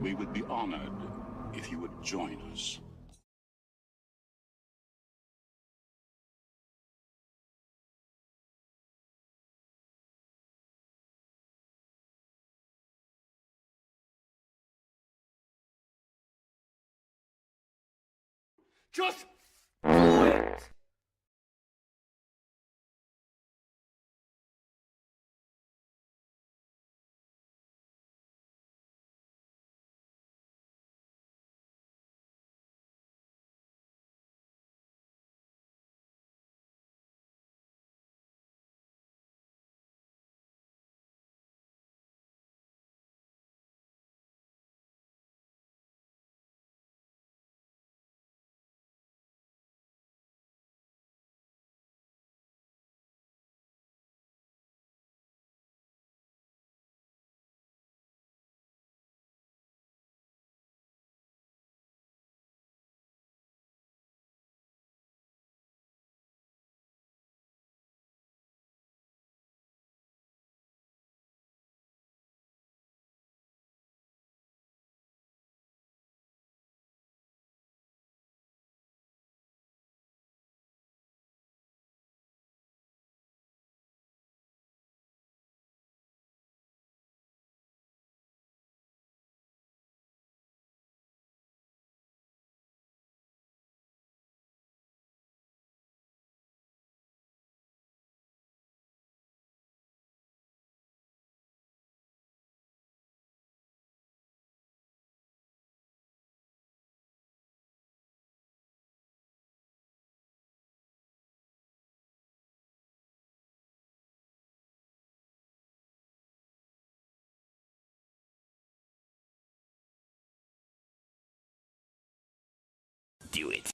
We would be honored if you would join us. Just do it! Do it.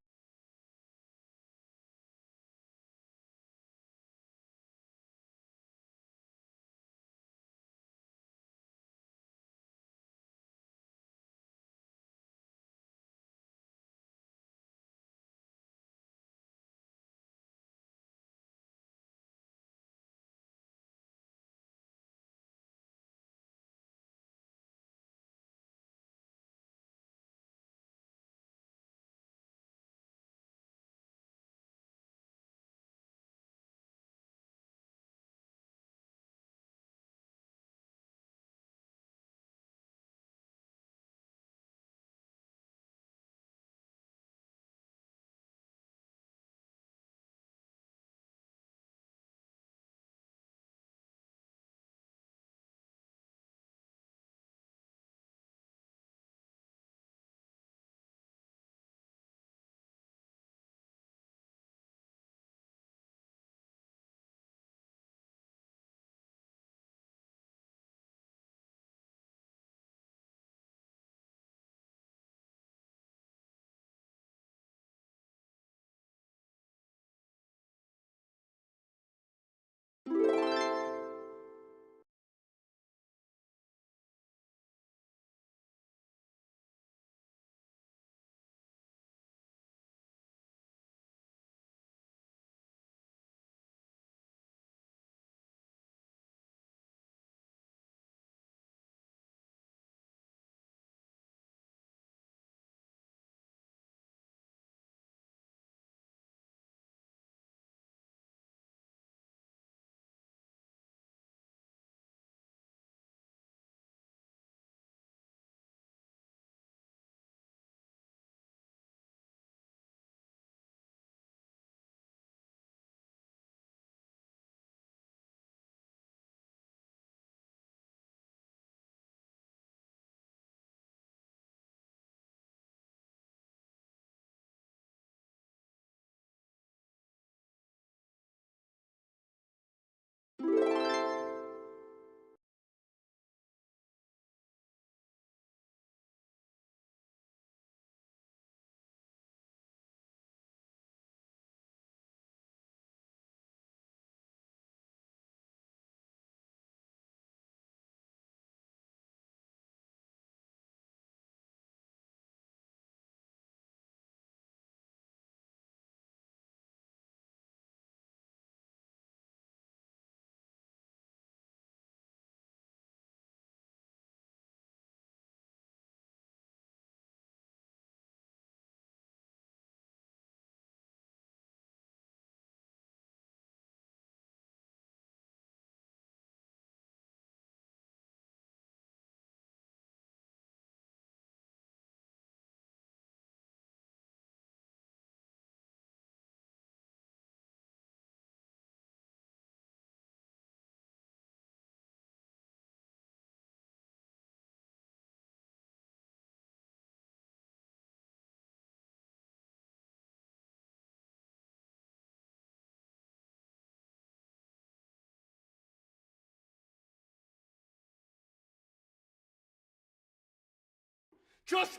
Just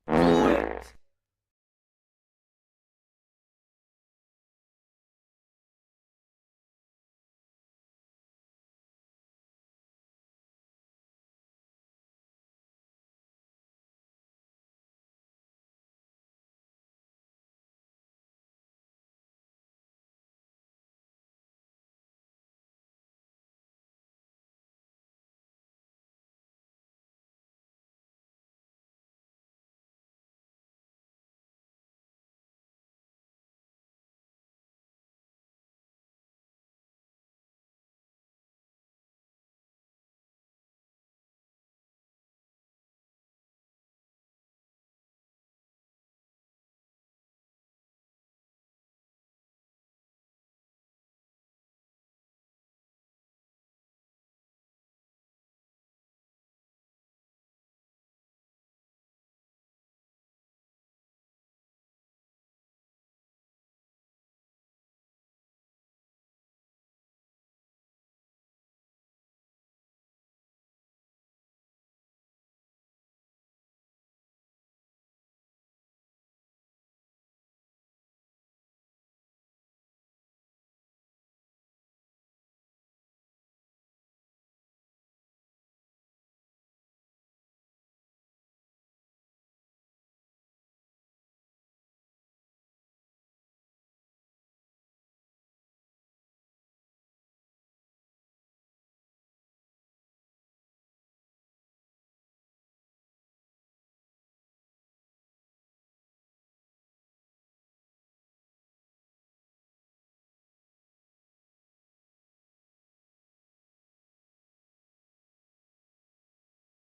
do it.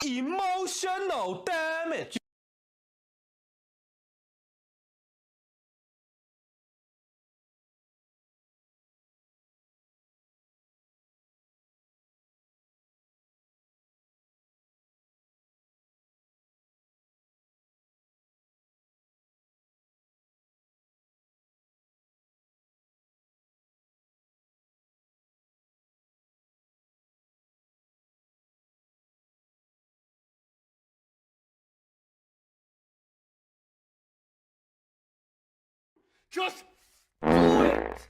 Emotional damage. Just do it.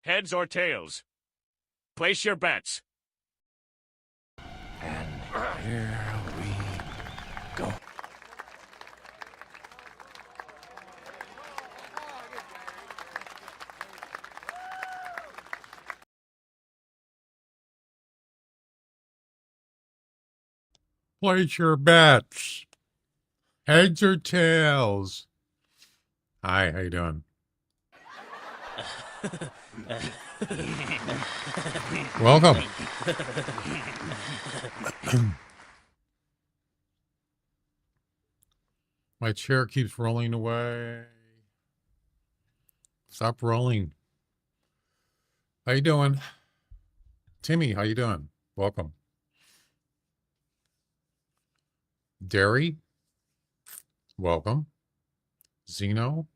Heads or tails? Place your bets. And here we go. Place your bets. Heads or tails? Hi, how you doing? Welcome. My chair keeps rolling away. Stop rolling. How you doing? Timmy, how you doing? Welcome. Derry, welcome. Zeno,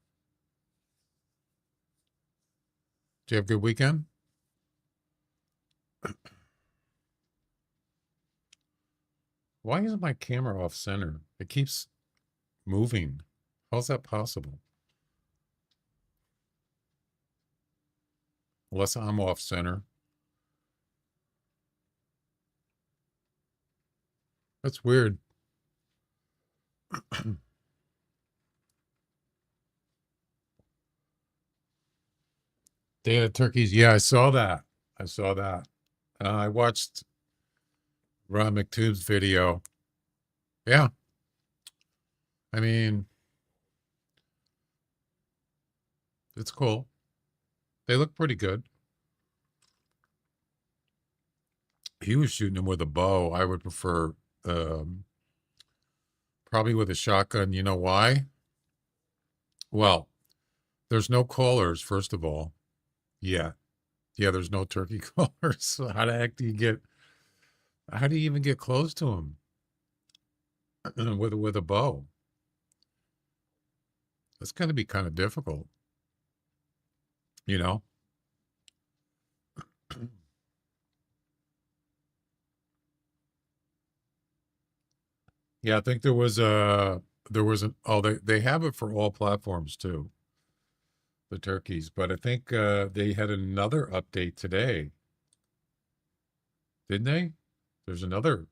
do you have a good weekend? Why isn't my camera off center? It keeps moving. How's that possible? Unless I'm off center. That's weird. Day of Turkeys. Yeah, I saw that. I saw that. I watched Ron McTube's video. Yeah. I mean, it's cool. They look pretty good. He was shooting them with a bow. I would prefer probably with a shotgun. You know why? Well, there's no callers, first of all. Yeah. Yeah, there's no turkey callers. So how the heck do you even get close to them with a bow? That's going to be kind of difficult, you know? Yeah, I think they have it for all platforms too, the turkeys, but I think they had another update today, didn't they? There's another.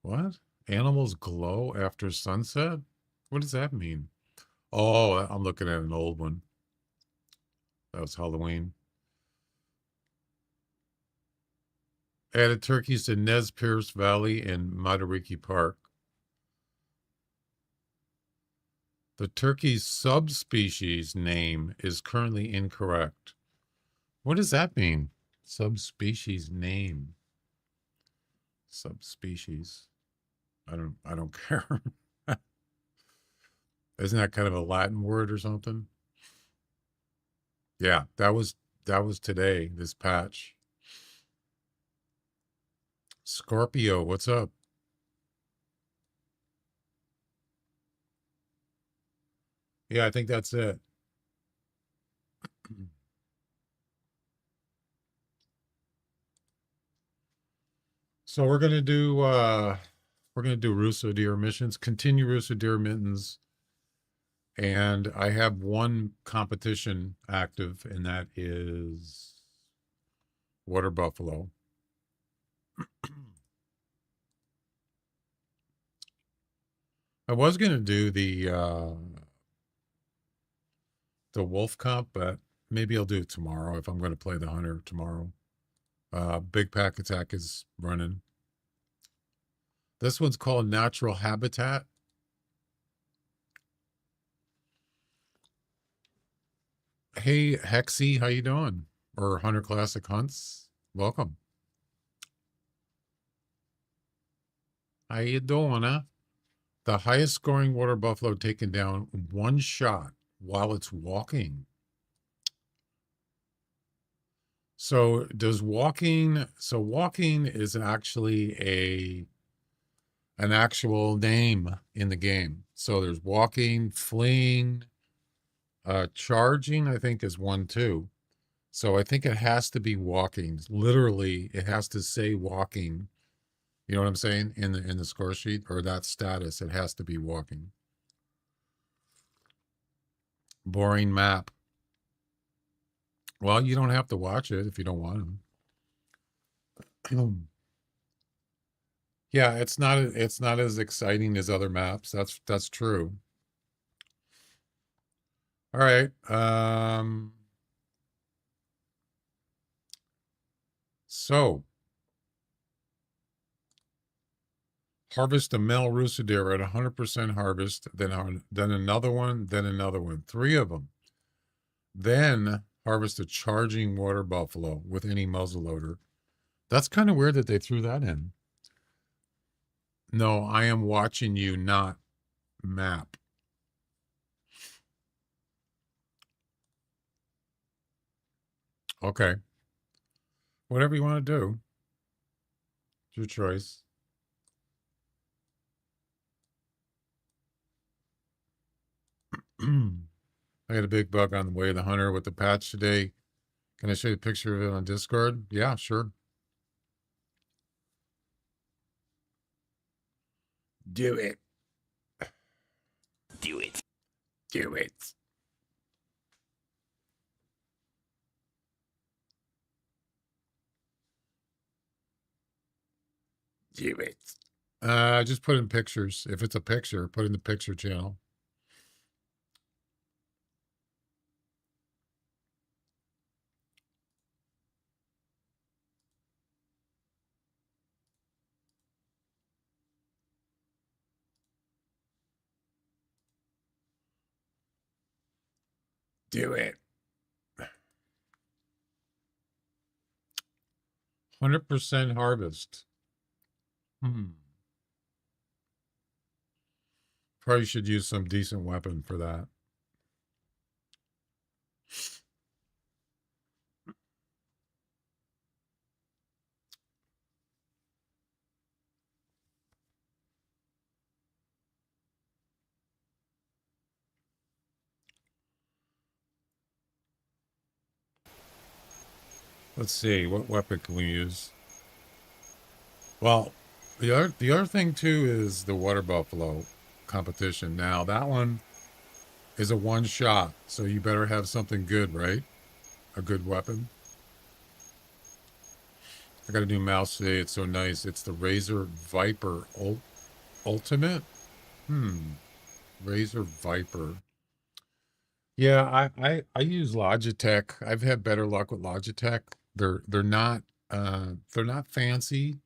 What? Animals glow after sunset? What does that mean? Oh, I'm looking at an old one. That was Halloween. Added turkeys to Nez Perce Valley in Matariki Park. The turkey's subspecies name is currently incorrect. What does that mean? Subspecies name. Subspecies. I don't care. Isn't that kind of a Latin word or something? Yeah, that was today, this patch. Scorpio, what's up? Yeah, I think that's it. So we're gonna do Rusa deer missions, continue Rusa deer mittens, and I have one competition active, and that is water buffalo. I was gonna do the wolf comp, but maybe I'll do it tomorrow if I'm going to play the hunter tomorrow. Big Pack Attack is running. This one's called Natural Habitat. Hey, Hexy, how you doing? Or Hunter Classic Hunts, welcome. How you doing, huh? The highest scoring water buffalo taken down one shot while it's walking. So walking is actually an actual name in the game. So there's walking, fleeing, charging, I think is one too. So I think it has to be walking. Literally, it has to say walking. You know what I'm saying? In the score sheet or that status, it has to be walking. Boring map. Well, you don't have to watch it if you don't want to. Yeah, it's not as exciting as other maps. That's true. All right. So harvest a male Rusa deer at 100% harvest, then another one, then another one. 3 of them. Then harvest a charging water buffalo with any muzzleloader. That's kind of weird that they threw that in. No, I am watching you, not map. Okay. Whatever you want to do. It's your choice. I got a big bug on the way to the hunter with the patch today. Can I show you a picture of it on Discord? Yeah, sure. Do it. Do it. Do it. Do it. Just put in pictures. If it's a picture, put in the picture channel. Do it. 100% harvest. Probably should use some decent weapon for that. Let's see, what weapon can we use? Well, the other thing too is the water buffalo competition. Now that one is a one shot, so you better have something good, right? A good weapon. I got a new mouse today. It's so nice. It's the Razer Viper Ultimate. Razer Viper. Yeah, I use Logitech. I've had better luck with Logitech. They're not fancy,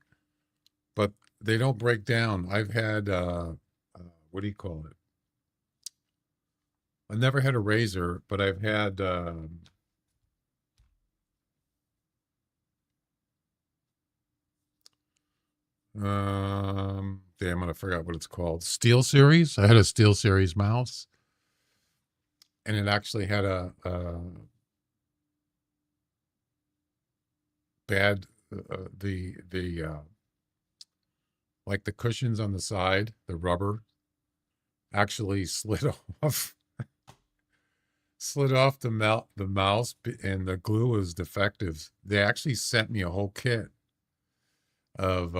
but they don't break down. I've had what do you call it? I've never had a Razer, but I've had damn it, I forgot what it's called. Steel Series. I had a Steel Series mouse, and it actually had a bad the like the cushions on the side, the rubber actually slid off. Slid off the mouse, and the glue was defective. They actually sent me a whole kit of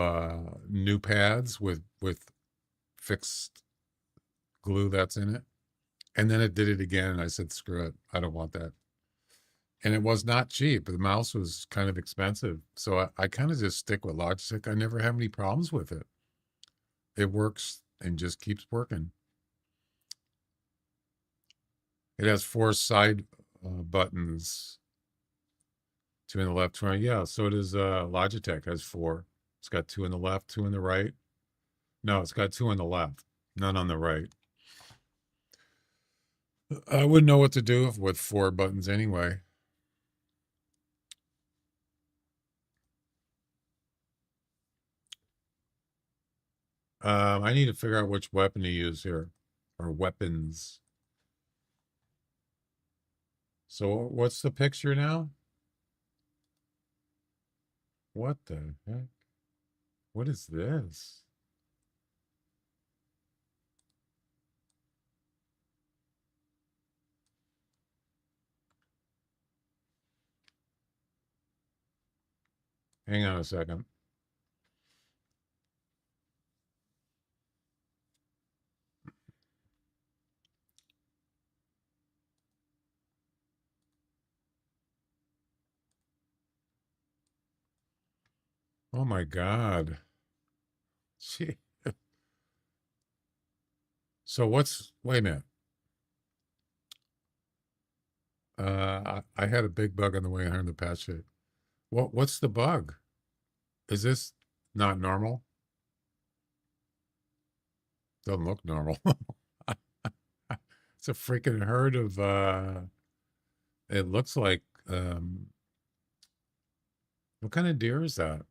new pads with fixed glue that's in it, and then it did it again, and I said, screw it, I don't want that. And it was not cheap. The mouse was kind of expensive, so I kind of just stick with Logitech. I never have any problems with it. It works and just keeps working. It has 4 side buttons, 2 in the left, 2 on, yeah. So does Logitech has 4. It's got 2 in the left, 2 in the right. No, it's got 2 on the left, none on the right. I wouldn't know what to do with 4 buttons anyway. I need to figure out which weapon to use here, or weapons. So what's the picture now? What the heck? What is this? Hang on a second. Oh my God. Gee. So wait a minute. I had a big bug on the way here in the patch it. What's the bug? Is this not normal? Doesn't look normal. It's a freaking herd of it looks like what kind of deer is that?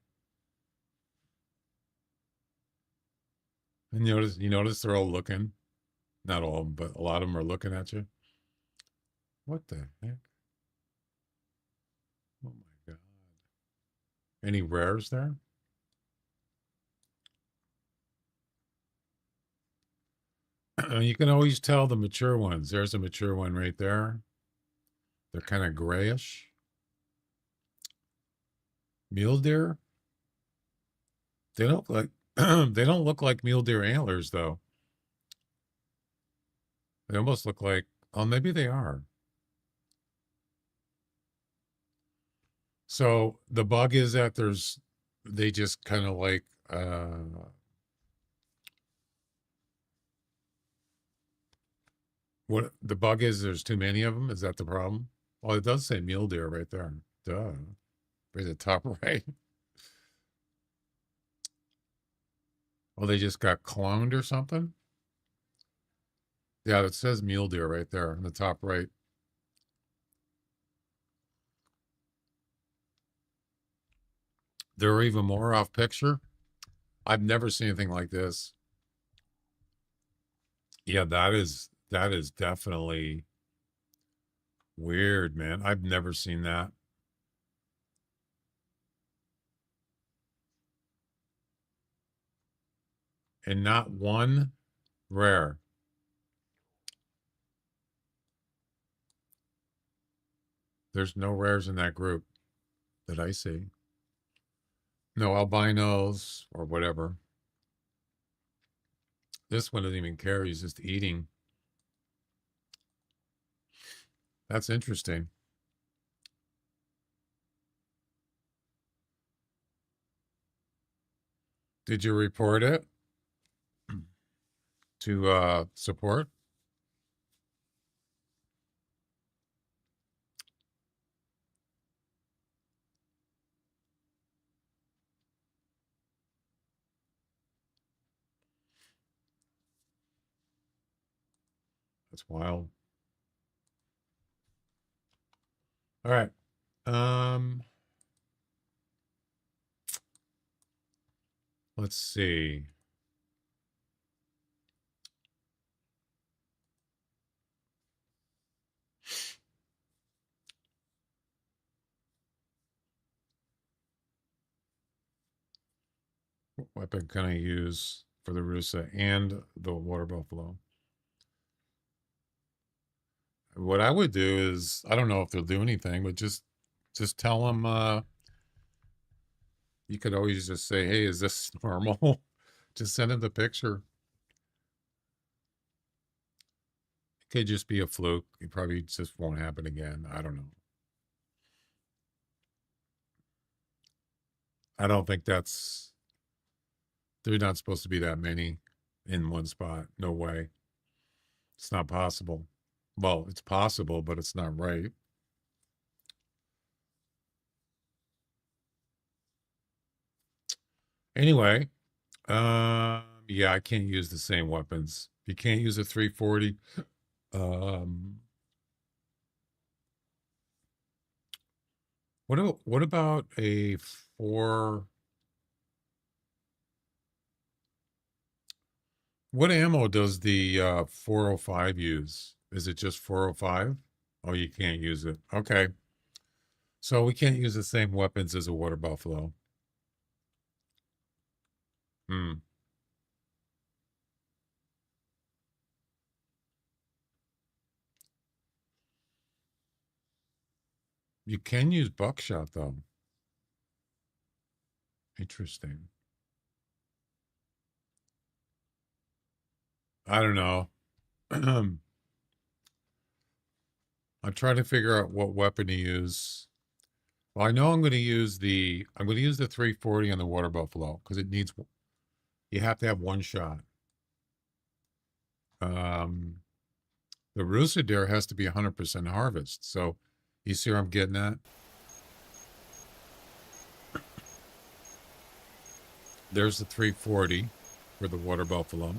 And you notice they're all looking. Not all of them, but a lot of them are looking at you. What the heck? Oh my God. Any rares there? You can always tell the mature ones. There's a mature one right there. They're kind of grayish. Mule deer? They don't like they don't look like mule deer antlers though. They almost look like, oh, maybe they are. So the bug is that they just kind of like What the bug is, there's too many of them. Is that the problem? Well, it does say mule deer right there. Duh. Right at the top right. Oh, they just got cloned or something? Yeah, it says mule deer right there in the top right. There are even more off picture. I've never seen anything like this. Yeah, that is definitely weird, man. I've never seen that. And not one rare. There's no rares in that group that I see. No albinos or whatever. This one doesn't even care. He's just eating. That's interesting. Did you report it to support? That's wild. All right. Let's see. What weapon can I use for the Rusa and the water buffalo? What I would do is, I don't know if they'll do anything, but just tell them, you could always just say, hey, is this normal? Just send them the picture. It could just be a fluke. It probably just won't happen again. I don't know. I don't think that's, they're not supposed to be that many in one spot. No way. It's not possible. Well, it's possible, but it's not right. Anyway, yeah, I can't use the same weapons. You can't use a 340. What about a 4? What ammo does the 405 use? Is it just 405? Oh, you can't use it. Okay. So we can't use the same weapons as a water buffalo. Hmm. You can use buckshot though. Interesting. I don't know. I'm trying to figure out what weapon to use. Well, I know I'm going to use the 340 on the water buffalo because it needs, you have to have one shot. The Rusa deer has to be 100% harvest. So you see where I'm getting at? There's the 340 for the water buffalo.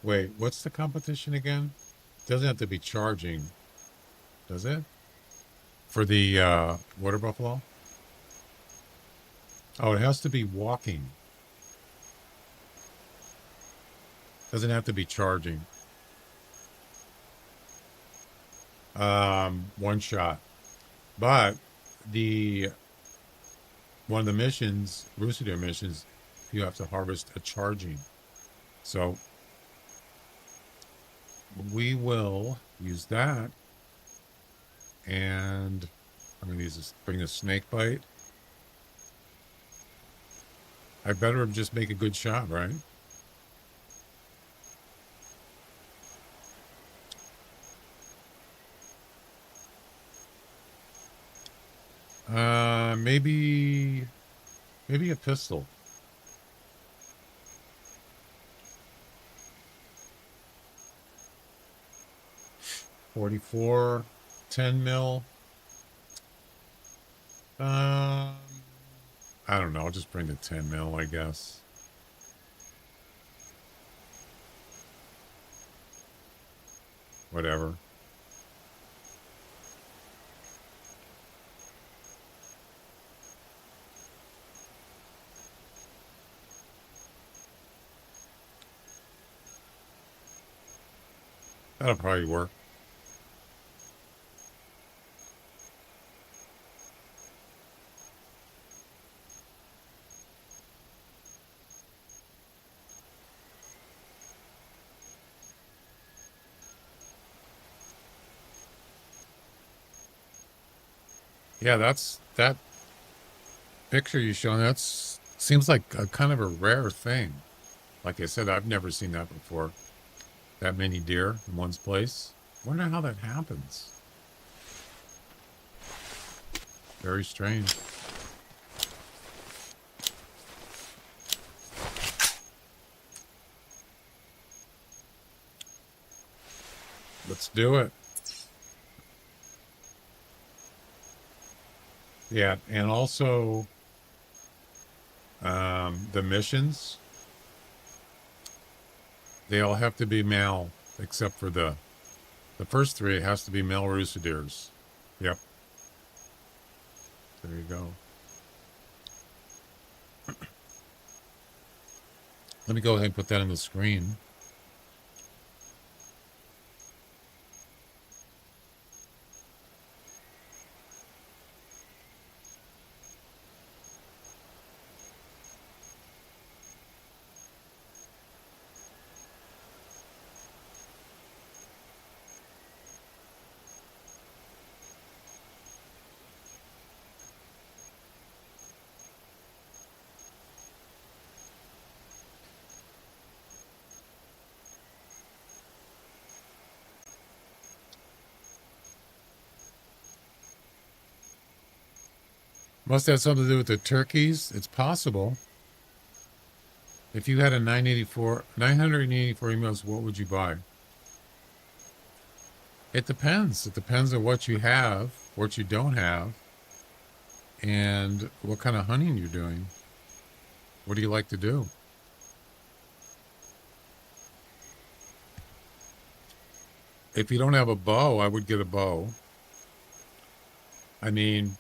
Wait, what's the competition again? Doesn't have to be charging, does it? For the water buffalo? Oh, it has to be walking. Doesn't have to be charging. One shot. But one of the missions, Rusa deer missions, you have to harvest a charging. So we will use that. And I'm going to use this, bring a snake bite. I better just make a good shot, right? Maybe a pistol. .44, 10 mil. I don't know. I'll just bring the 10 mil, I guess. Whatever. That'll probably work. Yeah, that picture you showing. That's seems like a kind of a rare thing. Like I said, I've never seen that before. That many deer in one's place. Wonder how that happens. Very strange. Let's do it. Yeah, and also the missions, they all have to be male, except for the first three. It has to be male Rusa deers. Yep. There you go. Let me go ahead and put that on the screen. Must have something to do with the turkeys. It's possible. If you had a 984 emails, what would you buy? It depends. It depends on what you have, what you don't have, and what kind of hunting you're doing. What do you like to do? If you don't have a bow, I would get a bow. I mean,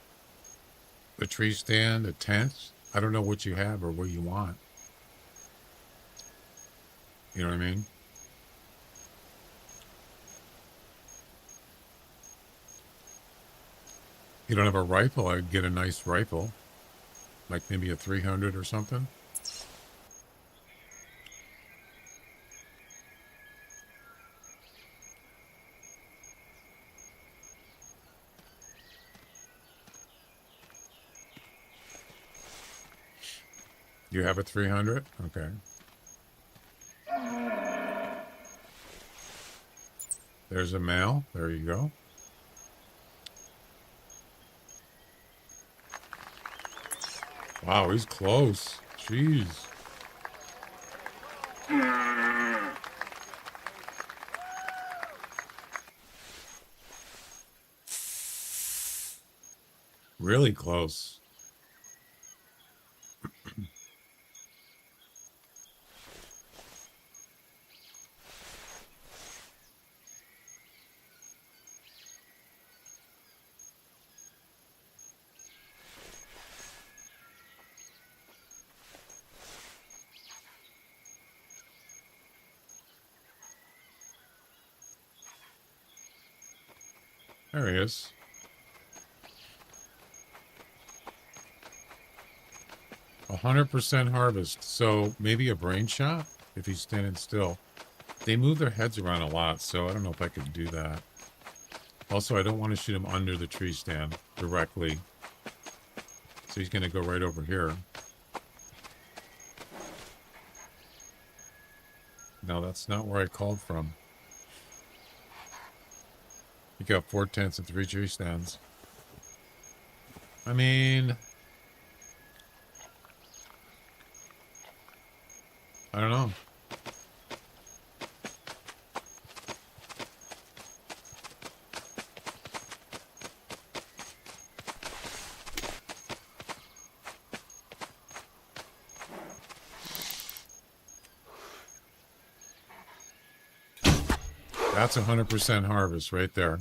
a tree stand, a tent. I don't know what you have or what you want. You know what I mean? You don't have a rifle, I'd get a nice rifle. Like maybe a 300 or something. You have a 300? Okay. There's a male. There you go. Wow, he's close. Jeez. Really close. There he is. A 100% harvest. So maybe a brain shot if he's standing still. They move their heads around a lot, so I don't know if I could do that. Also, I don't want to shoot him under the tree stand directly. So he's going to go right over here. No, that's not where I called from. You got 4 tents and 3 tree stands. I mean, I don't know. That's 100% harvest right there.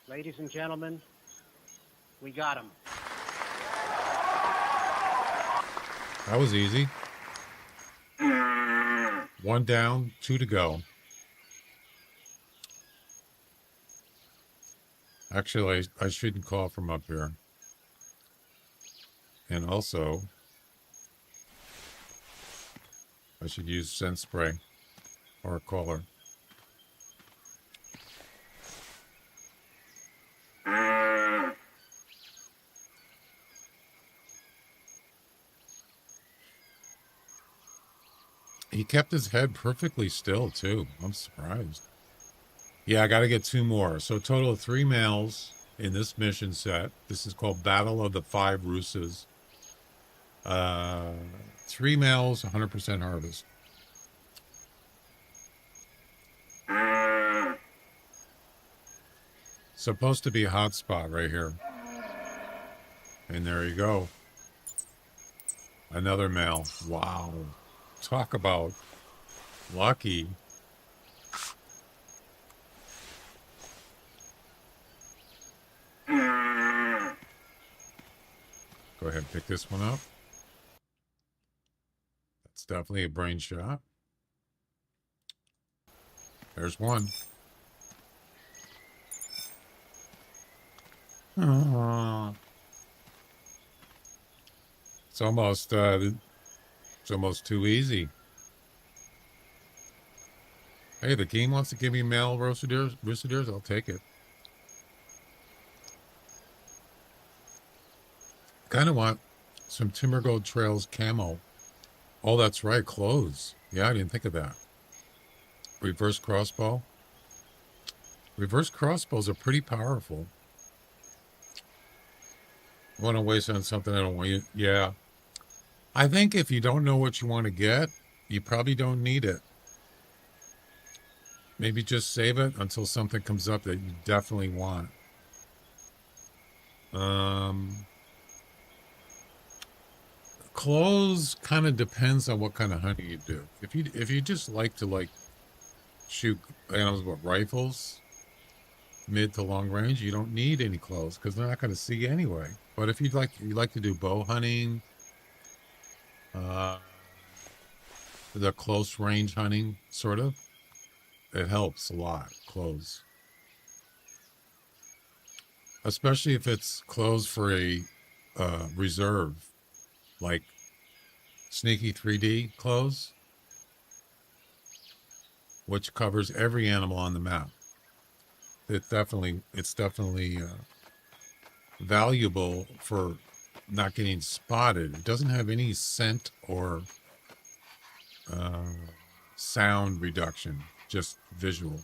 Ladies and gentlemen, we got him. That was easy. 1 down, 2 to go. Actually, I shouldn't call from up here. And also, I should use scent spray or a caller. He kept his head perfectly still, too. I'm surprised. Yeah, I got to get 2 more. So a total of 3 males in this mission set. This is called Battle of the 5 Rusas. 3 males, 100% harvest. Supposed to be a hot spot right here. And there you go. Another male. Wow. Talk about lucky. Go ahead and pick this one up. That's definitely a brain shot. There's one. It's almost too easy. Hey, the game wants to give me male Rusa, I'll take it. Kind of want some Timber Gold Trails camo. Oh, that's right, clothes. Yeah, I didn't think of that. Reverse crossbow. Reverse crossbows are pretty powerful. I want to waste on something I don't want you. Yeah. I think if you don't know what you want to get, you probably don't need it. Maybe just save it until something comes up that you definitely want. Clothes kind of depends on what kind of hunting you do. If you just like to shoot animals with rifles, mid to long range, you don't need any clothes because they're not going to see you anyway. But if you like to do bow hunting, the close range hunting sort of, it helps a lot. Clothes, especially if it's clothes for a reserve, like sneaky 3D clothes, which covers every animal on the map. It's definitely valuable for not getting spotted. It doesn't have any scent or sound reduction, just visual.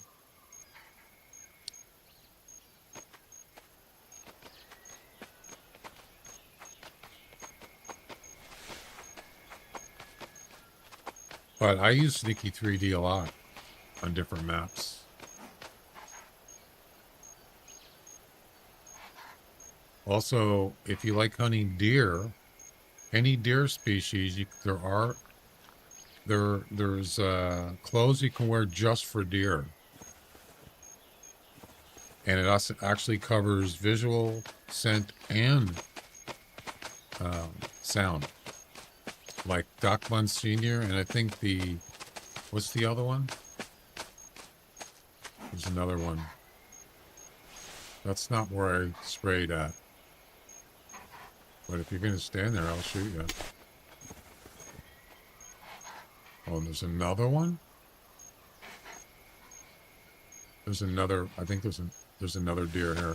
But I use Sneaky 3D a lot on different maps. Also, if you like hunting deer, any deer species, there's clothes you can wear just for deer, and it actually covers visual, scent, and sound. Like Doc Monsignor, and I think what's the other one? There's another one. That's not where I sprayed at. But if you're going to stand there, I'll shoot you. Oh, and there's another one? There's another, I think there's another deer here.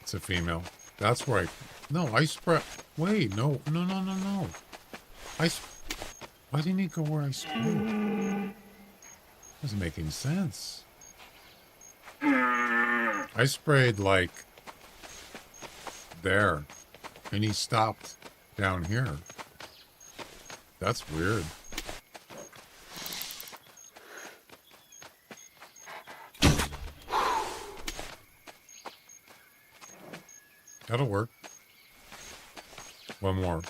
It's a female. That's right. No, I spray. Wait, no. Why didn't he go where I sprayed? Doesn't make any sense. I sprayed like there, and he stopped down here. That's weird. That'll work. One more.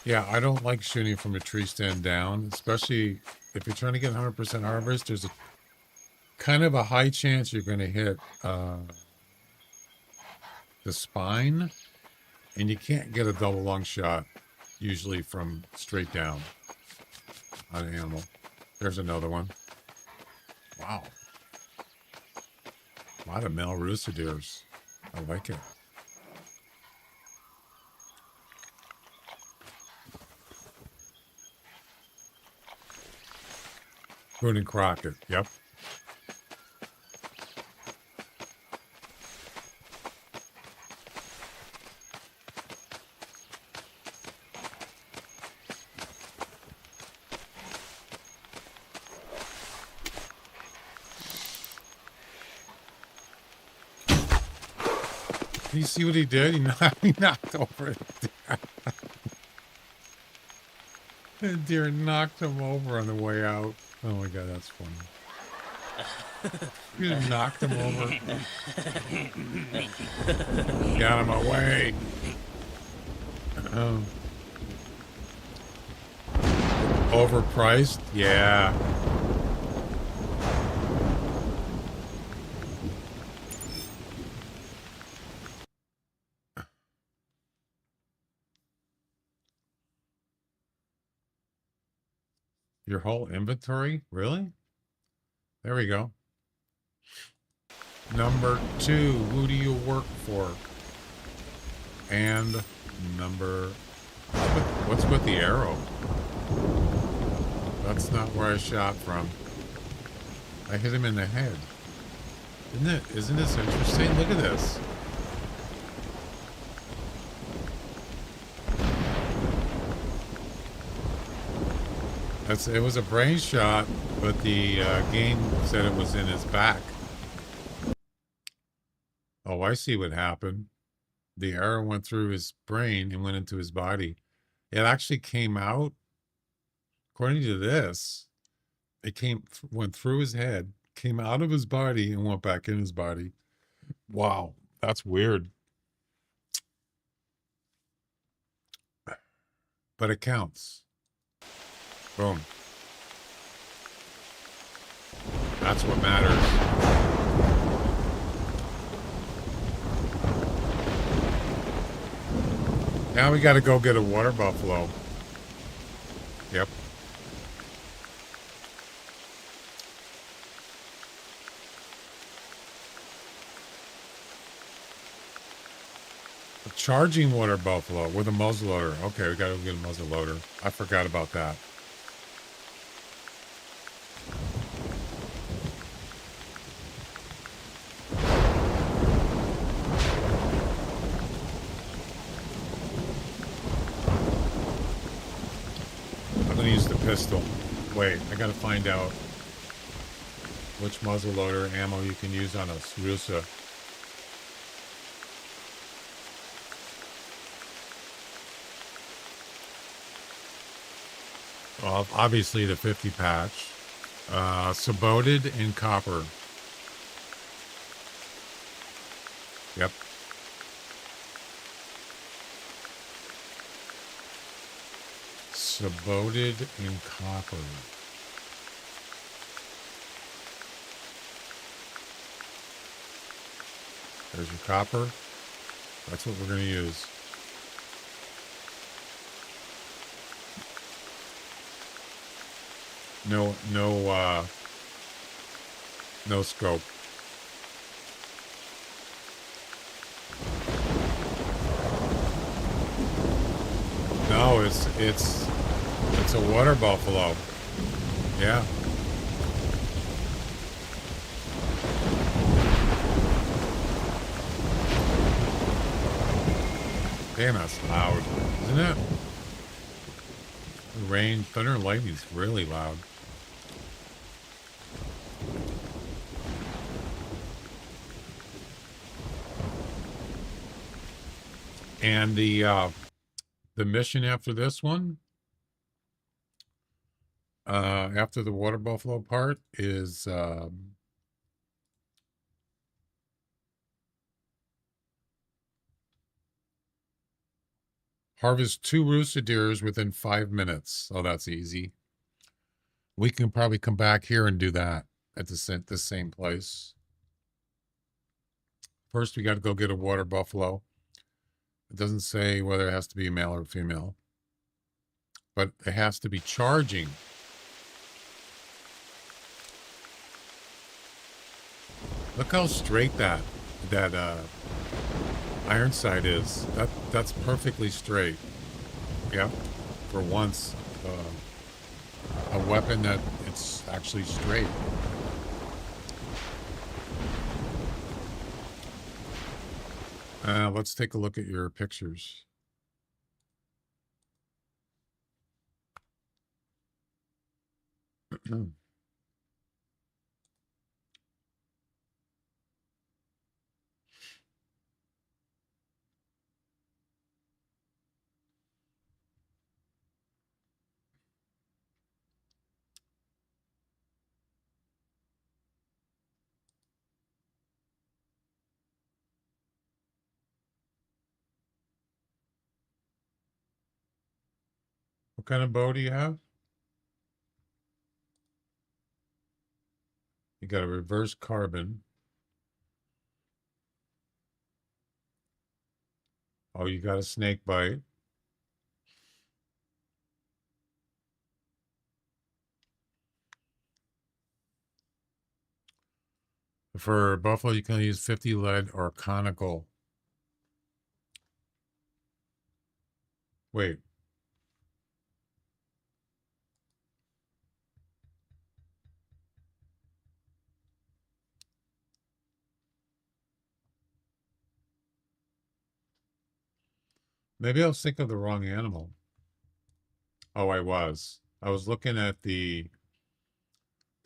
Yeah, I don't like shooting from a tree stand down, especially if you're trying to get 100% harvest. There's a kind of a high chance you're going to hit the spine, and you can't get a double lung shot usually from straight down on an animal. There's another one. Wow. A lot of male Rusa deers. I like it. Boone and Crockett. Yep. Can you see what he did? He knocked over it. The deer knocked him over on the way out. Oh my god, that's funny. You just knocked him over. Get out of my way. Overpriced? Yeah. Your whole inventory? Really? There we go. Number 2, who do you work for? And number... What's with the arrow? That's not where I shot from. I hit him in the head. Isn't this interesting? Look at this. It was a brain shot, but the game said it was in his back. Oh, I see what happened. The arrow went through his brain and went into his body. It actually came out, according to this, went through his head, came out of his body, and went back in his body. Wow, that's weird. But it counts. Boom. That's what matters. Now we got to go get a water buffalo. Yep. A charging water buffalo with a muzzleloader. Okay, we got to go get a muzzleloader. I forgot about that. Pistol. Wait, I gotta find out which muzzleloader ammo you can use on a Rusa. Well, obviously the 50 patch. Saboted in copper. Yep. Saboted in copper. There's your copper. That's what we're going to use. No scope. No, it's a water buffalo. Yeah. Damn, that's loud, isn't it? The rain, thunder, and lightning is really loud. And the mission after this one, after the water buffalo part, is harvest 2 Rusa deers within 5 minutes. Oh, that's easy. We can probably come back here and do that at the same place. First, we got to go get a water buffalo. It doesn't say whether it has to be a male or female, but it has to be charging. Look how straight that iron sight is. That's perfectly straight. Yeah, for once, a weapon that it's actually straight. Let's take a look at your pictures. What kind of bow do you have? You got a reverse carbon. Oh, you got a snake bite. For buffalo, you can use 50 lead or conical. Wait. Maybe I was thinking of the wrong animal. Oh, I was. I was looking at the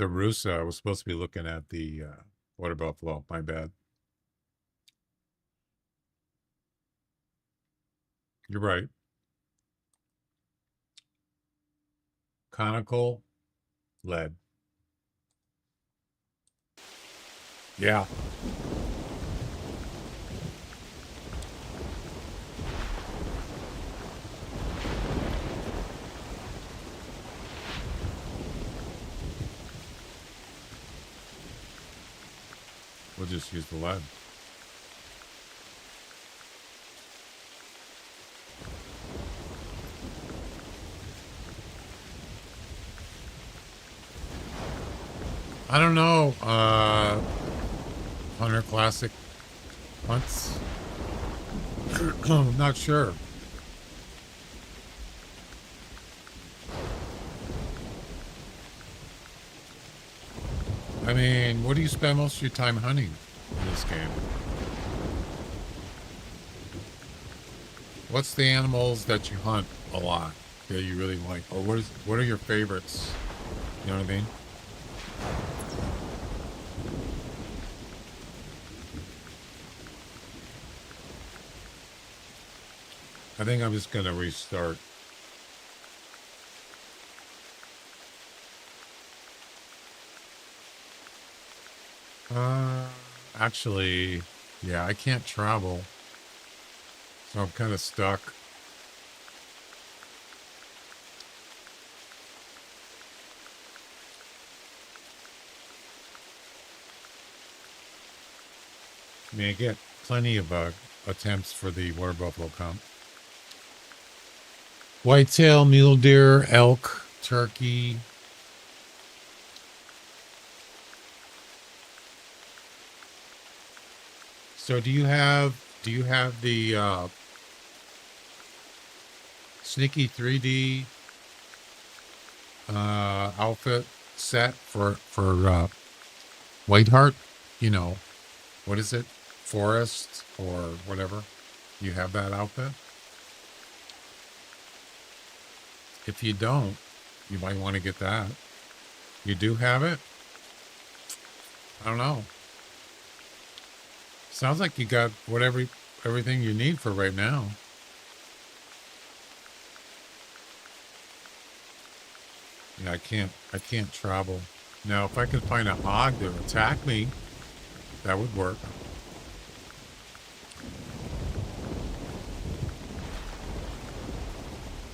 Rusa. I was supposed to be looking at the water buffalo. My bad. You're right. Conical lead. Yeah. We'll just use the lead. I don't know. Hunter Classic hunts. I'm not sure. I mean, what do you spend most of your time hunting in this game? What's the animals that you hunt a lot that you really like? Or what are your favorites? You know what I mean? I think I'm just gonna restart. Actually, yeah, I can't travel, so I'm kind of stuck. I mean, I get plenty of attempts for the water buffalo comp. Whitetail, mule deer, elk, turkey. So do you have the sneaky 3D outfit set for Whiteheart? You know, what is it? Forest or whatever. You have that outfit? if you don't, you might want to get that. You do have it? I don't know. Sounds like you got everything you need for right now. Yeah, I can't travel. Now, if I could find a hog to attack me, that would work.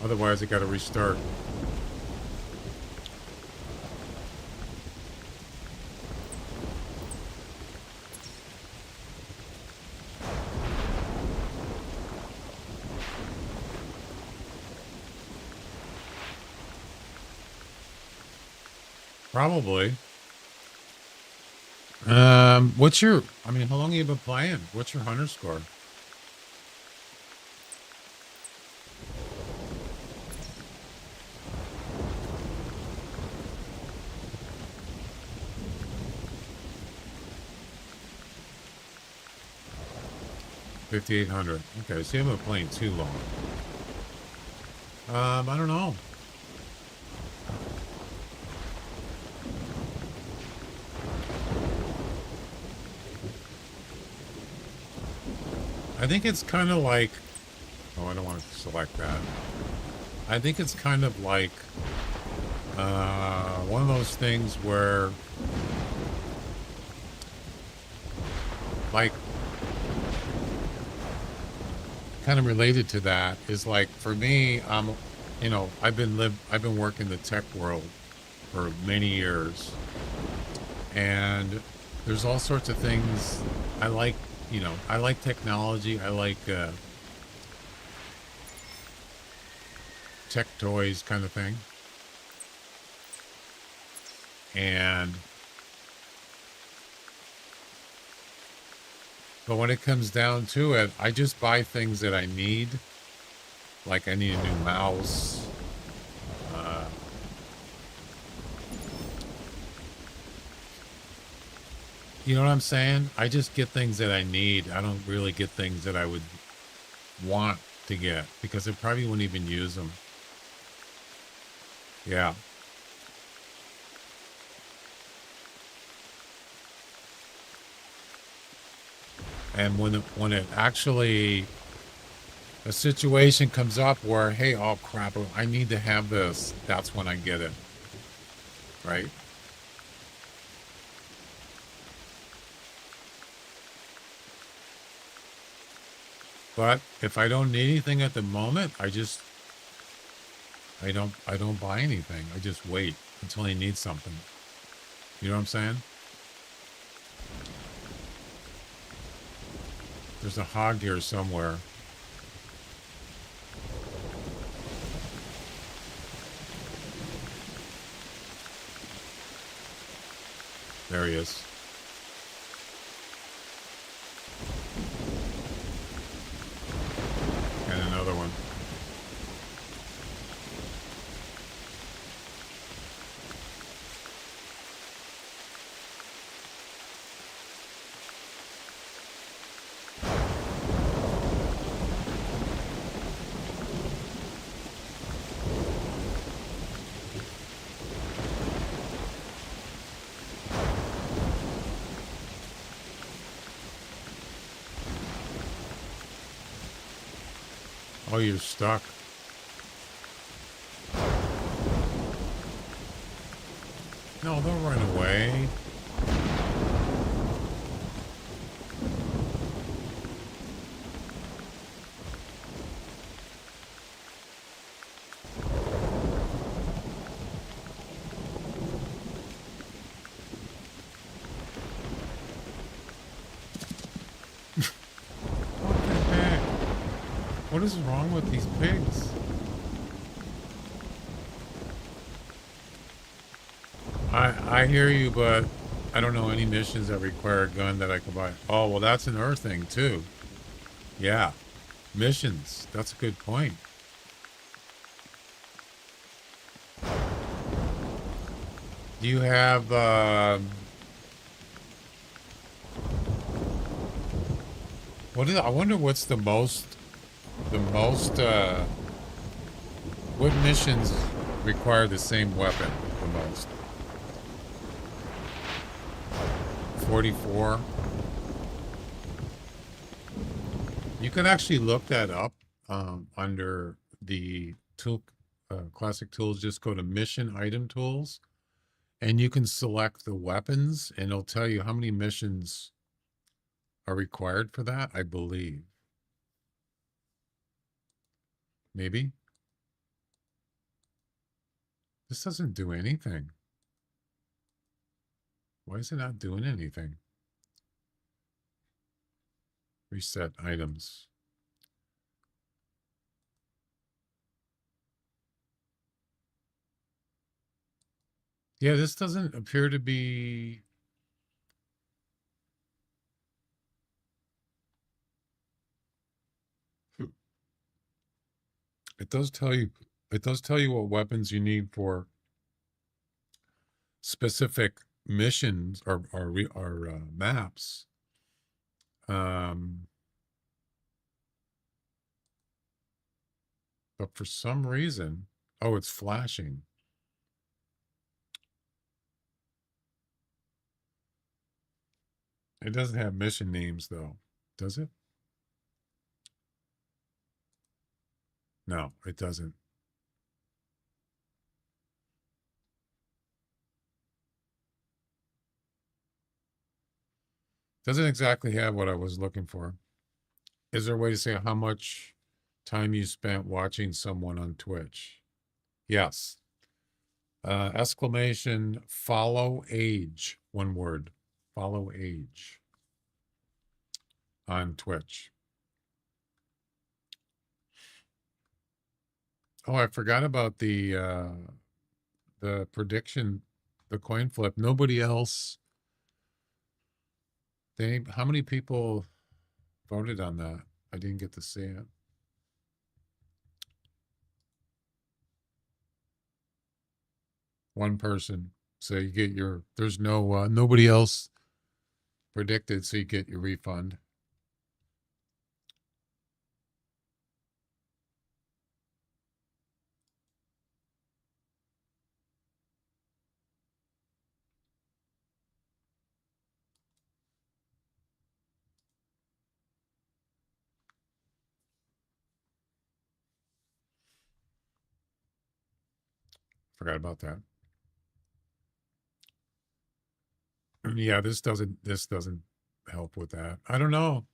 Otherwise, I got to restart. Probably. I mean, how long have you been playing? What's your hunter score? $5,800. Okay, so you haven't been playing too long. I don't know. I think it's kind of like, oh, I don't want to select that. I think it's kind of like one of those things where, like, kind of related to that is like, for me, you know, I've been working the tech world for many years, and there's all sorts of things I like. You know, I like technology. I like tech toys kind of thing. But when it comes down to it, I just buy things that I need. Like I need a new mouse. You know what I'm saying? I just get things that I need. I don't really get things that I would want to get because I probably wouldn't even use them. Yeah. And when it actually, a situation comes up where, hey, oh crap, I need to have this, that's when I get it. Right? But if I don't need anything at the moment, I don't buy anything. I just wait until I need something. You know what I'm saying? There's a hog here somewhere. There he is. And another one. Oh, you're stuck. No, don't run away. What the heck? What is wrong with these pigs? I hear you, but I don't know any missions that require a gun that I can buy. Oh, well, that's an Earth thing, too. Yeah. Missions. That's a good point. Do you have, I wonder what's the most, What missions require the same weapon the most? 44. You can actually look that up under the tool, classic tools. Just go to mission item tools, and you can select the weapons, and it'll tell you how many missions are required for that, I believe. Maybe. This doesn't do anything. Why is it not doing anything? Reset items. Yeah, this doesn't appear to be. It does tell you. It does tell you what weapons you need for specific missions or maps. But for some reason, oh, it's flashing. It doesn't have mission names though, does it? No, it doesn't. Doesn't exactly have what I was looking for. Is there a way to say how much time you spent watching someone on Twitch? Yes. Exclamation follow age, one word. Follow age on Twitch. Oh, I forgot about the prediction, the coin flip. Nobody else. How many people voted on that? I didn't get to see it. One person. So you get your, there's no, nobody else predicted, so you get your refund. Forgot about that. Yeah, this doesn't help with that. I don't know.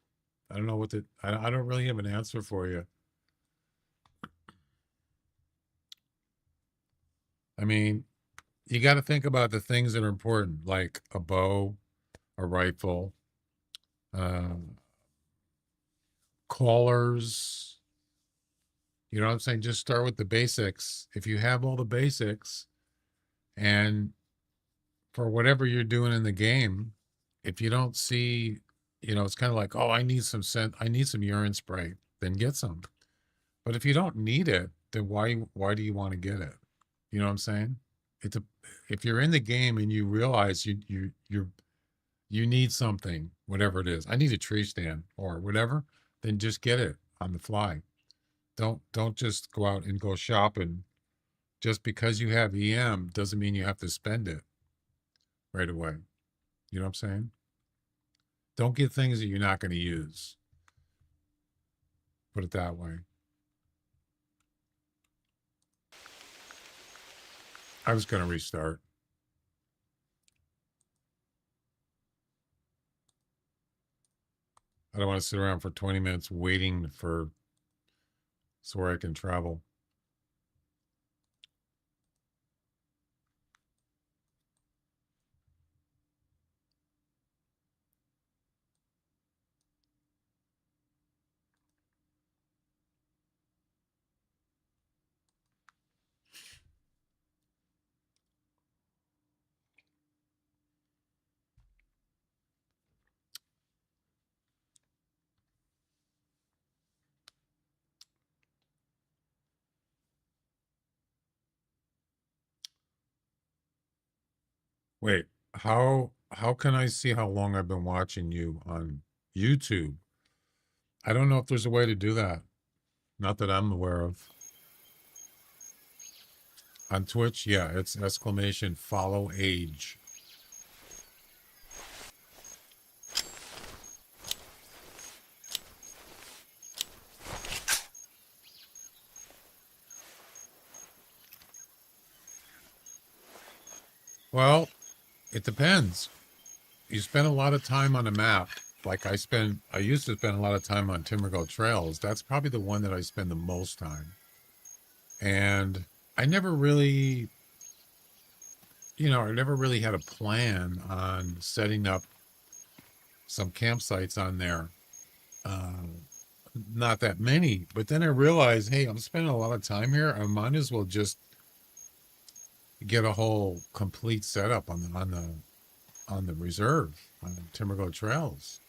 I don't know what the, I don't really have an answer for you. I mean, you got to think about the things that are important, like a bow, a rifle, callers. You know what I'm saying? Just start with the basics. If you have all the basics, and for whatever you're doing in the game, if you don't see, you know, it's kind of like, oh, I need some urine spray, then get some. But if you don't need it, then why do you want to get it? You know what I'm saying? If you're in the game and you realize you need something, whatever it is, I need a tree stand or whatever, then just get it on the fly. Don't just go out and go shopping. Just because you have EM doesn't mean you have to spend it right away. You know what I'm saying? Don't get things that you're not going to use. Put it that way. I was going to restart. I don't want to sit around for 20 minutes waiting for so where I can travel. Wait, how can I see how long I've been watching you on YouTube? I don't know if there's a way to do that. Not that I'm aware of. On Twitch, yeah, it's exclamation follow age. Well, it depends. You spend a lot of time on a map. Like I used to spend a lot of time on Timbergo Trails. That's probably the one that I spend the most time. And I never really, I never really had a plan on setting up some campsites on there. Not that many, but then I realized, hey, I'm spending a lot of time here. I might as well just get a whole complete setup on the reserve on the Timbergo Trails,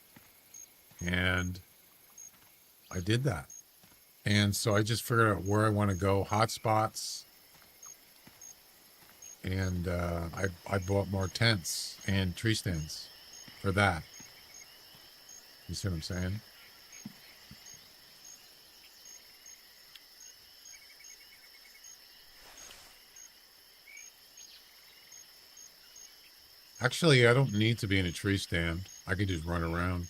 and I did that. And so I just figured out where I want to go, hotspots, and I bought more tents and tree stands for that. You see what I'm saying? Actually, I don't need to be in a tree stand. I could just run around.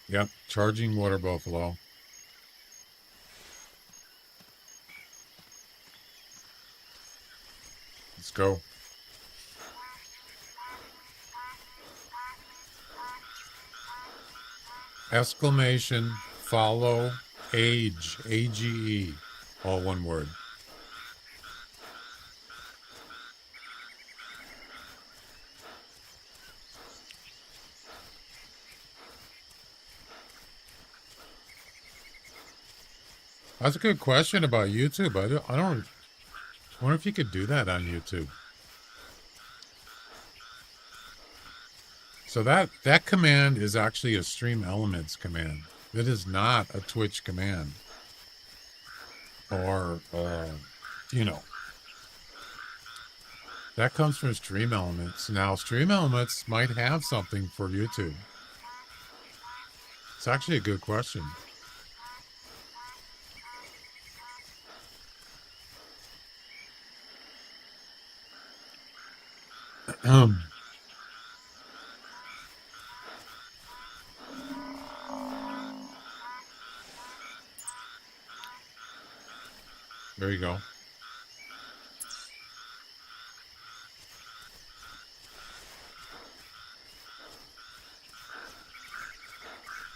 Yep, charging water buffalo. Let's go. Exclamation, follow, age, AGE, all one word. That's a good question about YouTube. I don't wonder if you could do that on YouTube. So that command is actually a Stream Elements command. It is not a Twitch command. Or, that comes from Stream Elements. Now, Stream Elements might have something for YouTube. It's actually a good question. There you go.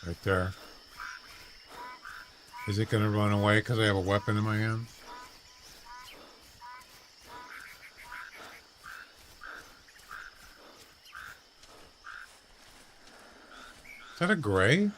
Right there. Is it going to run away because I have a weapon in my hand? Is that a gray?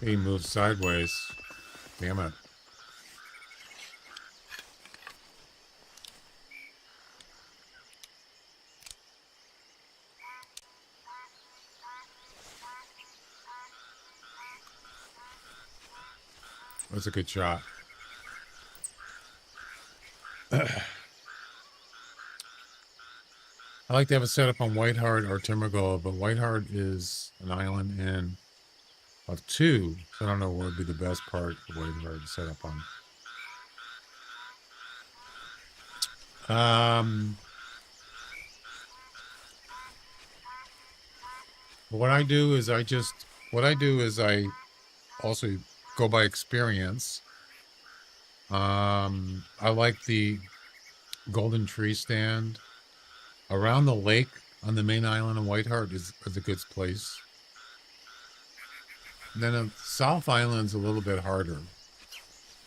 He moved sideways. Damn it. That's a good shot. I like to have it set up on Whiteheart or Timbergo, but Whiteheart is an island in of two, so I don't know what would be the best part of Whiteheart to set up on. What I do is I also go by experience. I like the golden tree stand around the lake on the main island of Whiteheart is a good place. And then the South Island's a little bit harder,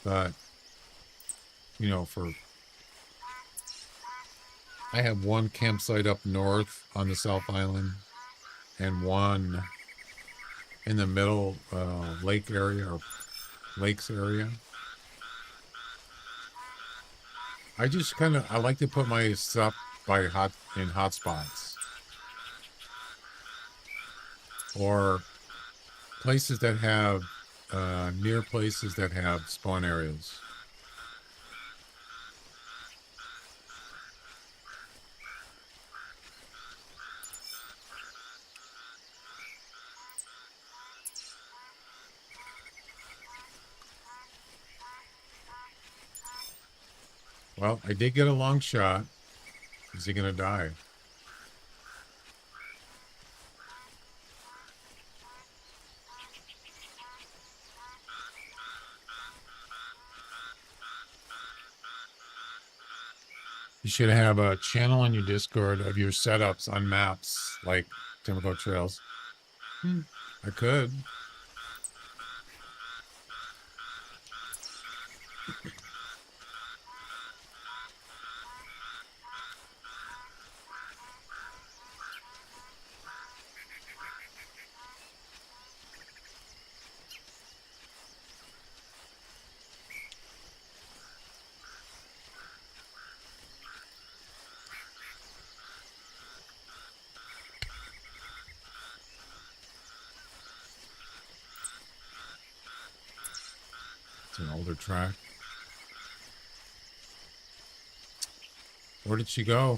but I have one campsite up north on the South Island and one in the middle lake area or lakes area. I just kind of, I like to put my stuff by hot spots or places that have, near places that have spawn areas. Well, I did get a long shot. Is he going to die? You should have a channel on your Discord of your setups on maps like Timberco Trails. I could. It's an older track. Where did she go?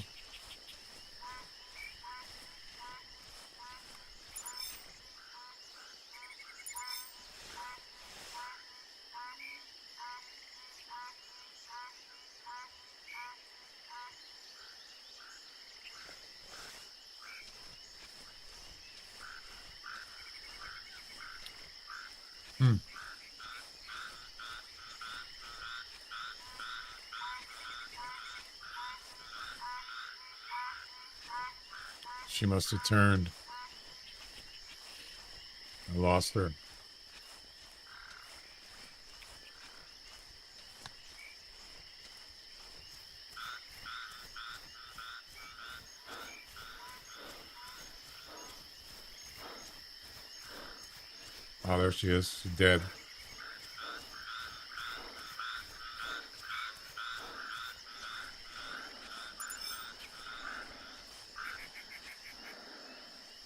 She must have turned. I lost her. Oh, there she is. She's dead.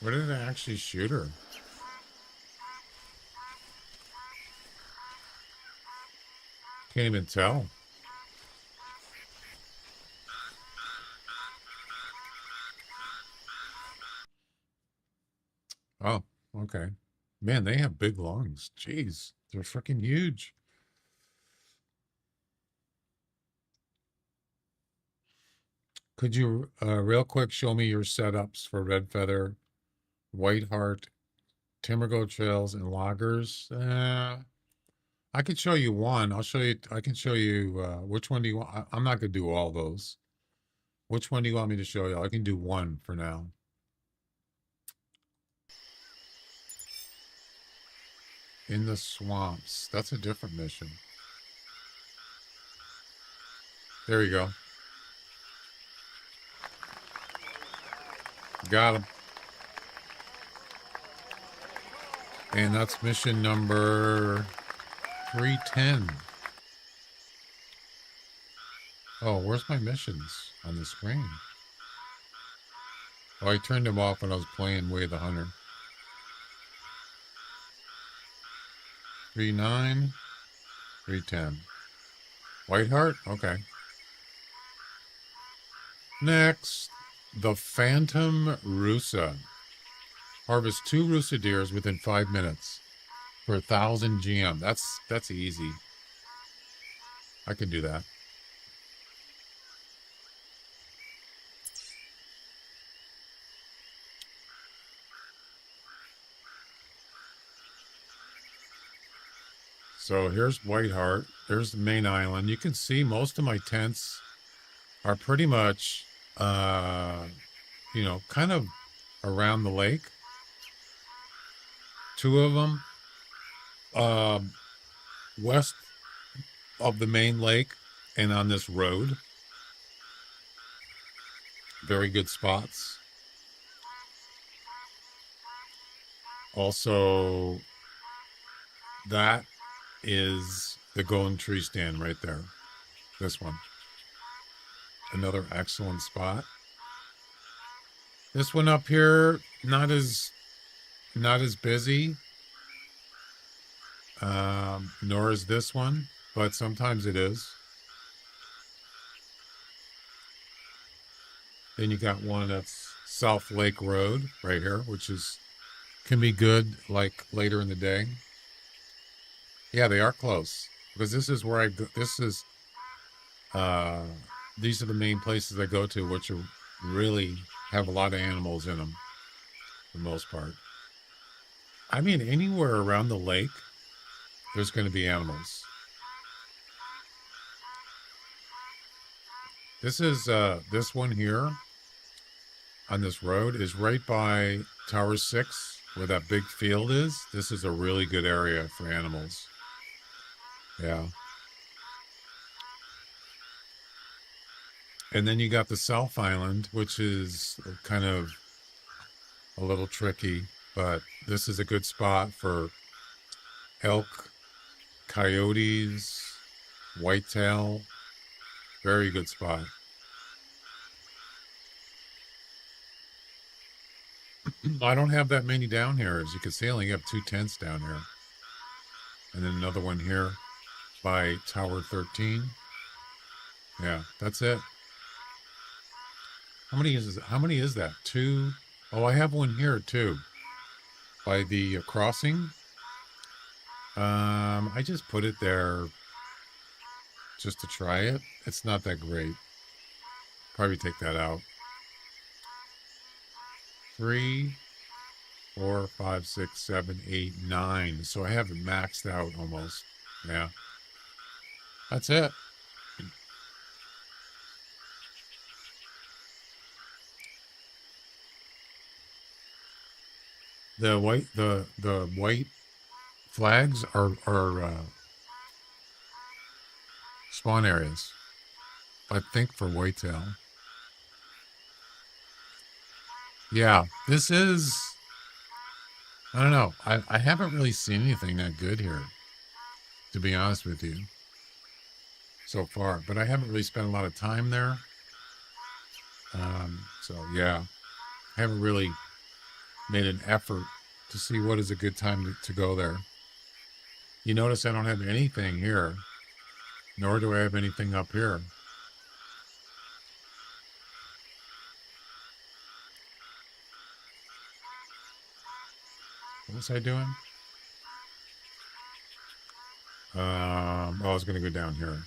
Where did I actually shoot her? Can't even tell. Oh, okay. Man, they have big lungs. Jeez, they're freaking huge. Could you real quick show me your setups for Red Feather, White Heart, Timbergo Trails, and Loggers? I could show you one. I'll show you. I can show you which one do you want. I'm not gonna do all those. Which one do you want me to show you? I can do one for now. In the swamps. That's a different mission. There you go. Got him. And that's mission number 310. Oh, where's my missions on the screen? Oh, I turned them off when I was playing Way of the Hunter. 3-9, 3-10. Whiteheart? Okay. Next, the Phantom Rusa. Harvest 2 Rusa deers within 5 minutes for 1,000 GM. That's easy. I can do that. So here's Whiteheart. There's the main island. You can see most of my tents are pretty much, you know, kind of around the lake. 2 of them west of the main lake and on this road. Very good spots. Also, that is the golden tree stand right there. This one. Another excellent spot. This one up here, not as busy, nor is this one, but sometimes it is. Then you got one that's South Lake Road right here, which can be good like later in the day. Yeah, they are close because this is where I go. These are the main places I go to, which are really have a lot of animals in them for the most part. I mean, anywhere around the lake, there's going to be animals. This one here on this road is right by Tower 6, where that big field is. This is a really good area for animals. Yeah. And then you got the South Island, which is kind of a little tricky, but this is a good spot for elk, coyotes, whitetail. Very good spot. I don't have that many down here. As you can see, I only have 2 tents down here. And then another one here by Tower 13. Yeah, that's it. How many is that? 2. Oh, I have one here too. By the crossing. I just put it there just to try it. It's not that great. Probably take that out. 3, 4, 5, 6, 7, 8, 9. So I have it maxed out almost. Yeah. That's it. The white flags are spawn areas, I think, for whitetail. Yeah, this is, I don't know. I haven't really seen anything that good here, to be honest with you, so far. But I haven't really spent a lot of time there. So yeah, I haven't really made an effort to see what is a good time to go there. You notice I don't have anything here, nor do I have anything up here. What was I doing? I was going to go down here.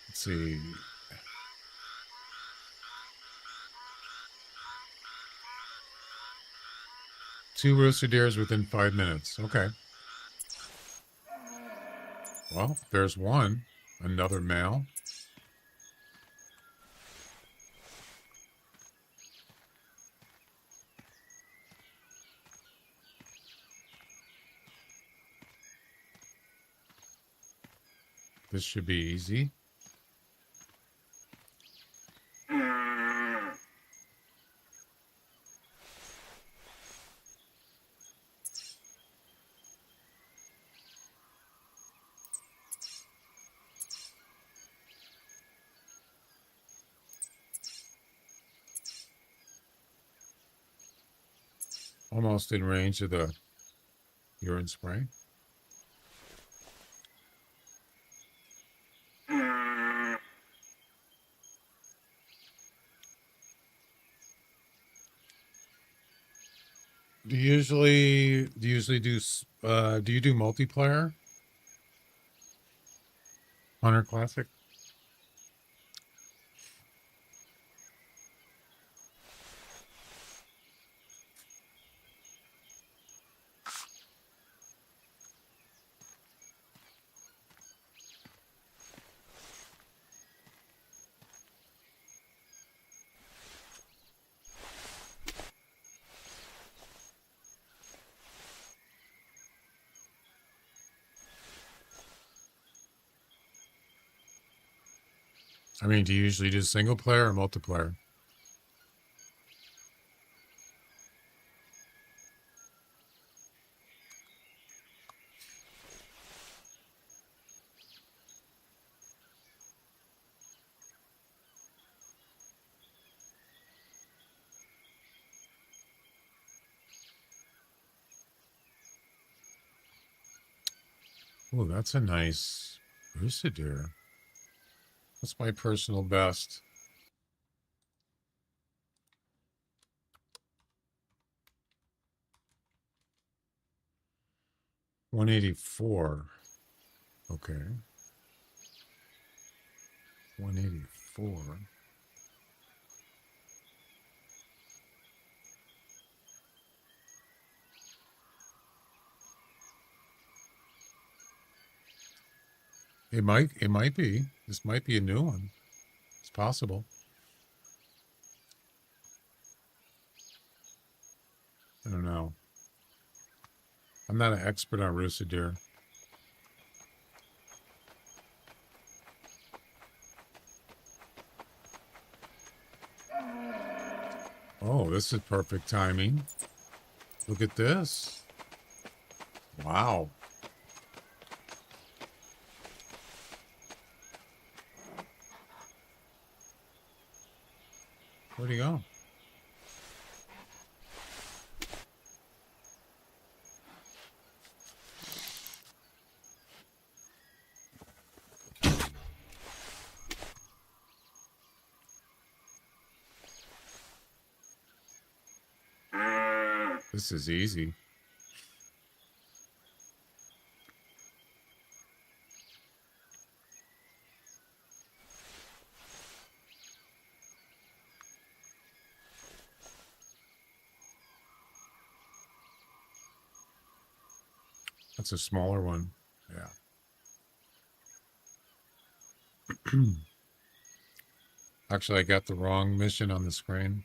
Let's see. Two Rusa deers within 5 minutes. Okay. Well, there's one. Another male. This should be easy. Almost in range of the urine spray. Do you usually do multiplayer? Hunter Classic? I mean, do you usually do single player or multiplayer? Oh, that's a nice Rusa deer. That's my personal best. $184. Okay. 184. It might be. This might be a new one. It's possible. I don't know. I'm not an expert on Rusa deer. Oh, this is perfect timing. Look at this. Wow. Where'd he go? This is easy. That's a smaller one. Yeah. Actually, I got the wrong mission on the screen.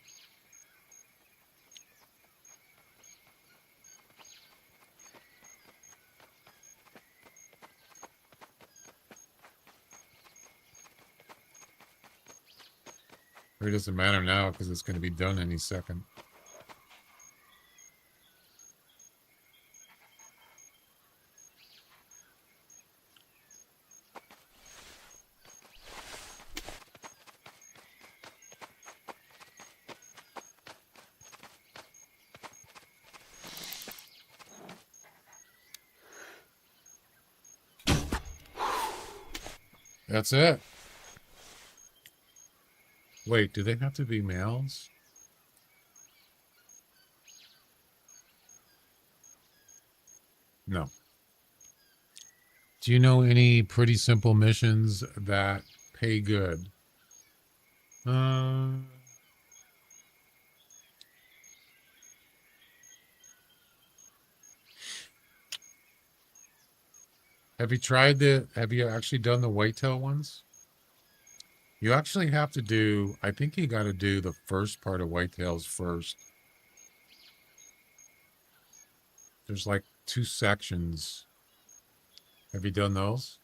It doesn't matter now because it's going to be done any second. That's it. Wait, do they have to be males? No. Do you know any pretty simple missions that pay good? Have you actually done the whitetail ones? You actually have to do, I think you got to do the first part of whitetails first. There's like 2 sections. Have you done those?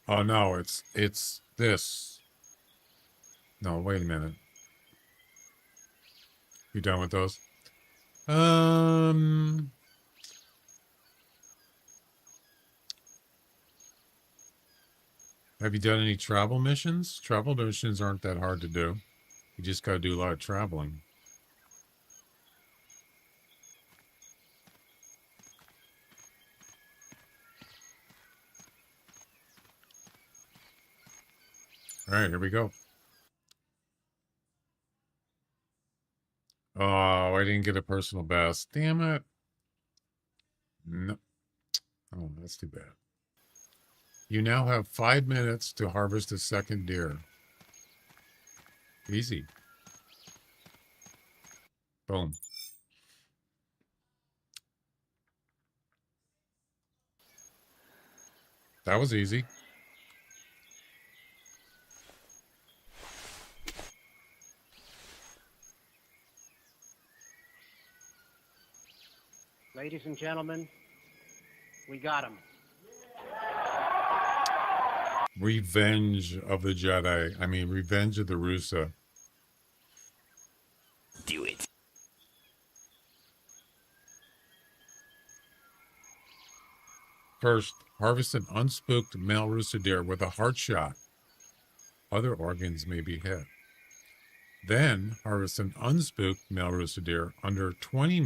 Oh no, it's this. No, wait a minute. You done with those? Have you done any travel missions? Travel missions aren't that hard to do. You just got to do a lot of traveling. All right, here we go. Oh, I didn't get a personal best. Damn it. No. Oh, that's too bad. You now have 5 minutes to harvest a second deer. Easy. Boom. That was easy. Ladies and gentlemen, we got him. Revenge of the Jedi. I mean, Revenge of the Rusa. Do it. First, harvest an unspooked male Rusa deer with a heart shot. Other organs may be hit. Then harvest an unspooked male Rusa deer under 20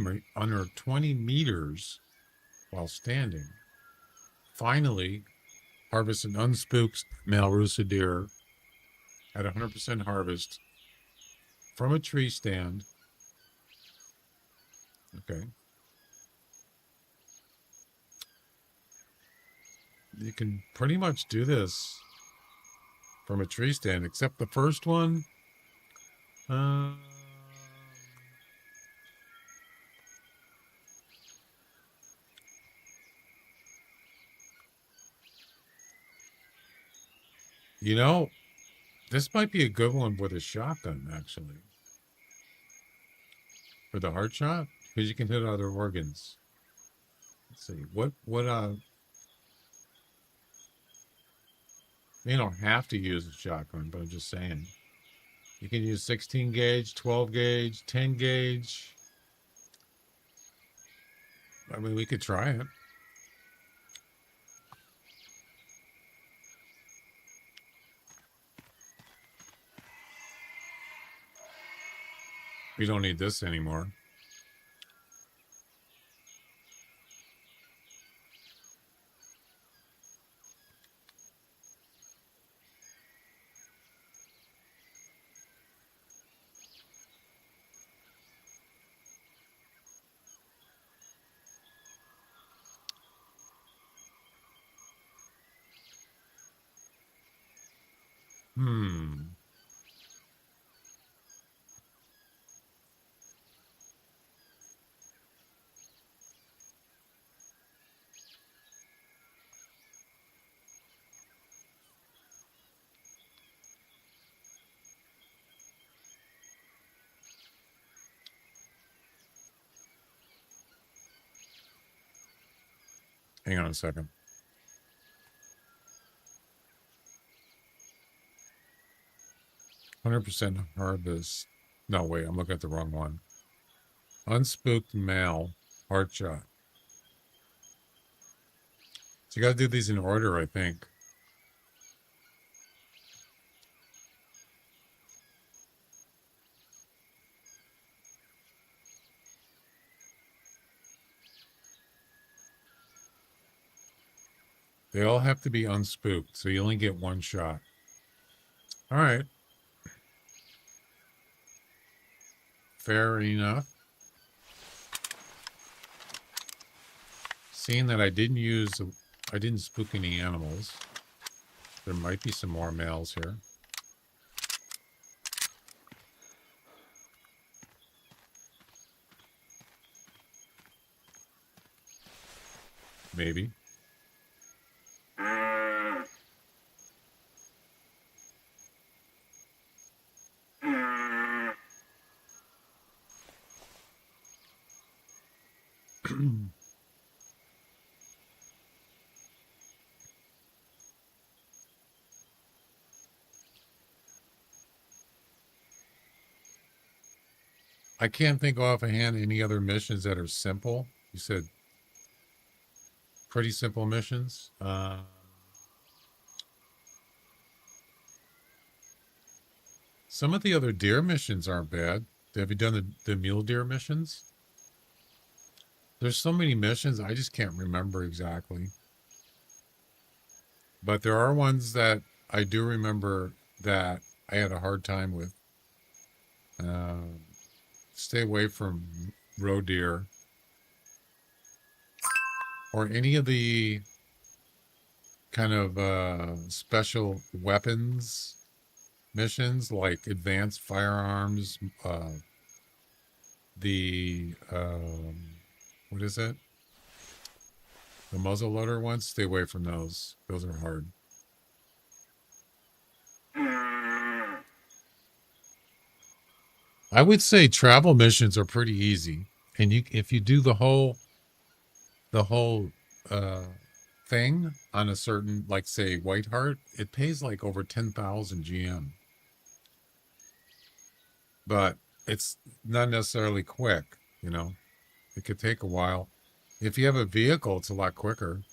meters while standing. Finally, harvest an unspooked male Rusa deer at 100% harvest from a tree stand. Okay. You can pretty much do this from a tree stand, except the first one. You know, this might be a good one with a shotgun, actually, for the heart shot, because you can hit other organs. Let's see, you don't have to use a shotgun, but I'm just saying. You can use 16 gauge, 12 gauge, 10 gauge. I mean, we could try it. We don't need this anymore. Hang on a second. %, harvest. No, wait, I'm looking at the wrong one. Unspooked male, heart shot. So you got to do these in order, I think. They all have to be unspooked, so you only get one shot. All right. Fair enough. Seeing that I didn't spook any animals. There might be some more males here. Maybe. I can't think offhand any other missions that are simple. You said pretty simple missions. Some of the other deer missions aren't bad. Have you done the mule deer missions? There's so many missions, I just can't remember exactly. But there are ones that I do remember that I had a hard time with. Stay away from roe deer or any of the kind of special weapons missions like advanced firearms, what is it? The muzzleloader ones, stay away from those. Those are hard. I would say travel missions are pretty easy, and if you do the whole thing on a certain, like say Whiteheart, it pays like over 10,000 GM, but it's not necessarily quick. You know, it could take a while. If you have a vehicle, it's a lot quicker.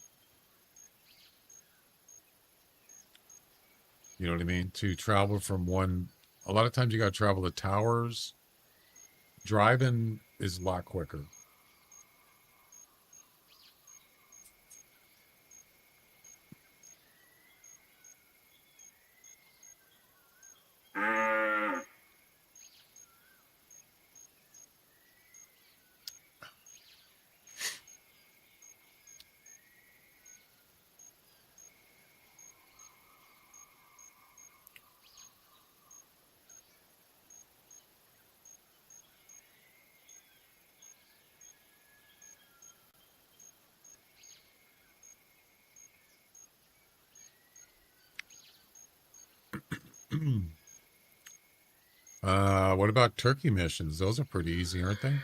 You know what I mean? To travel from one, a lot of times you got to travel the towers. Driving is a lot quicker. What about turkey missions? Those are pretty easy, aren't they?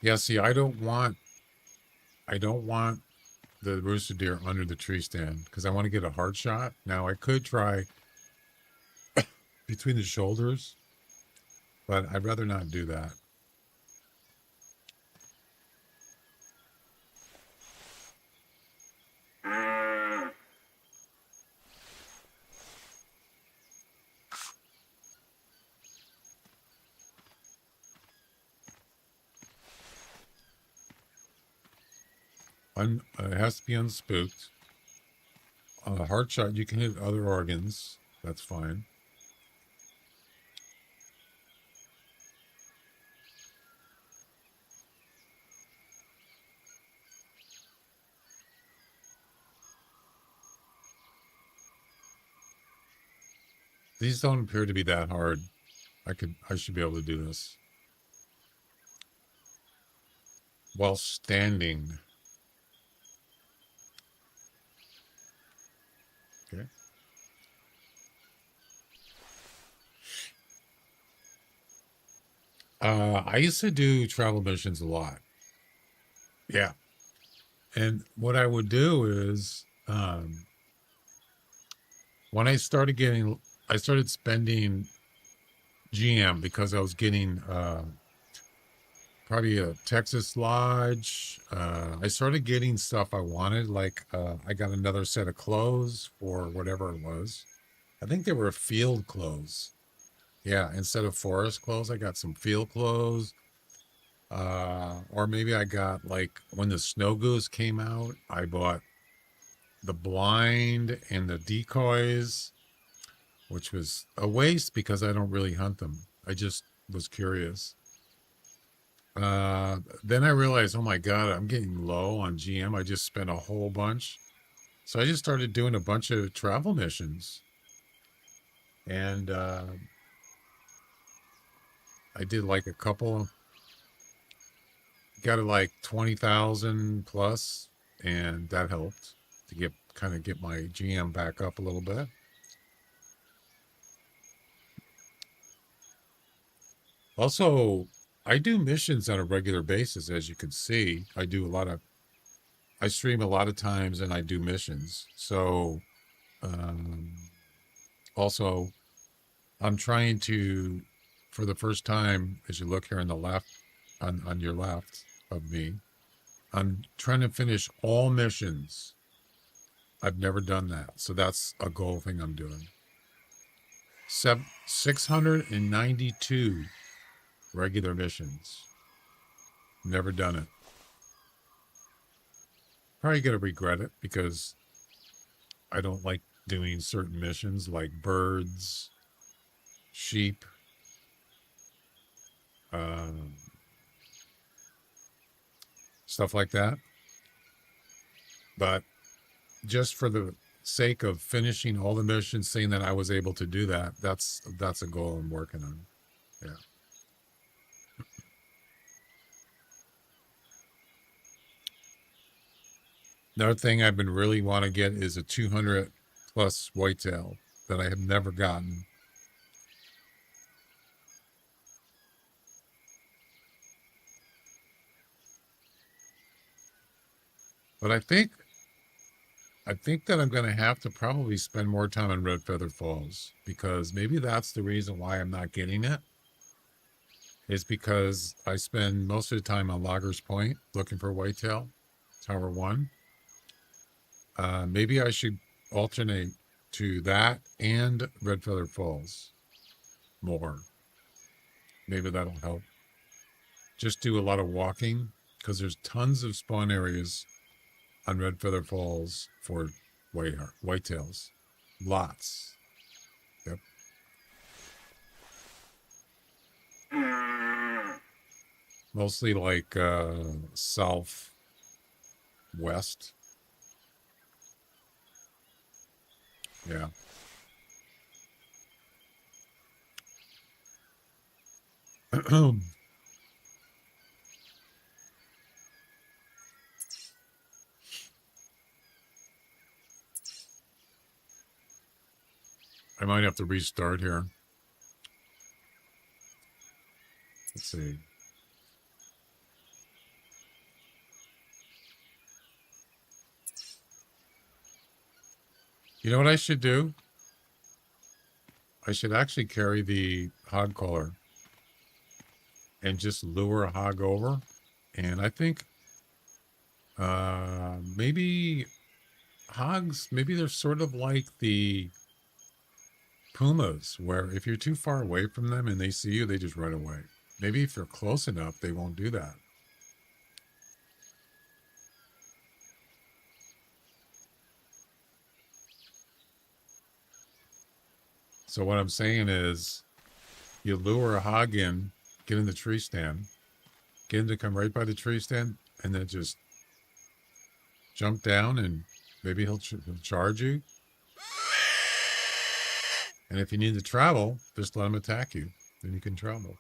Yeah, see, I don't want the rooster deer under the tree stand because I want to get a hard shot. Now I could try between the shoulders, but I'd rather not do that. It has to be unspooked. Hard shot, you can hit other organs. That's fine. These don't appear to be that hard. I should be able to do this while standing. Okay. I used to do travel missions a lot. Yeah. And what I would do is, when I started spending GM because I was getting, probably a Texas Lodge. I started getting stuff I wanted. Like, I got another set of clothes for whatever it was. I think they were field clothes. Yeah, instead of forest clothes, I got some field clothes. Or maybe I got, like, when the snow goose came out, I bought the blind and the decoys, which was a waste because I don't really hunt them. I just was curious. Then I realized, oh my God, I'm getting low on GM. I just spent a whole bunch. So I just started doing a bunch of travel missions. And I did like a couple, got it like 20,000 plus, and that helped to get my GM back up a little bit. Also, I do missions on a regular basis, as you can see. I stream a lot of times and I do missions. So, um, also, I'm trying to, for the first time, as you look here on the left, on your left of me, I'm trying to finish all missions. I've never done that. So that's a goal thing I'm doing. 692 regular missions. Never done it. Probably going to regret it because I don't like doing certain missions like birds, sheep, stuff like that. But just for the sake of finishing all the missions, saying that I was able to do that, that's a goal I'm working on. Yeah. Another thing I've been really want to get is a 200 plus whitetail that I have never gotten. But I think that I'm going to have to probably spend more time in Red Feather Falls because maybe that's the reason why I'm not getting it. is because I spend most of the time on Loggers Point looking for whitetail, Tower 1. Maybe I should alternate to that and Red Feather Falls more. Maybe that'll help. Just do a lot of walking because there's tons of spawn areas on Red Feather Falls for whitetails. Lots. Yep. Mostly like southwest. Yeah. I might have to restart here. Let's see. You know what I should do? I should actually carry the hog collar and just lure a hog over. And I think maybe hogs, maybe they're sort of like the pumas, where if you're too far away from them and they see you, they just run away. Maybe if you're close enough, they won't do that. So what I'm saying is you lure a hog in, get in the tree stand, get him to come right by the tree stand, and then just jump down and maybe he'll charge you. And if you need to travel, just let him attack you. Then you can travel.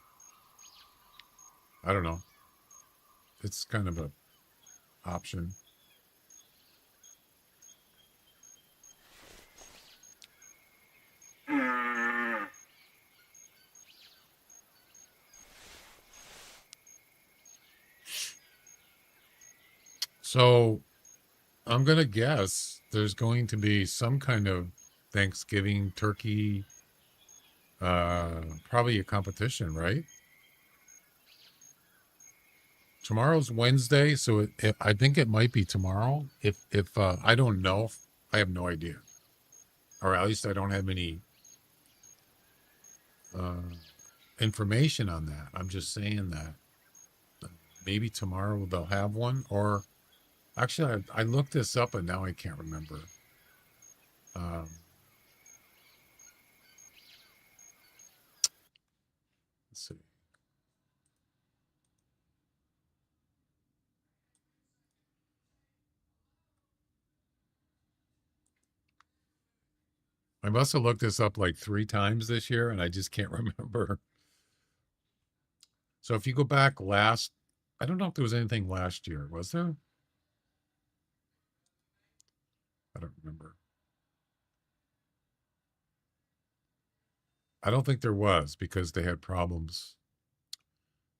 I don't know. It's kind of a option. So I'm going to guess there's going to be some kind of Thanksgiving turkey, probably a competition, right? Tomorrow's Wednesday, so I think it might be tomorrow. If I don't know, I have no idea, or at least I don't have any information on that. I'm just saying that maybe tomorrow they'll have one, or actually, I looked this up and now I can't remember. Let's see. I must have looked this up like 3 times this year and I just can't remember. So if you go back I don't know if there was anything last year. Was there? I don't remember. I don't think there was because they had problems.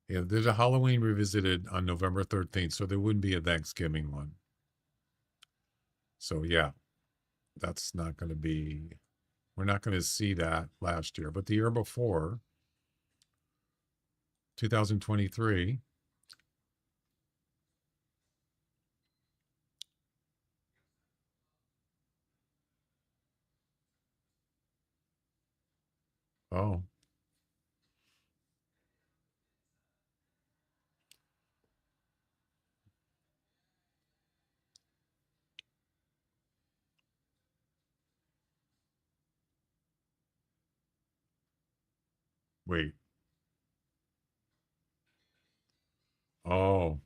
Yeah, there's a Halloween Revisited on November 13th, so there wouldn't be a Thanksgiving one. So yeah, that's not going to be, we're not going to see that last year. But the year before, 2023, oh, wait. Oh,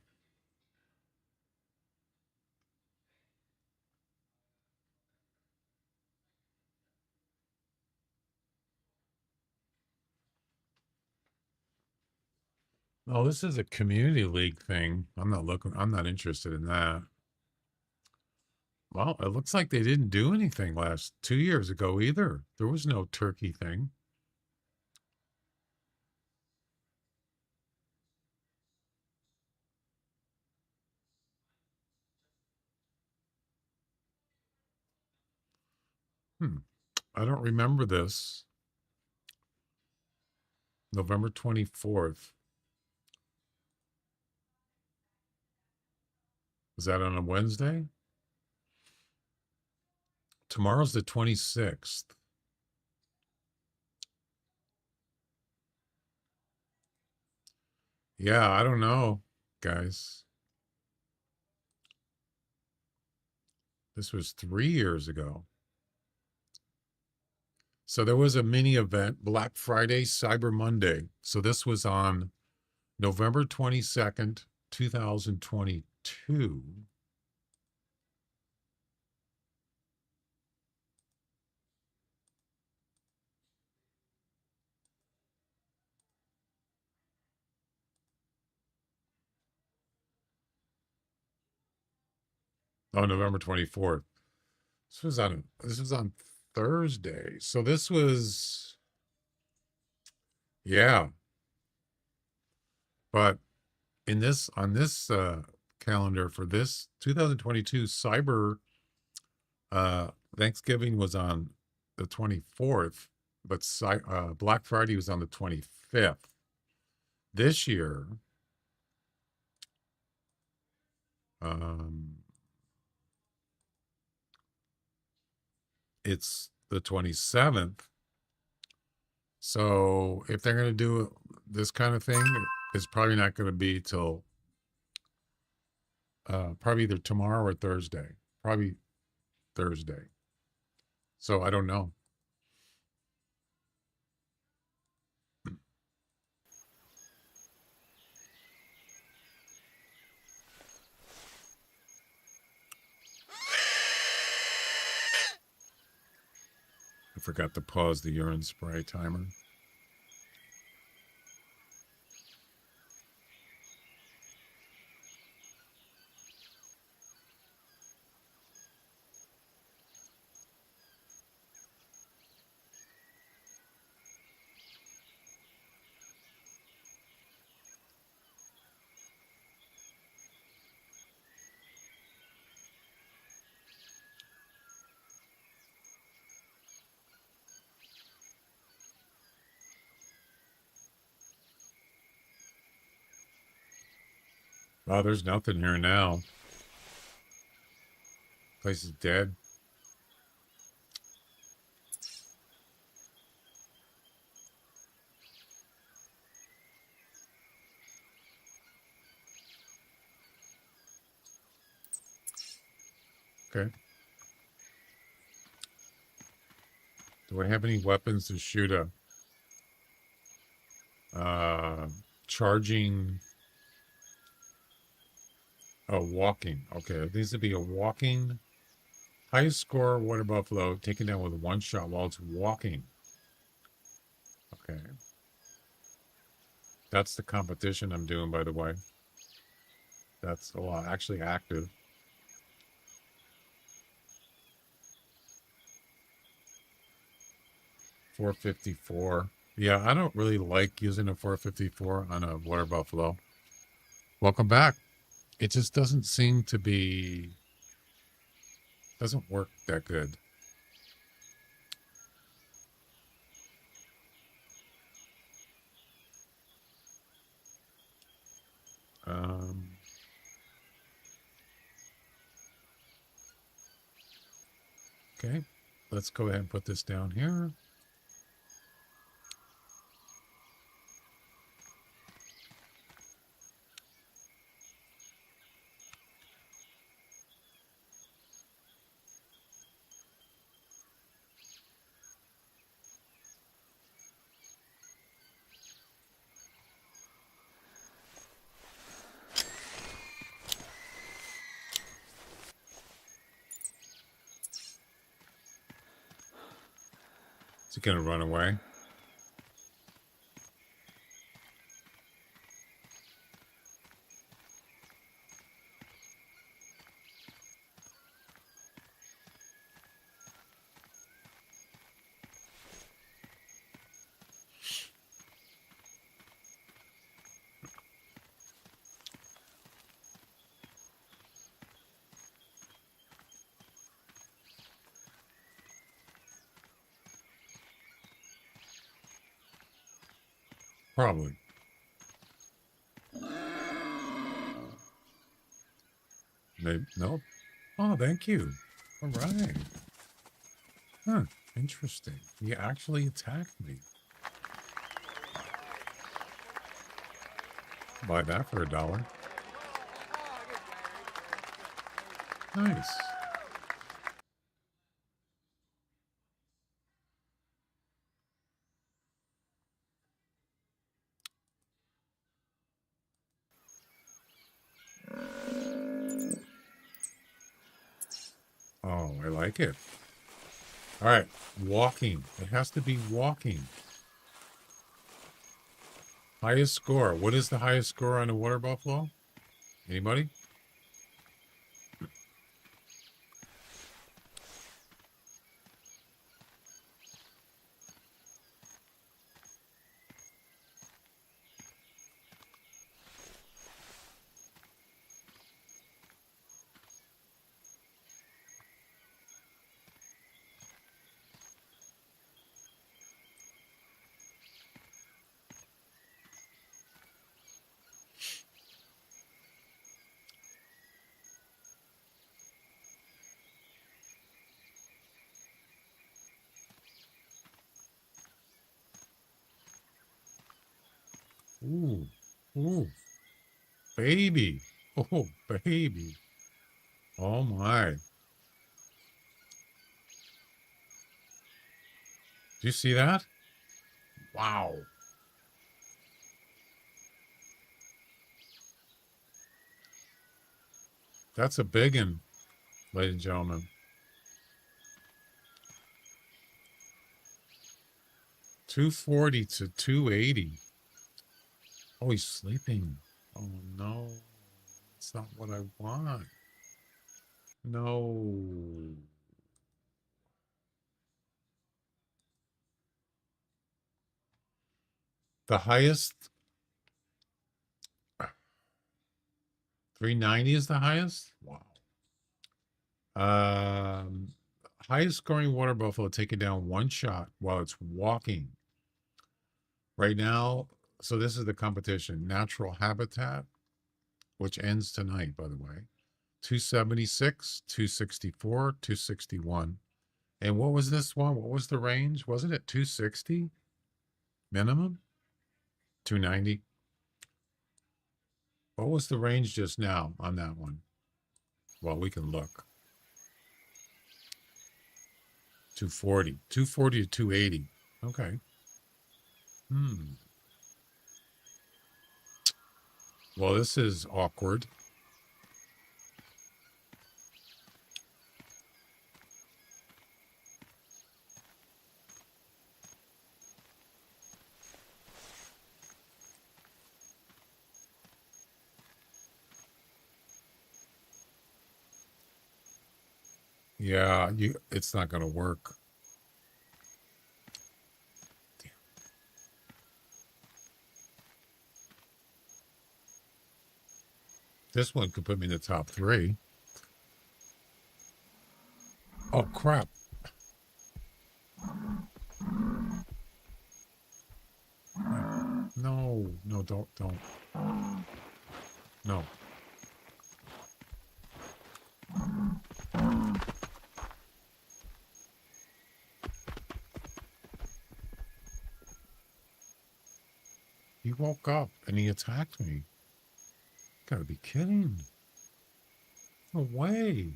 oh, this is a community league thing. I'm not interested in that. Well, it looks like they didn't do anything 2 years ago either. There was no turkey thing. I don't remember this. November 24th. Is that on a Wednesday? Tomorrow's the 26th. Yeah, I don't know, guys. This was 3 years ago. So there was a mini event, Black Friday, Cyber Monday. So this was on November 22nd, 2022. Oh, November 24th. This was on Thursday. So this was, yeah. But on this calendar for this 2022 cyber Thanksgiving was on the 24th, but Black Friday was on the 25th. This year, it's the 27th. So if they're going to do this kind of thing, it's probably not going to be till probably either tomorrow or Thursday. Probably Thursday. So I don't know. I forgot to pause the urine spray timer. Oh, there's nothing here now. Place is dead. Okay. Do I have any weapons to shoot a charging? Oh, walking. Okay, it needs to be a walking. Highest score, water buffalo, taken down with one shot while it's walking. Okay. That's the competition I'm doing, by the way. That's a lot, actually active. .454. Yeah, I don't really like using a .454 on a water buffalo. Welcome back. It just doesn't seem to be, doesn't work that good. Okay, let's go ahead and put this down here. Is it going to run away? Probably. Maybe, no. Oh, thank you. All right. Huh. Interesting. You actually attacked me. Buy that for $1. Nice. Oh, I like it. All right. Walking. It has to be walking. Highest score. What is the highest score on a water buffalo? Anybody? Ooh. Ooh. Baby. Oh, baby. Oh, my. Do you see that? Wow. That's a big one, ladies and gentlemen. 240 to 280. Oh, he's sleeping. Oh, no. That's not what I want. No. The highest, 390 is the highest? Wow. Highest scoring water buffalo taken down one shot while it's walking. Right now, so this is the competition. Natural habitat, which ends tonight, by the way. 276, 264, 261. And what was this one? What was the range? Wasn't it 260 minimum? 290? What was the range just now on that one? Well, we can look. 240. 240 to 280. Okay. Well, this is awkward. Yeah, it's not going to work. Damn. This one could put me in the top 3. Oh, crap. No, don't. No. He woke up and he attacked me. Gotta be kidding. No way.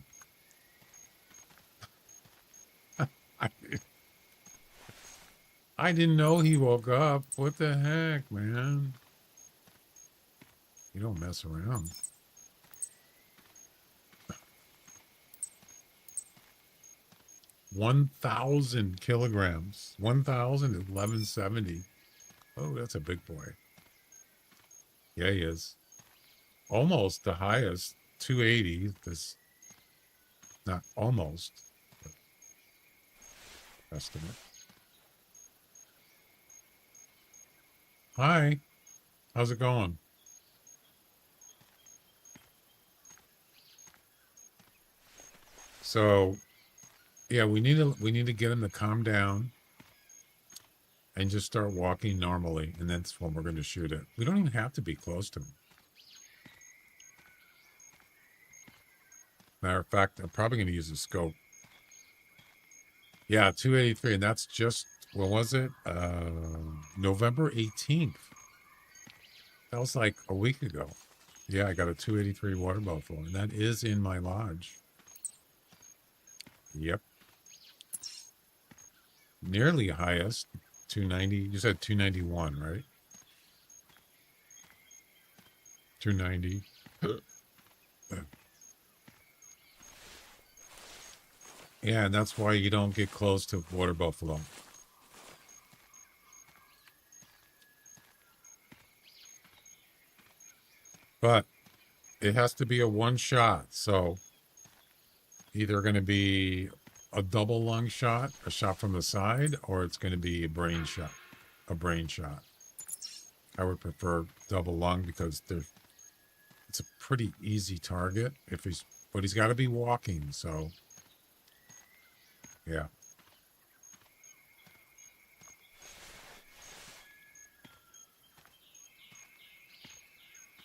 I didn't know he woke up. What the heck, man? You don't mess around. $1,000 kilograms. 1,000 is 1170. Oh, that's a big boy. Yeah, he is. Almost the highest. 280. This, not almost. Estimate. Hi. How's it going? So, yeah, we need to get him to calm down and just start walking normally, and that's when we're going to shoot it. We don't even have to be close to him. Matter of fact, I'm probably going to use a scope. Yeah, 283, and that's just, when was it? November 18th. That was like a week ago. Yeah, I got a 283 water buffalo, and that is in my lodge. Yep. Nearly highest, 290. You said 291, right? 290. Yeah, and that's why you don't get close to water buffalo. But it has to be a one shot. So either going to be a double lung shot, a shot from the side, or it's going to be a brain shot. A brain shot. I would prefer double lung because it's a pretty easy target but he's got to be walking. So yeah.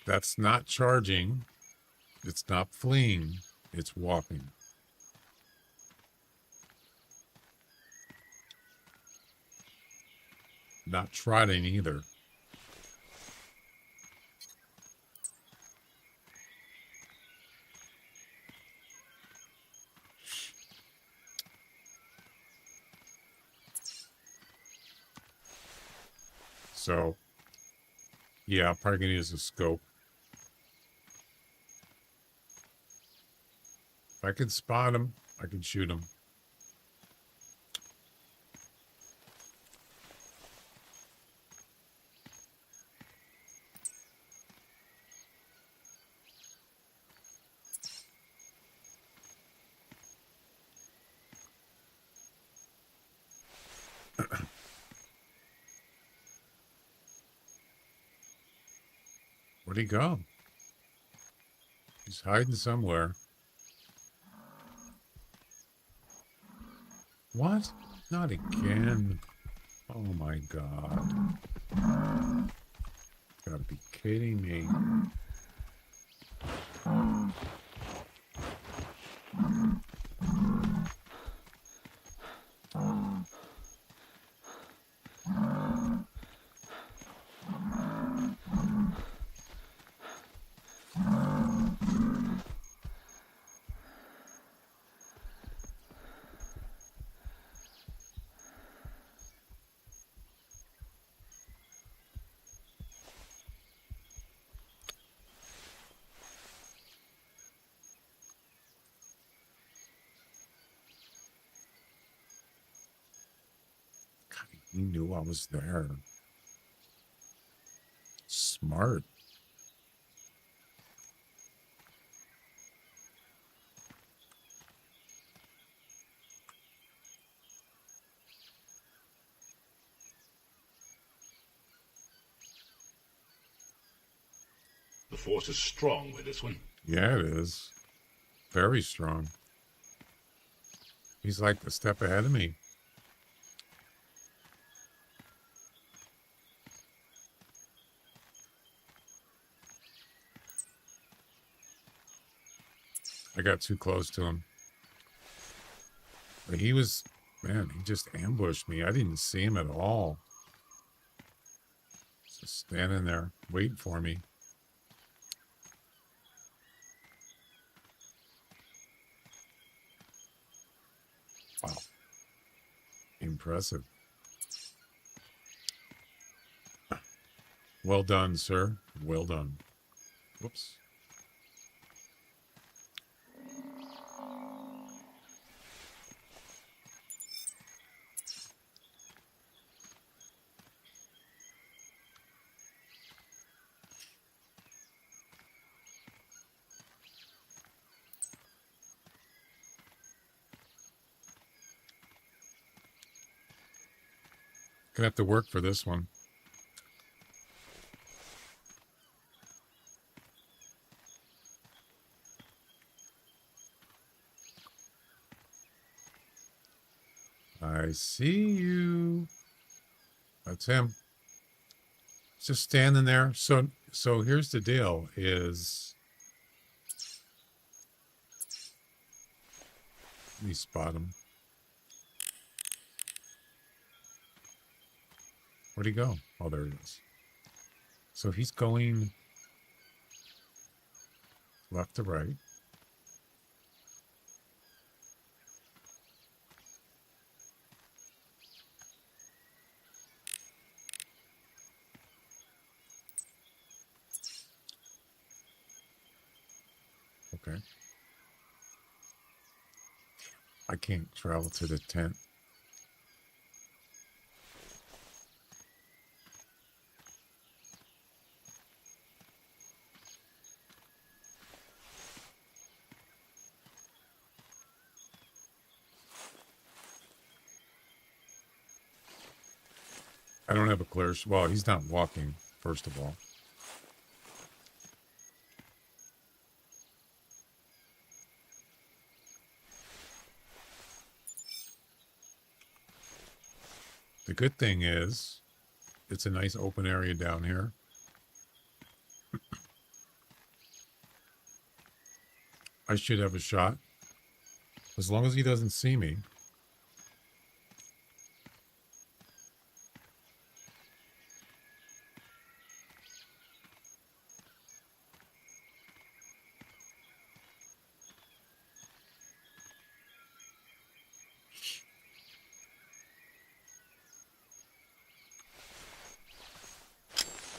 That's not charging. It's not fleeing. It's walking. Not trotting either. So, yeah, I'm probably going to use a scope. If I can spot him, I can shoot him. Where'd he go? He's hiding somewhere. What? Not again. Oh my God. Gotta be kidding me. He knew I was there. Smart. The force is strong with this one. Yeah, it is. Very strong. He's like a step ahead of me. I got too close to him. But he was, man, he just ambushed me. I didn't see him at all. Just standing there, waiting for me. Wow. Impressive. Well done, sir. Well done. Whoops. Gonna have to work for this one. I see you. That's him. Just standing there. So here's the deal is Let me spot him. Where'd he go? Oh, there he is. So he's going left to right. Okay. I can't travel to the tent. I don't have a clear... Well, he's not walking, first of all. The good thing is, it's a nice open area down here. I should have a shot. As long as he doesn't see me.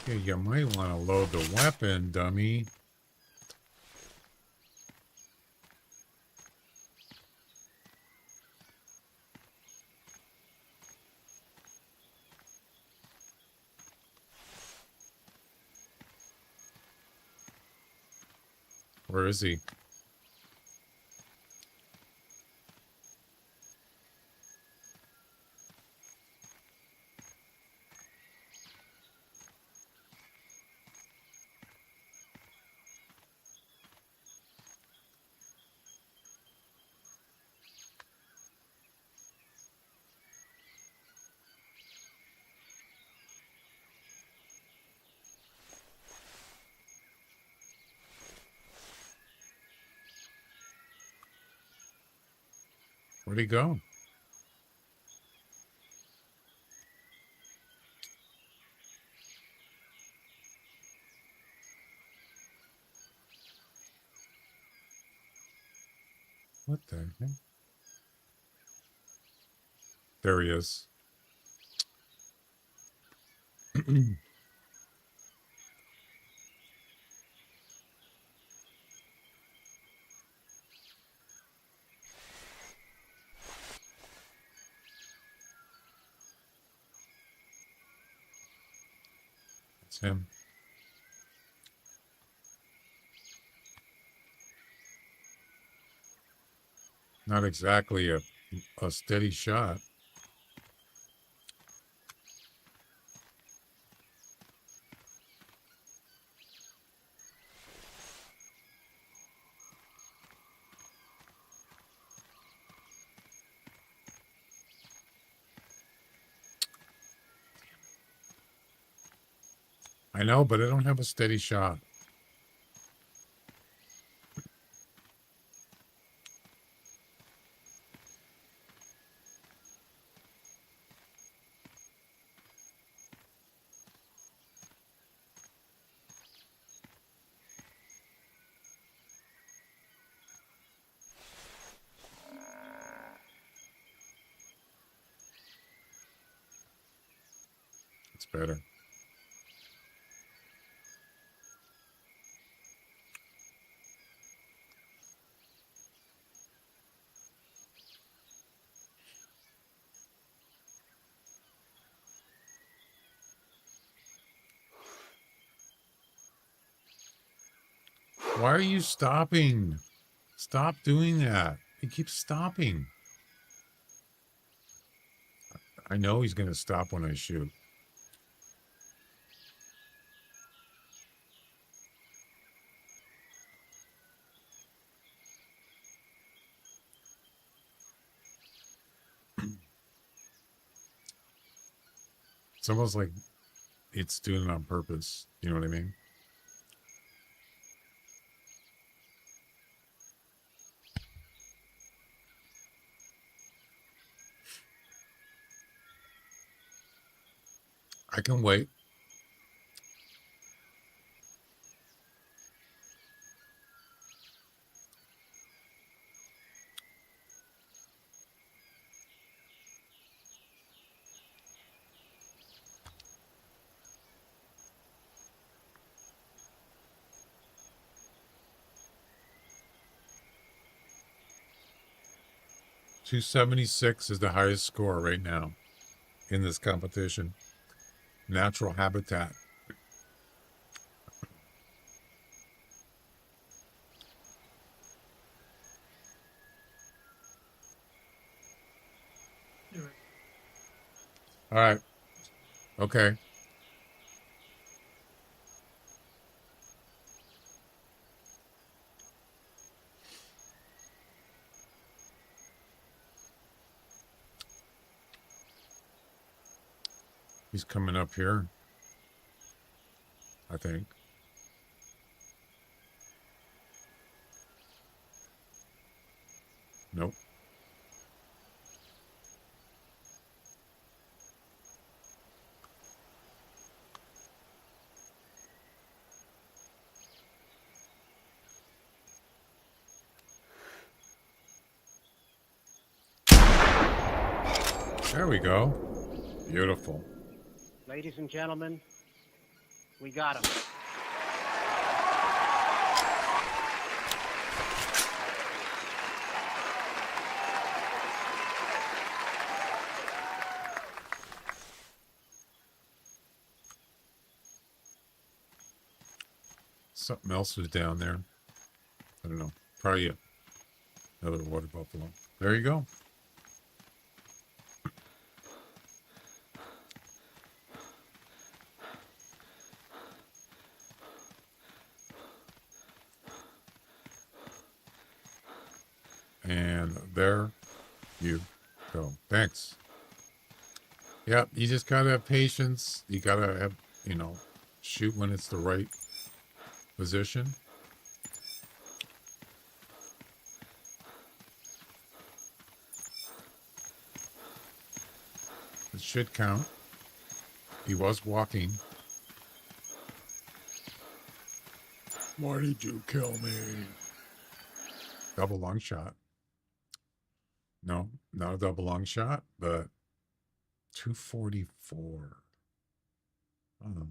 Okay, you might want to load the weapon, dummy. Where is he? Where'd he go? What the heck? There he is. It's him. Not exactly a steady shot. I know, but I don't have a steady shot. It's better. Why are you stopping? Stop doing that. He keeps stopping. I know he's going to stop when I shoot. It's almost like it's doing it on purpose. You know what I mean? I can wait. .276 is the highest score right now in this competition. Natural habitat. All right. Okay. He's coming up here, I think. Nope. There we go. Beautiful. Ladies and gentlemen, we got him. Something else was down there. I don't know. Probably another water buffalo. There you go. And there you go. Thanks. Yeah, you just gotta have patience. You gotta have, shoot when it's the right position. It should count. He was walking. Why did you kill me? Double long shot. No, not a double long shot, but 244. Oh man,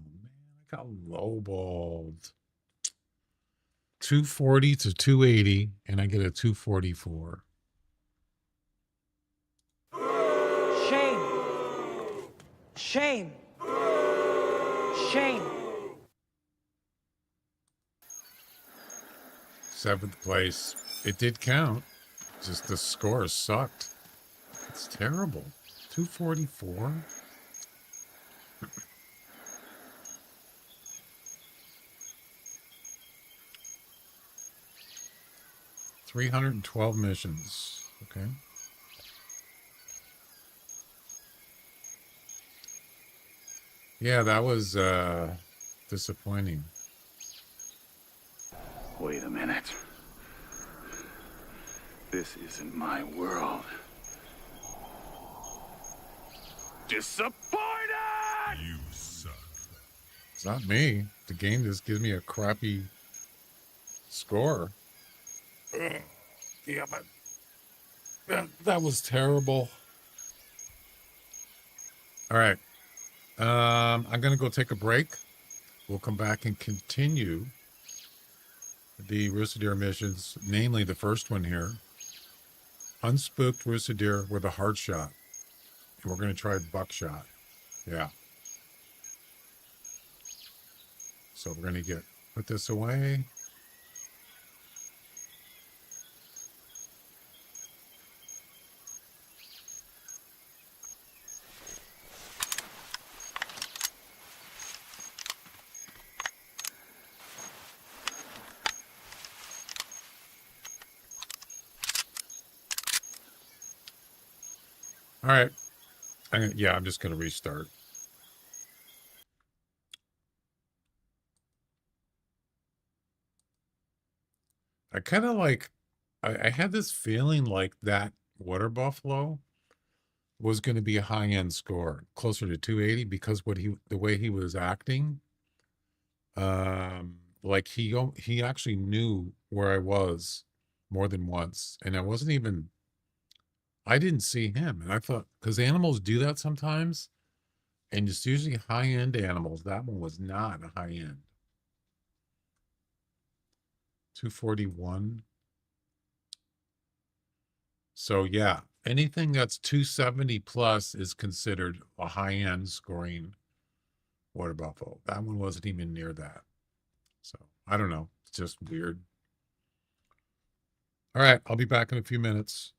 I got lowballed. 240 to 280, and I get a 244. Shame. Shame. Shame. 7th place. It did count. Just the score sucked. It's terrible. 244. $312 missions. Okay. Yeah, that was disappointing. Wait a minute. This isn't my world. Disappointed! You suck. It's not me. The game just gives me a crappy score. Ugh, damn it. That was terrible. All right. I'm going to go take a break. We'll come back and continue the Rusa deer missions, namely the first one here. Unspooked Rusa deer with a hard shot. And we're going to try buckshot. Yeah. So we're going to put this away. All right. I'm just going to restart. I kind of I had this feeling like that water buffalo was going to be a high-end score, closer to 280, because the way he was acting, like he actually knew where I was more than once, and I didn't see him, and I thought, because animals do that sometimes, and it's usually high-end animals. That one was not a high-end. 241. So yeah, anything that's 270 plus is considered a high-end scoring water buffalo. That one wasn't even near that. So I don't know. It's just weird. All right, I'll be back in a few minutes.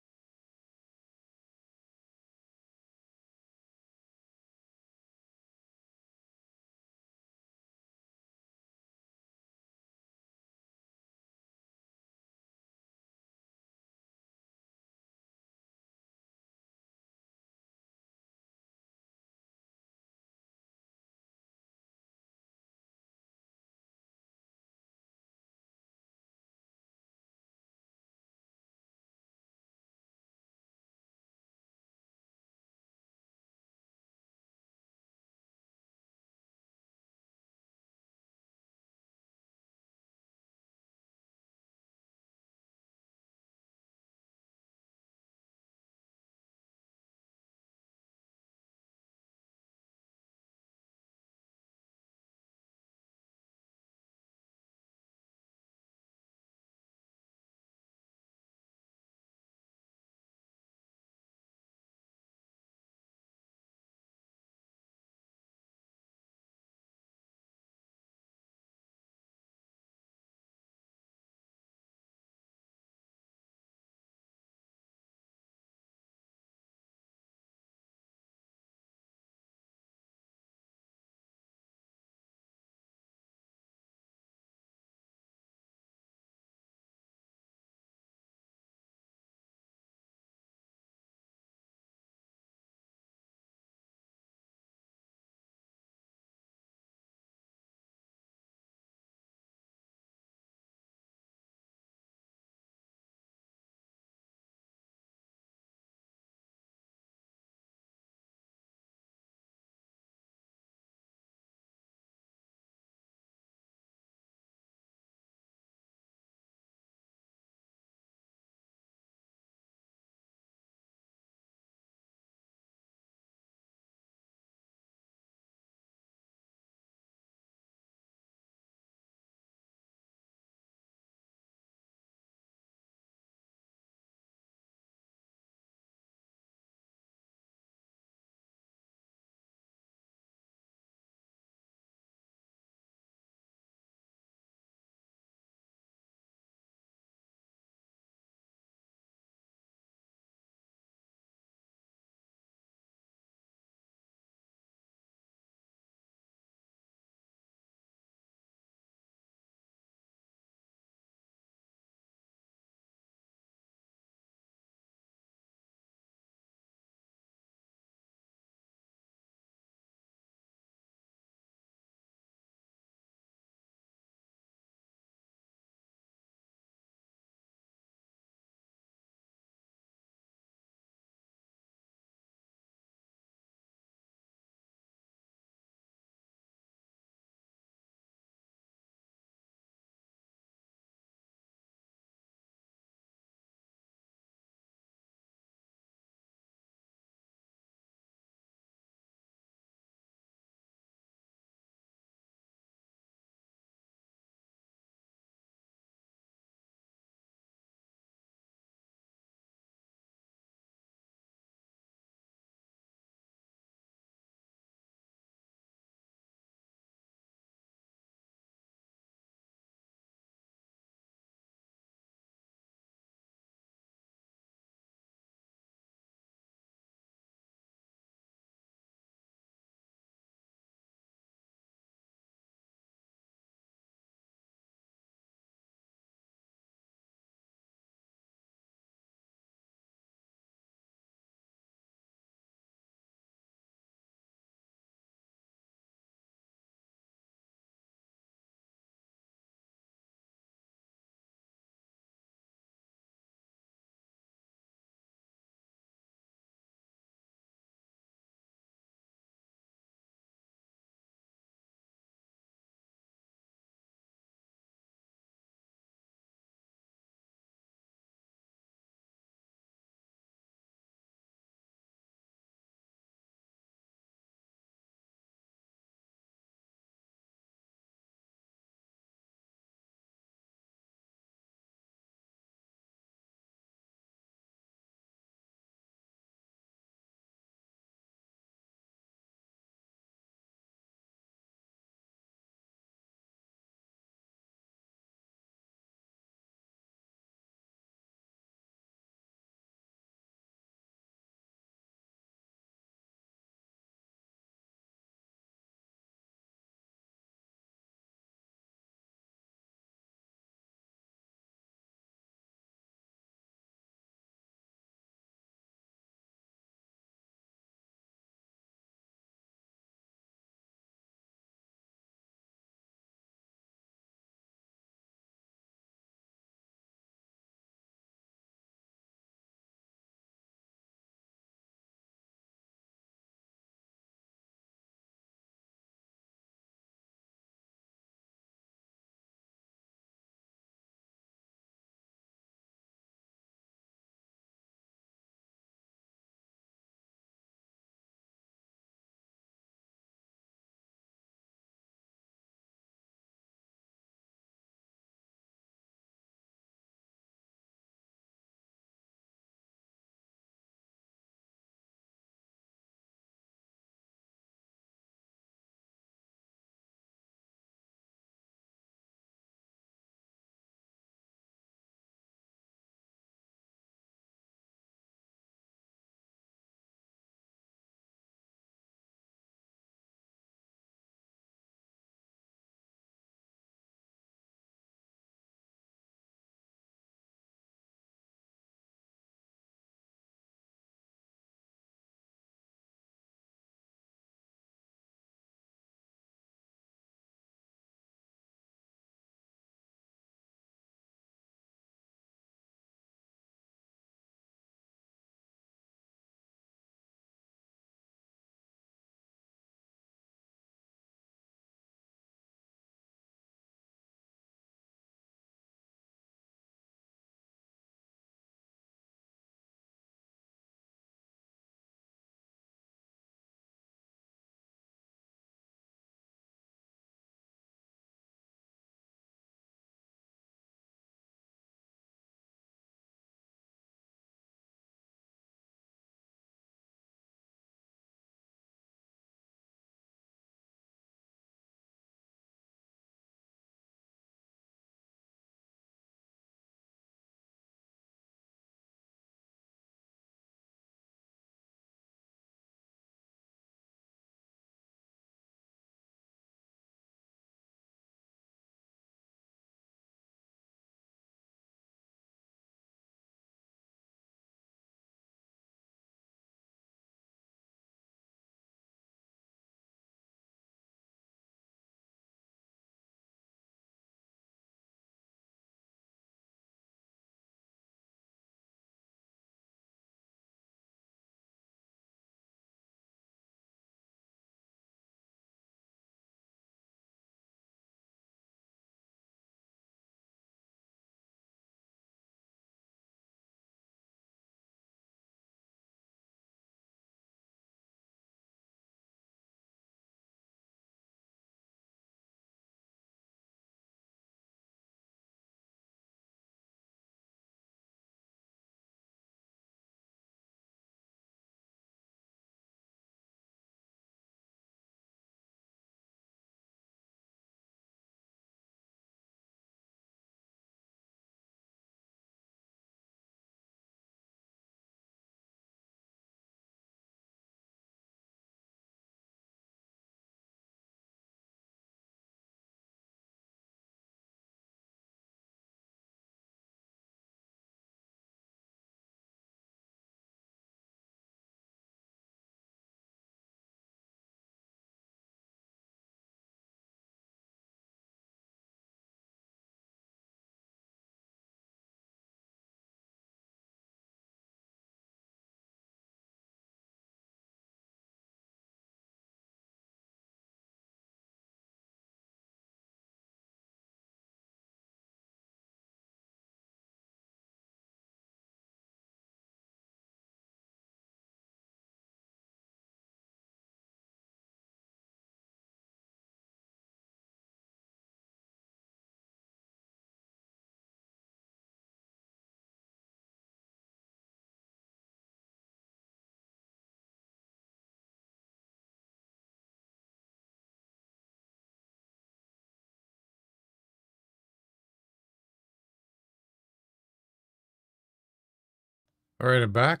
All right, I'm back.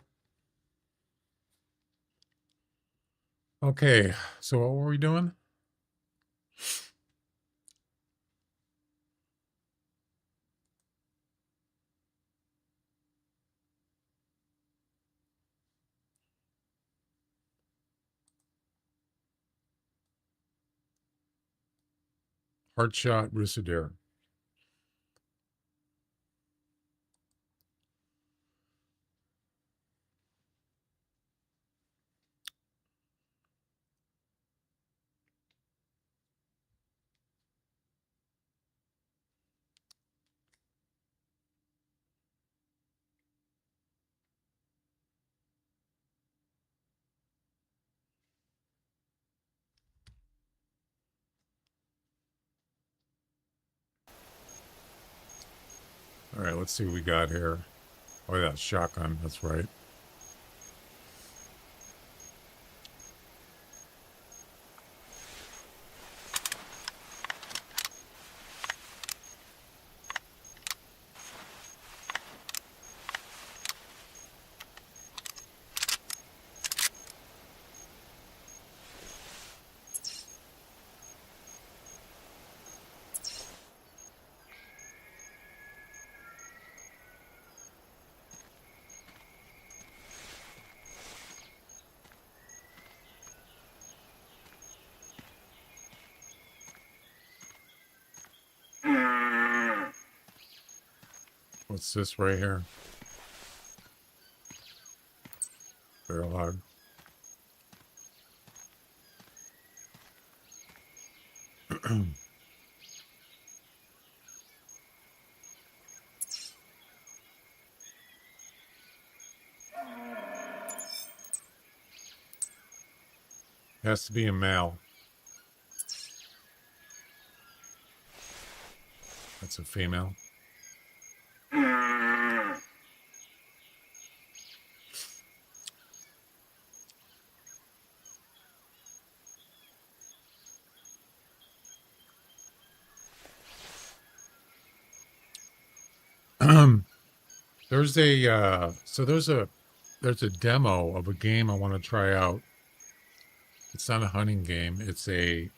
Okay, so what were we doing? Heart shot, Rusa. All right, let's see what we got here. Oh, yeah, shotgun. That's right. What's this right here? Barrel hog. Has to be a male. That's a female. There's a there's a demo of a game I want to try out. It's not a hunting game. It's a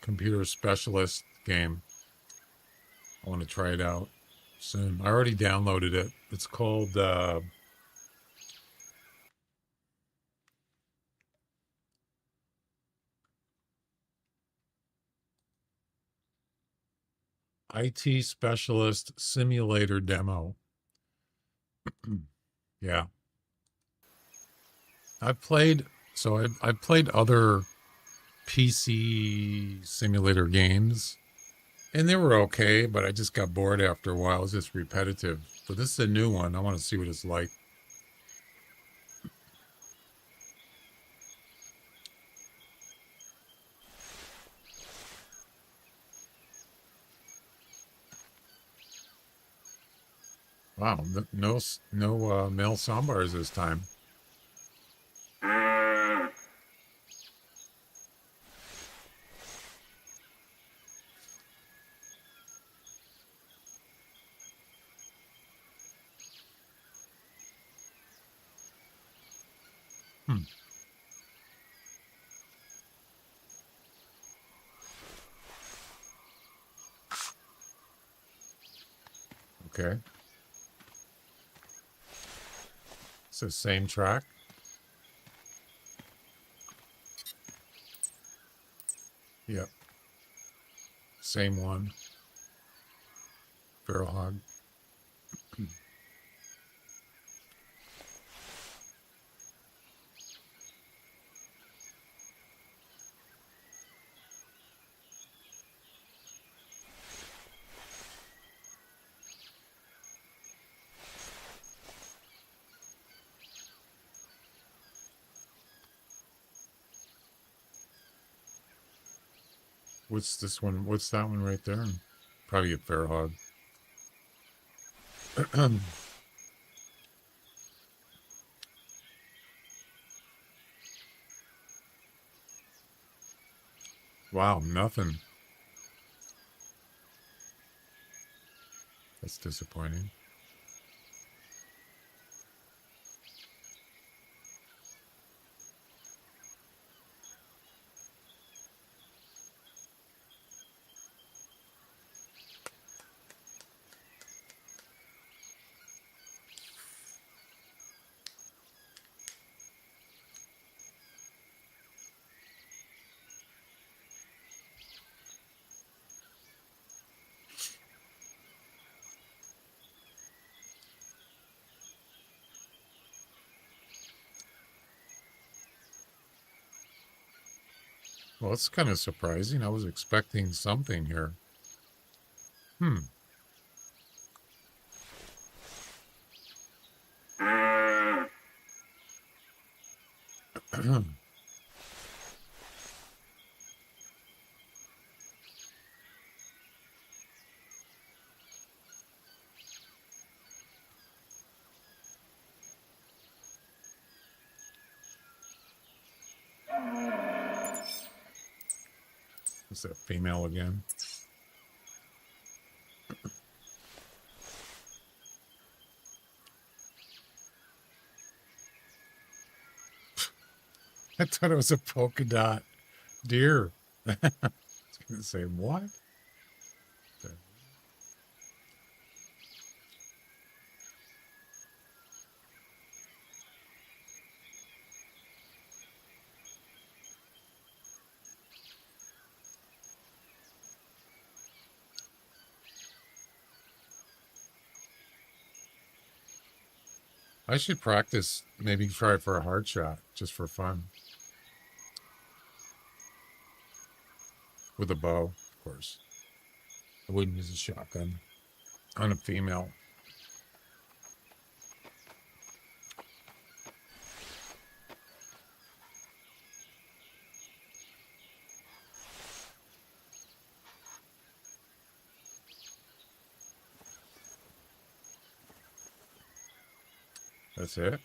computer specialist game. I want to try it out soon. I already downloaded it. It's called IT Specialist Simulator Demo. Yeah. I've played I've played other PC simulator games and they were okay, but I just got bored after a while. It was just repetitive. So this is a new one. I want to see what it's like. Wow, no male soundbars this time. Hmm. Okay. It's the same track. Yep. Same one. Barrel hog. What's this one? What's that one right there? Probably a fair hog. Wow, nothing. That's disappointing. Well, it's kind of surprising. I was expecting something here. Is that female again? I thought it was a polka dot deer. I was going to say, what? I should practice, maybe try for a hard shot, just for fun. With a bow, of course. I wouldn't use a shotgun on a female. That's it.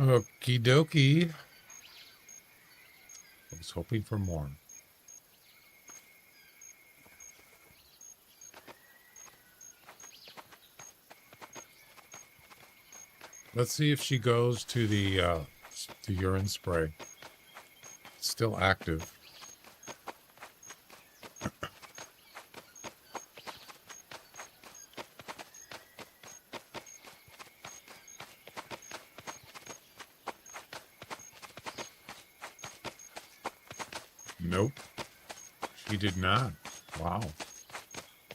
Okie dokie. I was hoping for more. Let's see if she goes to the urine spray. It's still active. Nope. She did not. Wow.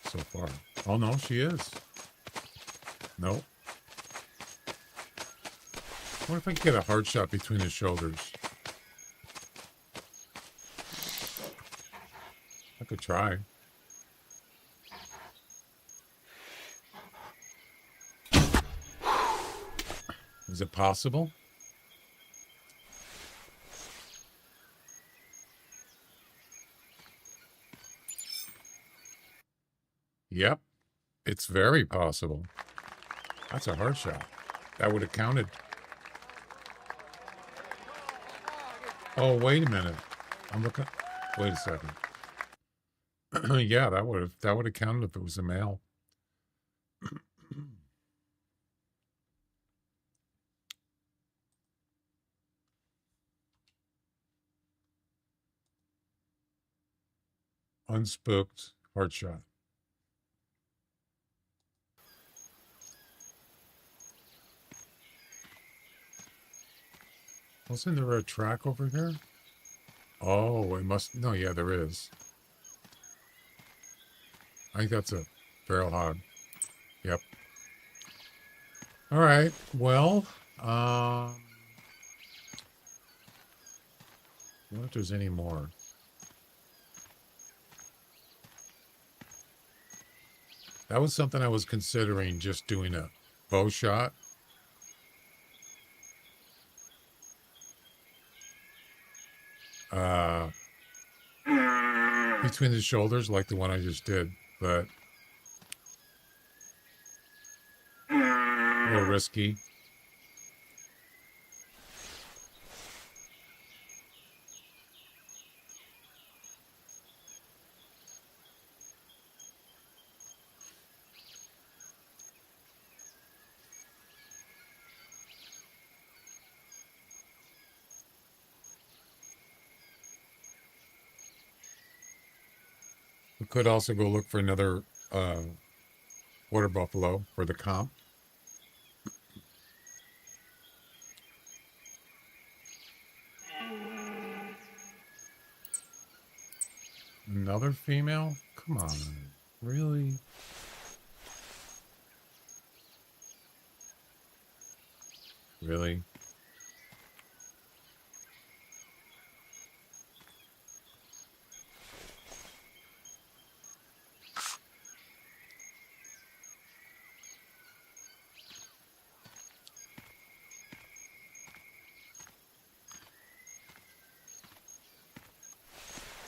So far. Oh, no, she is. Nope. What if I get a hard shot between the shoulders? I could try. Is it possible? Yep. It's very possible. That's a hard shot. That would have counted. Oh, wait a minute. I'm looking. Wait a second. Yeah, that would have counted if it was a male. Unspooked hard shot. Wasn't there a track over here? Oh, it must. No, yeah, there is. I think that's a feral hog. Yep. All right. Well, what if there's any more? That was something I was considering, just doing a bow shot. Between the shoulders, like the one I just did, but a little risky. We could also go look for another water buffalo for the comp. Another female? Come on. Really? Really?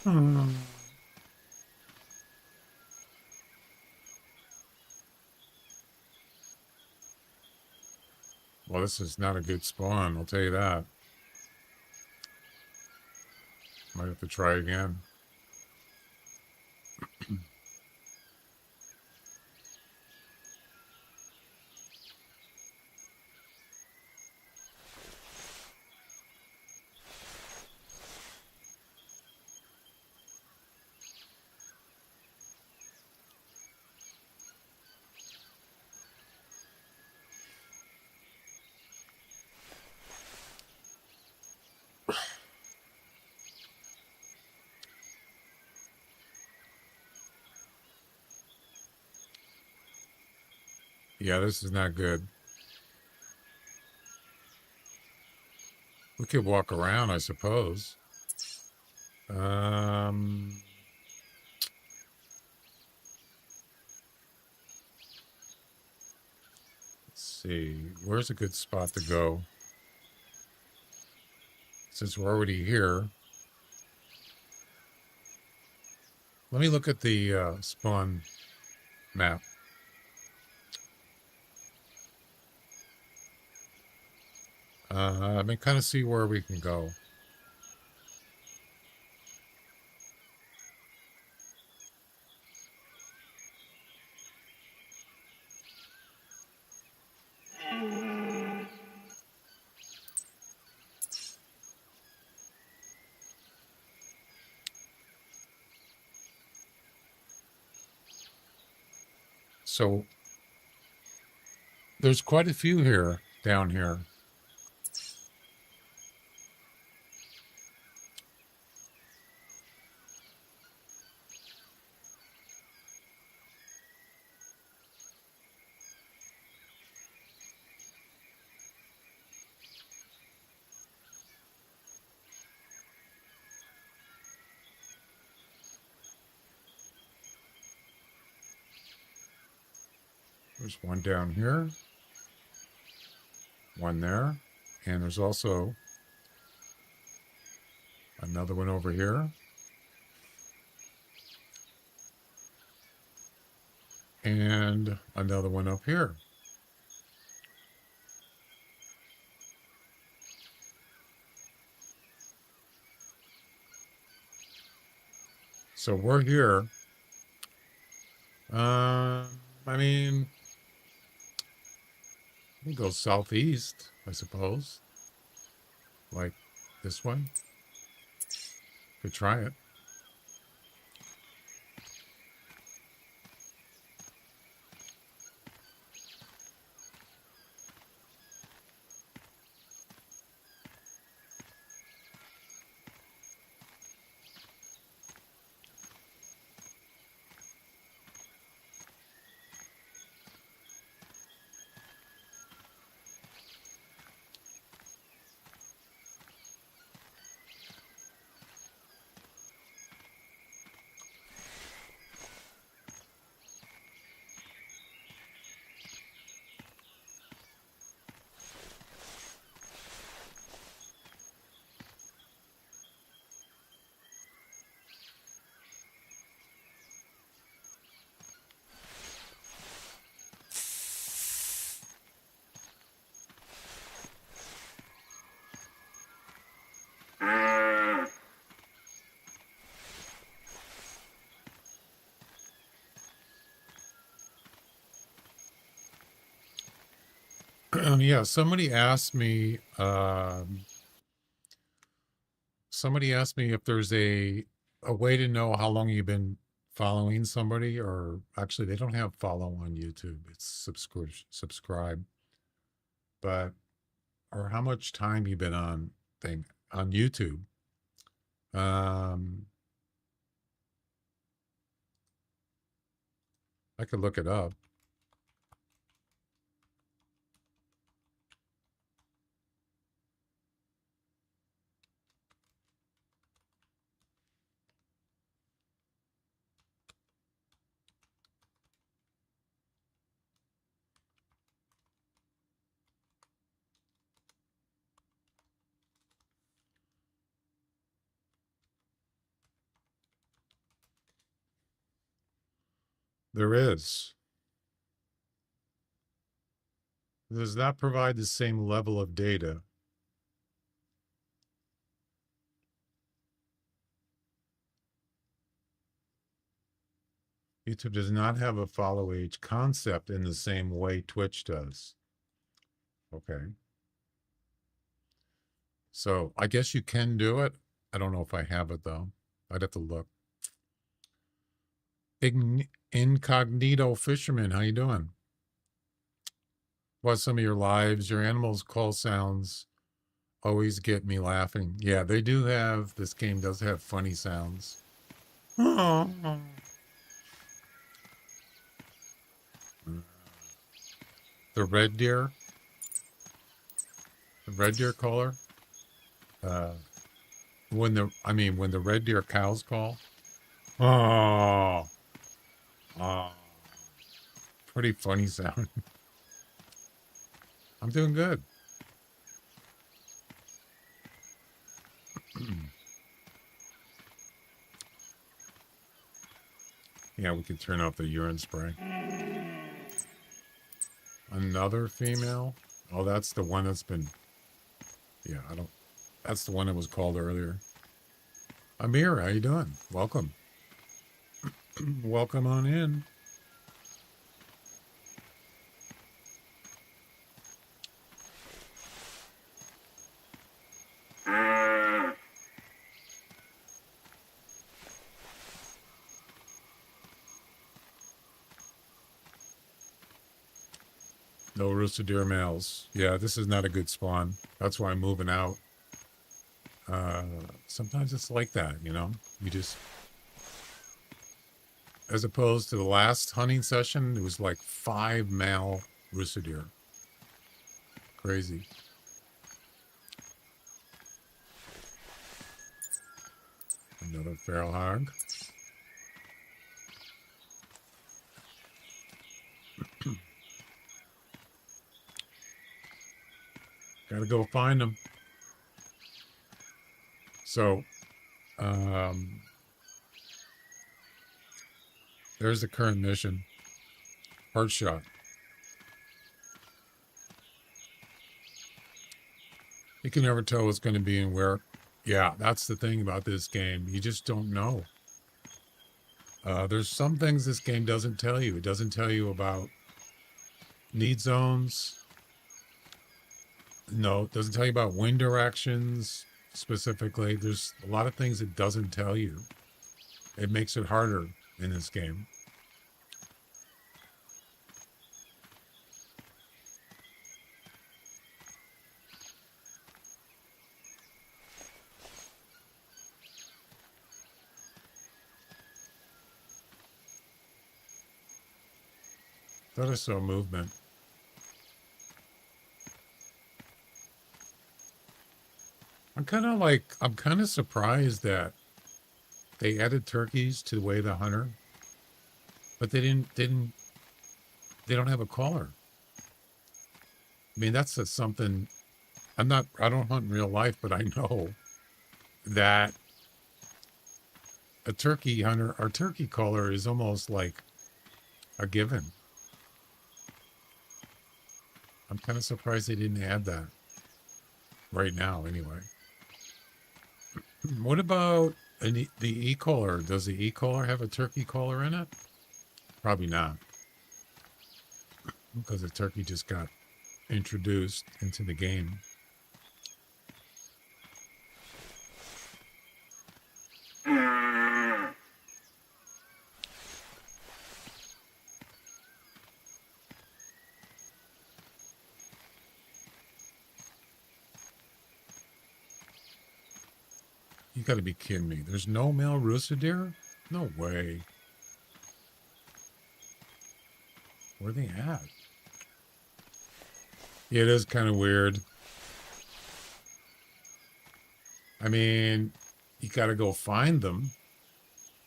Hmm. Well, this is not a good spawn, I'll tell you that. Might have to try again. Yeah, this is not good. We could walk around, I suppose. Let's see. Where's a good spot to go? Since we're already here. Let me look at the spawn map. Let me kind of see where we can go. So there's quite a few here, down here. There's one down here, one there, and there's also another one over here, and another one up here. So we're here. I mean, we go southeast, I suppose. Like this one. Could try it. Yeah, somebody asked me if there's a way to know how long you've been following somebody, or actually they don't have follow on YouTube. It's subscribe. But or how much time you've been on YouTube. Um I could look it up. There is. Does not provide the same level of data. YouTube does not have a follow age concept in the same way Twitch does. Okay. So I guess you can do it. I don't know if I have it though. I'd have to look. Incognito Fisherman, how you doing? Watch some of your lives. Your animals' call sounds always get me laughing. Yeah, they do have, this game does have funny sounds. The red deer. The red deer caller. When the red deer cows call. Oh. Oh. Pretty funny sound. I'm doing good. Yeah, we could turn off the urine spray. Another female? Oh, that's the one that's been... Yeah, that's the one that was called earlier. Amir, how you doing? Welcome. Welcome on in. No Rusa deer males. Yeah, this is not a good spawn. That's why I'm moving out. Sometimes it's like that, you know? You just... As opposed to the last hunting session, it was like 5 male Rusa deer. Crazy. Another feral hog. Gotta go find them. So, there's the current mission. Heart shot. You can never tell what's going to be and where. Yeah, that's the thing about this game. You just don't know. There's some things this game doesn't tell you. It doesn't tell you about need zones. No, it doesn't tell you about wind directions specifically. There's a lot of things it doesn't tell you. It makes it harder in this game. Thought I saw movement. I'm kind of surprised that they added turkeys to the way the hunter, but they don't have a caller. I mean, that's something. I don't hunt in real life, but I know that a turkey hunter or turkey caller is almost like a given. I'm kind of surprised they didn't add that right now, anyway. What about the e-caller? Does the e-caller have a turkey caller in it? Probably not. Because the turkey just got introduced into the game. You gotta be kidding me. There's no male Rusa deer? No way. Where are they at? Yeah, it is kind of weird. I mean, you gotta go find them.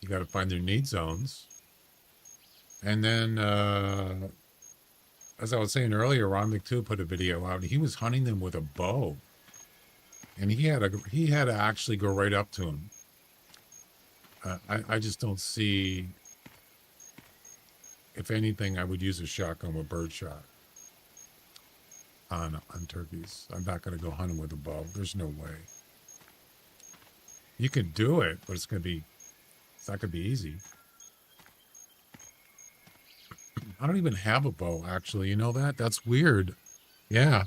You gotta find their need zones. And then, as I was saying earlier, Ron McTwo put a video out. He was hunting them with a bow. And he had to actually go right up to him. I just don't see if anything, I would use a shotgun with birdshot on turkeys. I'm not going to go hunting with a bow. There's no way. You can do it, but it's not going to be easy. I don't even have a bow, actually. You know that? That's weird. Yeah.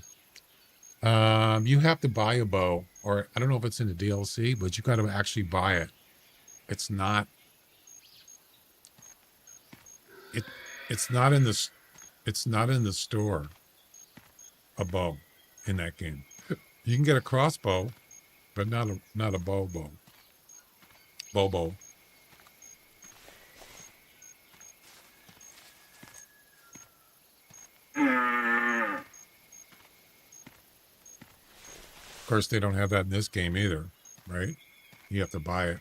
You have to buy a bow, or I don't know if it's in the DLC, but you got to actually buy it. It's not. It's not in the. It's not in the store. A bow in that game. You can get a crossbow, but not a bow. Bow. Of course, they don't have that in this game either, right? You have to buy it.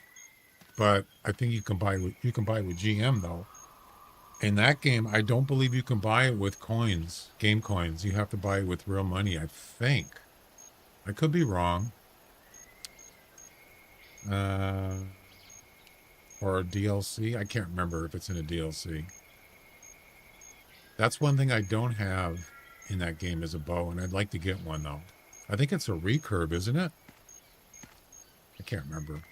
But I think you can buy with GM though. In that game, I don't believe you can buy it with coins, game coins. You have to buy it with real money, I think. I could be wrong. Or a DLC. I can't remember if it's in a DLC. That's one thing I don't have in that game is a bow, and I'd like to get one though. I think it's a recurve, isn't it? I can't remember.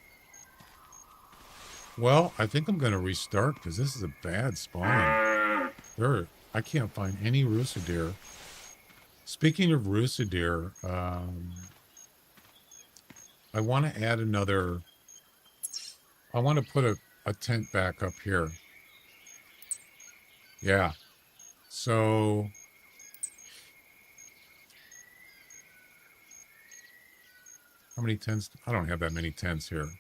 Well, I think I'm going to restart because this is a bad spawn. I can't find any Rusa deer. Speaking of Rusa deer, I want to add another. I want to put a tent back up here. Yeah. So how many tents? I don't have that many tents here.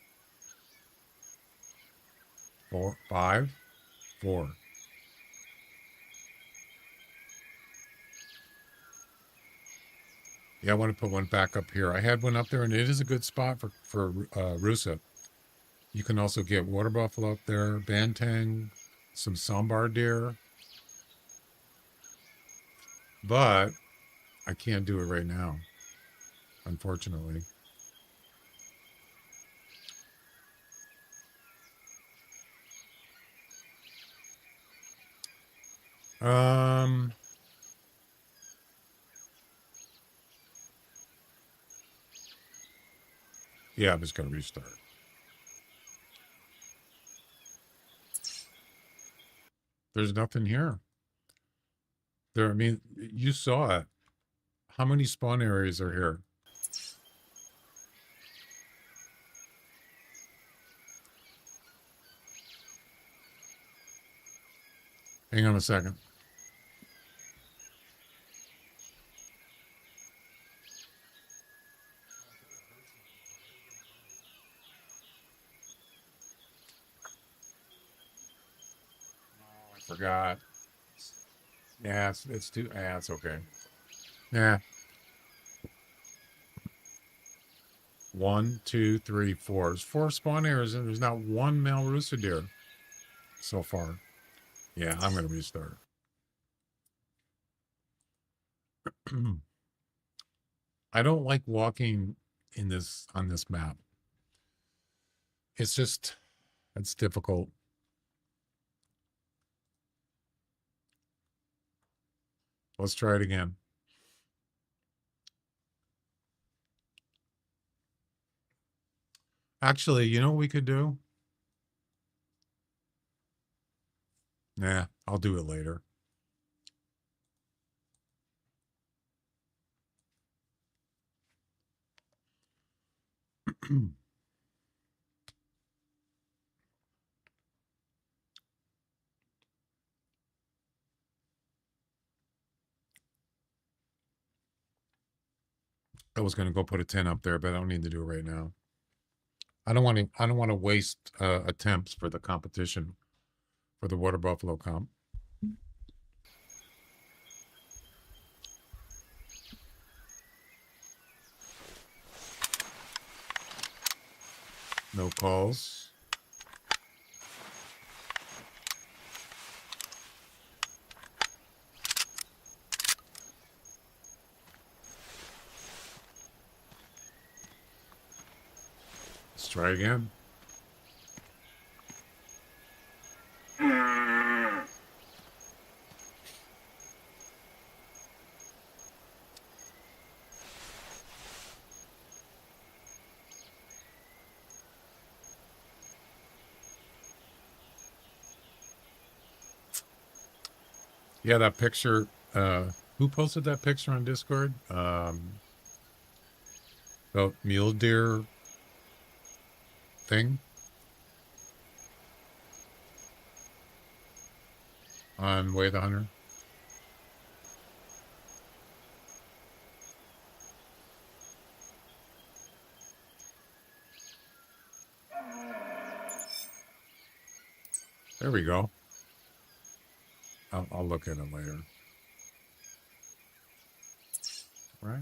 4, 5, 4. Yeah, I want to put one back up here. I had one up there, and it is a good spot for Rusa. You can also get water buffalo up there, bantang, some sambar deer. But I can't do it right now, unfortunately. Yeah, I'm just going to restart. There's nothing here. I mean, you saw it. How many spawn areas are here? Hang on a second. I forgot. Yeah, it's too. Yeah, it's okay. Yeah. 1, 2, 3, 4. There's 4 spawn areas, and there's not one male Rusa deer so far. Yeah, I'm going to restart. I don't like walking on this map. It's difficult. Let's try it again. Actually, you know what we could do? Nah, I'll do it later. I was going to go put a tent up there, but I don't need to do it right now. I don't want to waste attempts for the competition for the water buffalo comp. No calls. Let's try again. Yeah, that picture. Who posted that picture on Discord? The mule deer thing on Way the Hunter. There we go. I'll look at it later. Right.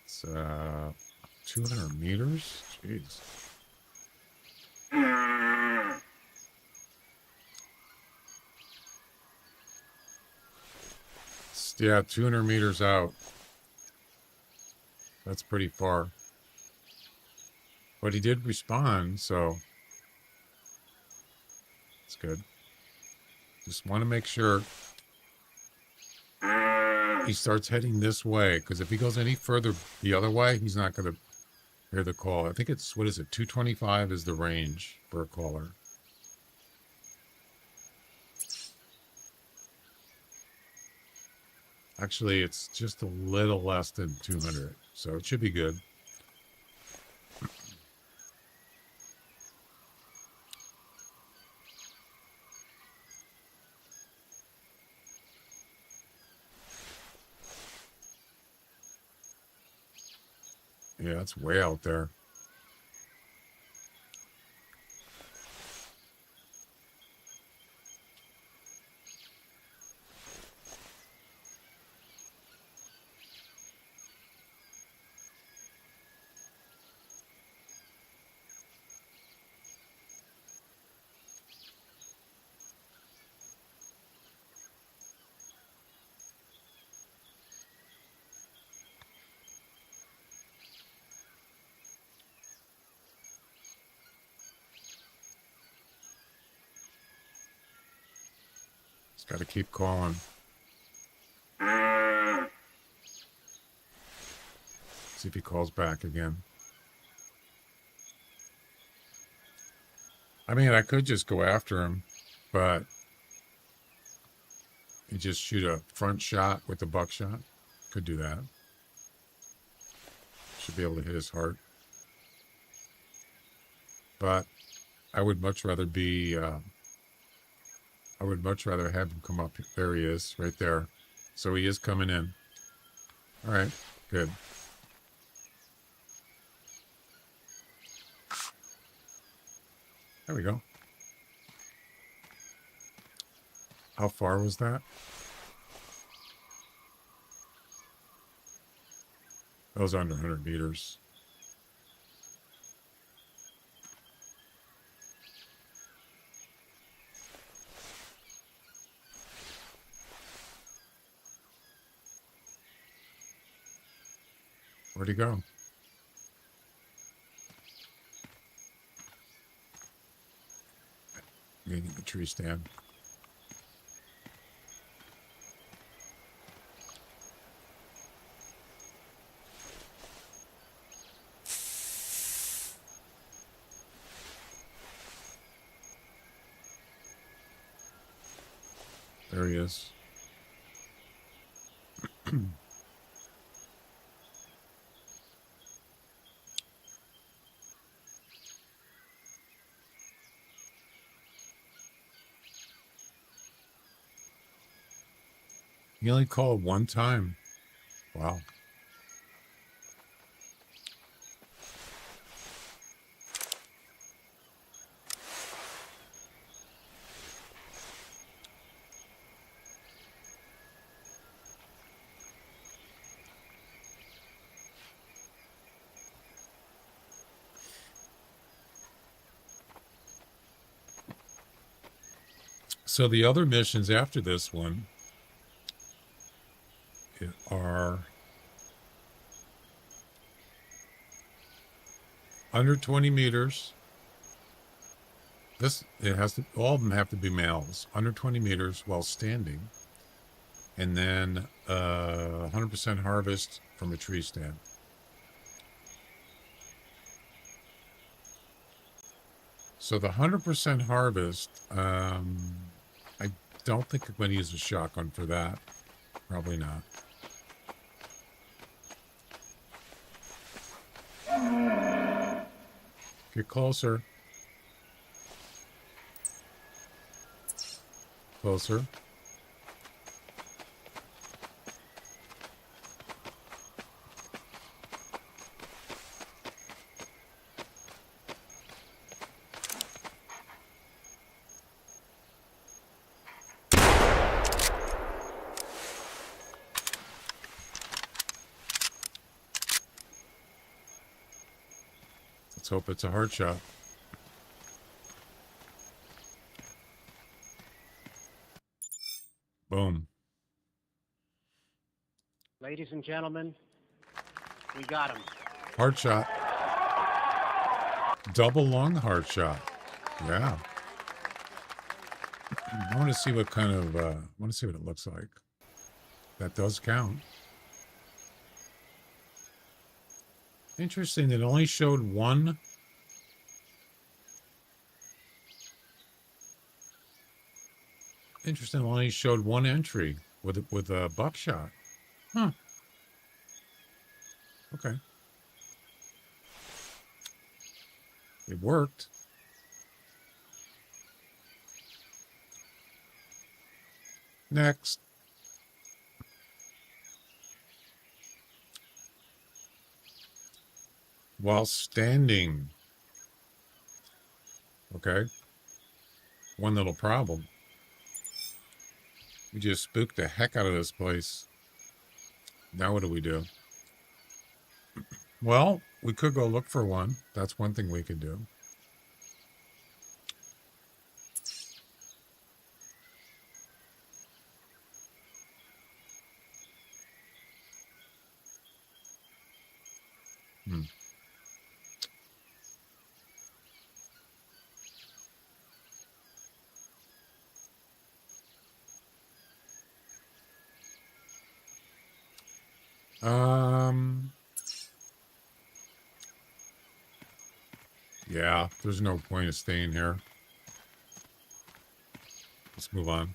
It's 200 meters. Jeez. Yeah, 200 meters out. That's pretty far. But he did respond, so it's good. Just want to make sure he starts heading this way, because if he goes any further the other way, he's not going to hear the call. I think it's, what is it, 225 is the range for a caller. Actually, it's just a little less than 200, so it should be good. Yeah, it's way out there. Just got to keep calling. See if he calls back again. I mean, I could just go after him, but you just shoot a front shot with the buckshot. Could do that. Should be able to hit his heart. But I would much rather be, I would much rather have him come up. There he is, right there. So he is coming in. All right, good. There we go. How far was that? That was under 100 meters. Where'd he go? Meaning the tree stand. There he is. He only called one time. Wow. So the other missions after this one are under 20 meters. It has to, all of them have to be males, under 20 meters while standing, and then 100% harvest from a tree stand. So the 100% harvest, I don't think I'm going to use a shotgun for that. Probably not. Get closer. Closer. Let's hope it's a hard shot. Boom. Ladies and gentlemen, we got him. Hard shot. Double lung hard shot. Yeah. I want to see what kind of, I want to see what it looks like. That does count. Interesting, it only showed one. Interesting, it only showed one entry with a buckshot. Huh. Okay. It worked. Next. While standing. Okay. One little problem. We just spooked the heck out of this place. Now what do we do? Well, we could go look for one. That's one thing we could do. Hmm. Yeah, there's no point of staying here. Let's move on.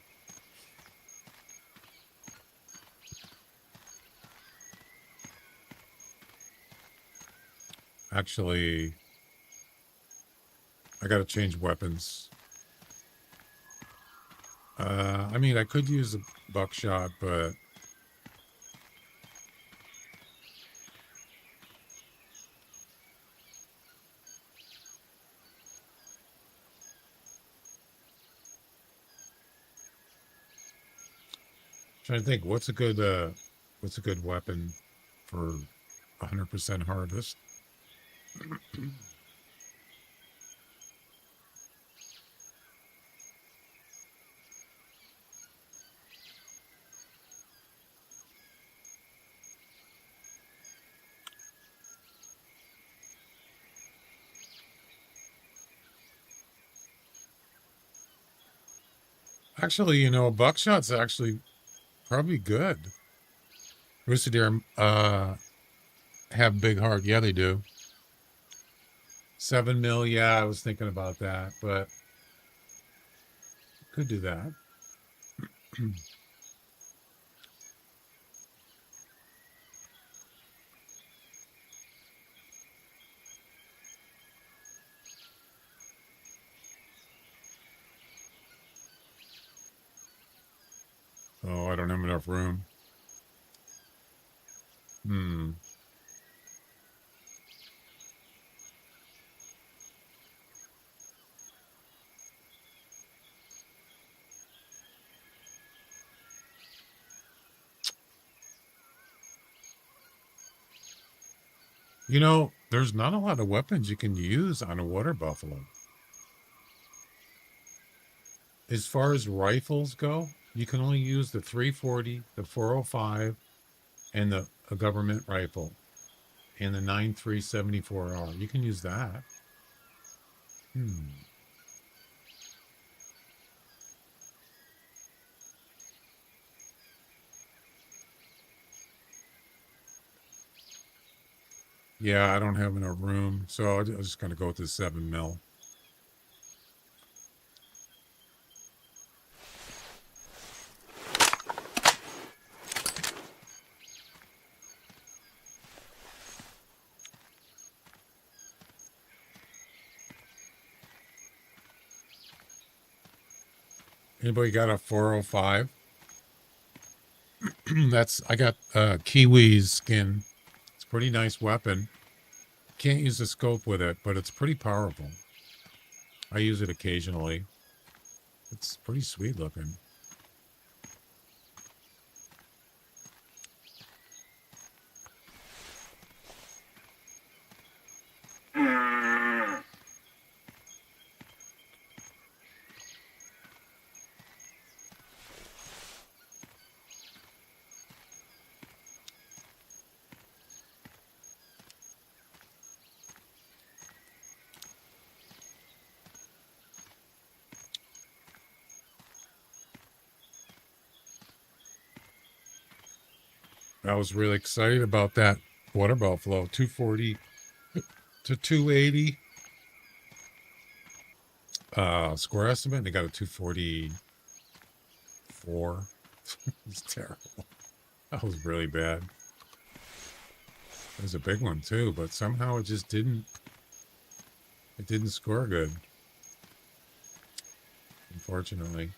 Actually, I gotta change weapons. I mean, I could use a buckshot, but trying to think what's a good weapon for 100% harvest. Actually, you know, buckshot's actually probably good. Rusa deer have big heart. Yeah, they do. 7 mil. Yeah, I was thinking about that, but could do that. Oh, I don't have enough room. Hmm. You know, there's not a lot of weapons you can use on a water buffalo. As far as rifles go, you can only use the 340, the 405, and a government rifle, and the 9374R. You can use that. Hmm. Yeah, I don't have enough room, so I'm just going to go with the 7 mil. Anybody got a 405? I got Kiwi's skin. It's a pretty nice weapon. Can't use the scope with it, but it's pretty powerful. I use it occasionally. It's pretty sweet looking. I was really excited about that water buffalo, 240 to 280 score estimate. They got a 244. It's terrible. That was really bad. It was a big one too, but somehow it just didn't score good, unfortunately.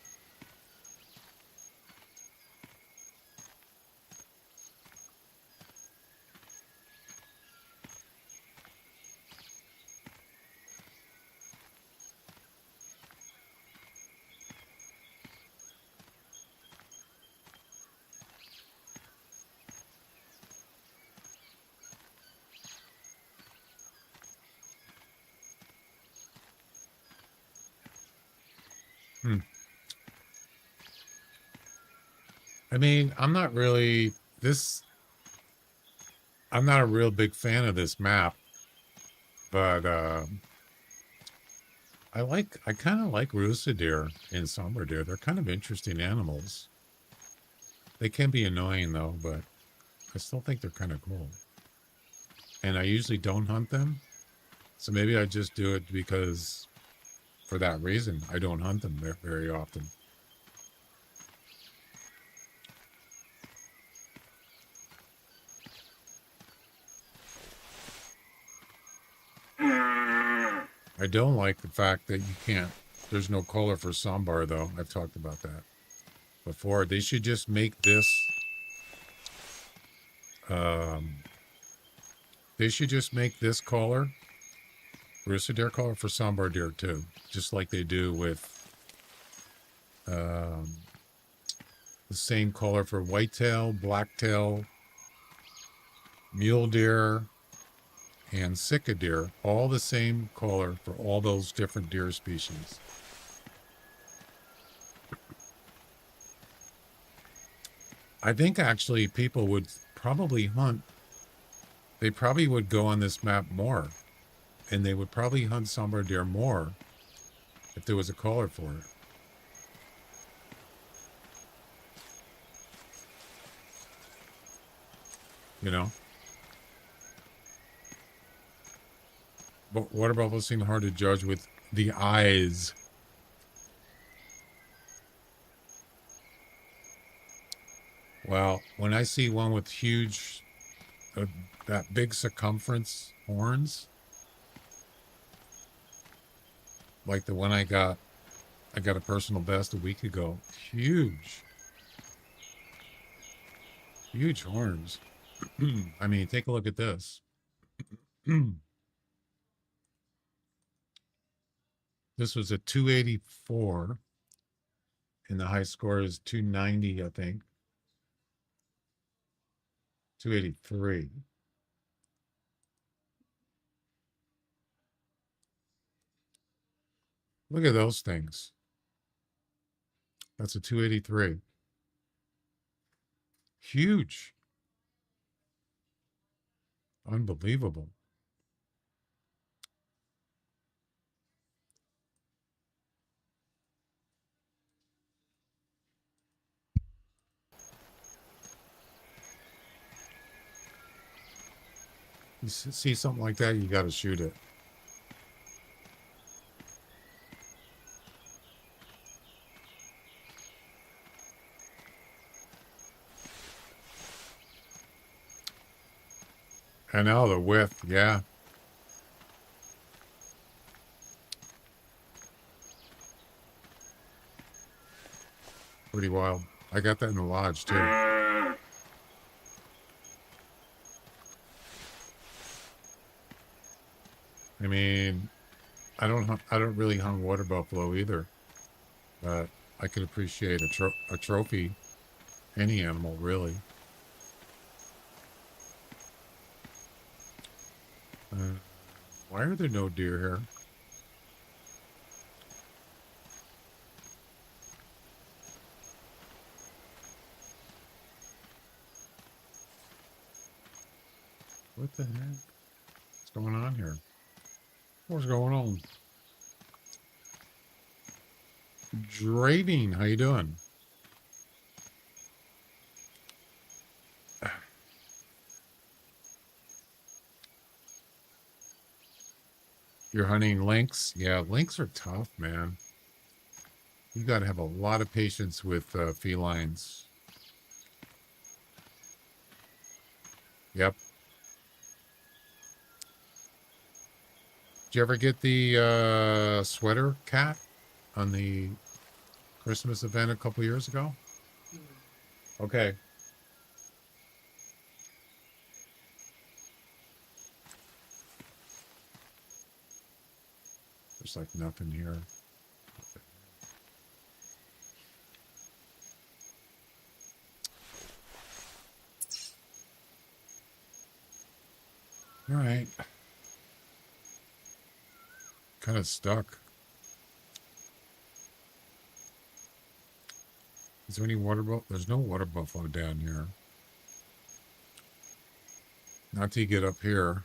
I mean, I'm not a real big fan of this map, but I kind of like Rusa deer and somber deer. They're kind of interesting animals. They can be annoying though, but I still think they're kind of cool. And I usually don't hunt them, so maybe I just do it because for that reason. I don't hunt them very often. I don't like the fact that there's no color for sambar though. I've talked about that before. They should just make this, color, Rusa deer color for sambar deer too. Just like they do with, the same color for whitetail, blacktail, mule deer, and Sika deer, all the same color for all those different deer species. I think actually people would probably they probably would go on this map more, and they would probably hunt sambar deer more if there was a color for it. You know? But water buffaloes seem hard to judge with the eyes. Well, when I see one with huge, that big circumference horns, like the one I got a personal best a week ago. Huge horns. I mean, take a look at this. This was a 284, and the high score is 290, I think. 283. Look at those things. That's a 283. Huge. Unbelievable. You see something like that, you got to shoot it. I know the width, yeah. Pretty wild. I got that in the lodge too. I mean, I don't really hunt water buffalo either, but I could appreciate a trophy, any animal really. Why are there no deer here? What the heck? What's going on here? What's going on? Drading, how you doing? You're hunting lynx? Yeah, lynx are tough, man. You got to have a lot of patience with felines. Yep. Did you ever get the sweater cat on the Christmas event a couple years ago? Okay. There's like nothing here. All right. Kind of stuck. Is there any water buffalo? There's no water buffalo down here. Not till you get up here.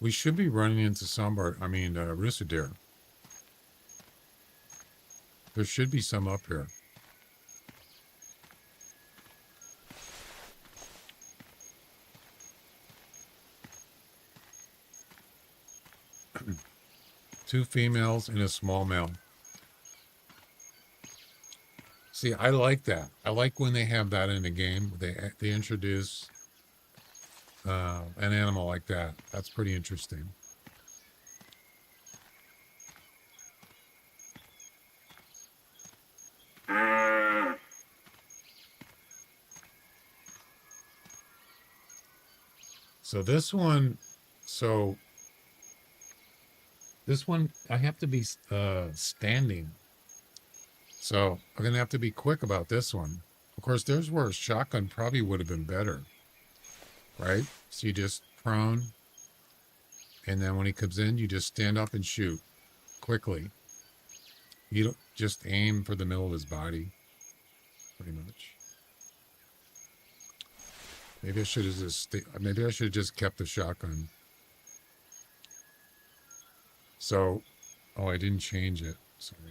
We should be running into Rusa deer. There should be some up here. Two females and a small male. See, I like that. I like when they have that in a game. They introduce an animal like that. That's pretty interesting. So this one, I have to be standing. So I'm going to have to be quick about this one. Of course, there's where a shotgun probably would have been better, right? So you just prone, and then when he comes in, you just stand up and shoot quickly. You don't just aim for the middle of his body, pretty much. Maybe I should have just kept the shotgun. So, oh, I didn't change it. Sorry.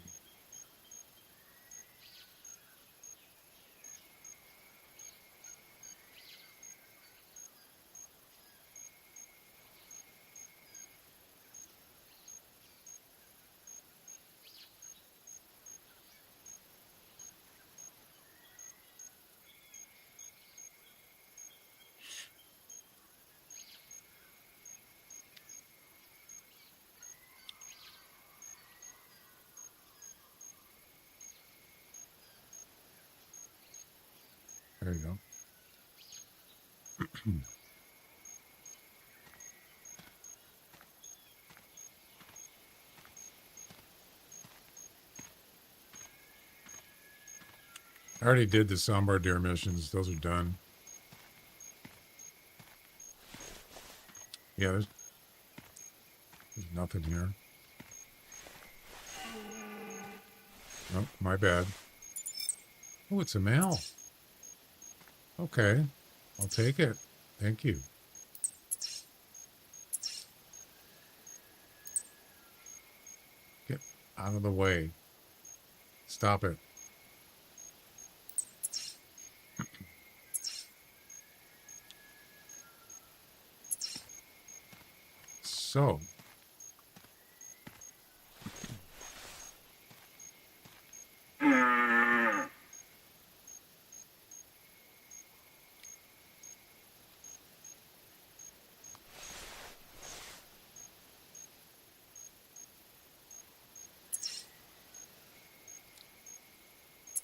There you go. I already did the sambar deer missions. Those are done. Yeah, there's nothing here. Oh, my bad. Oh, it's a male. Okay, I'll take it. Thank you. Get out of the way. Stop it. So,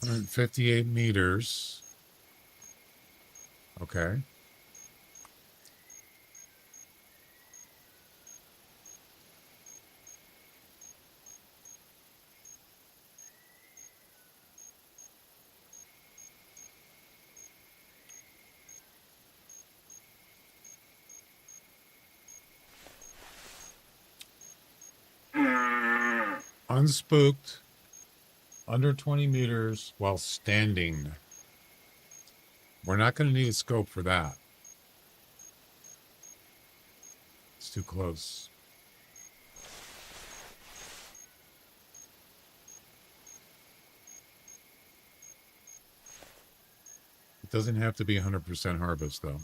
158 meters. Okay. Unspooked, under 20 meters while standing. We're not going to need a scope for that. It's too close. It doesn't have to be 100% harvest, though.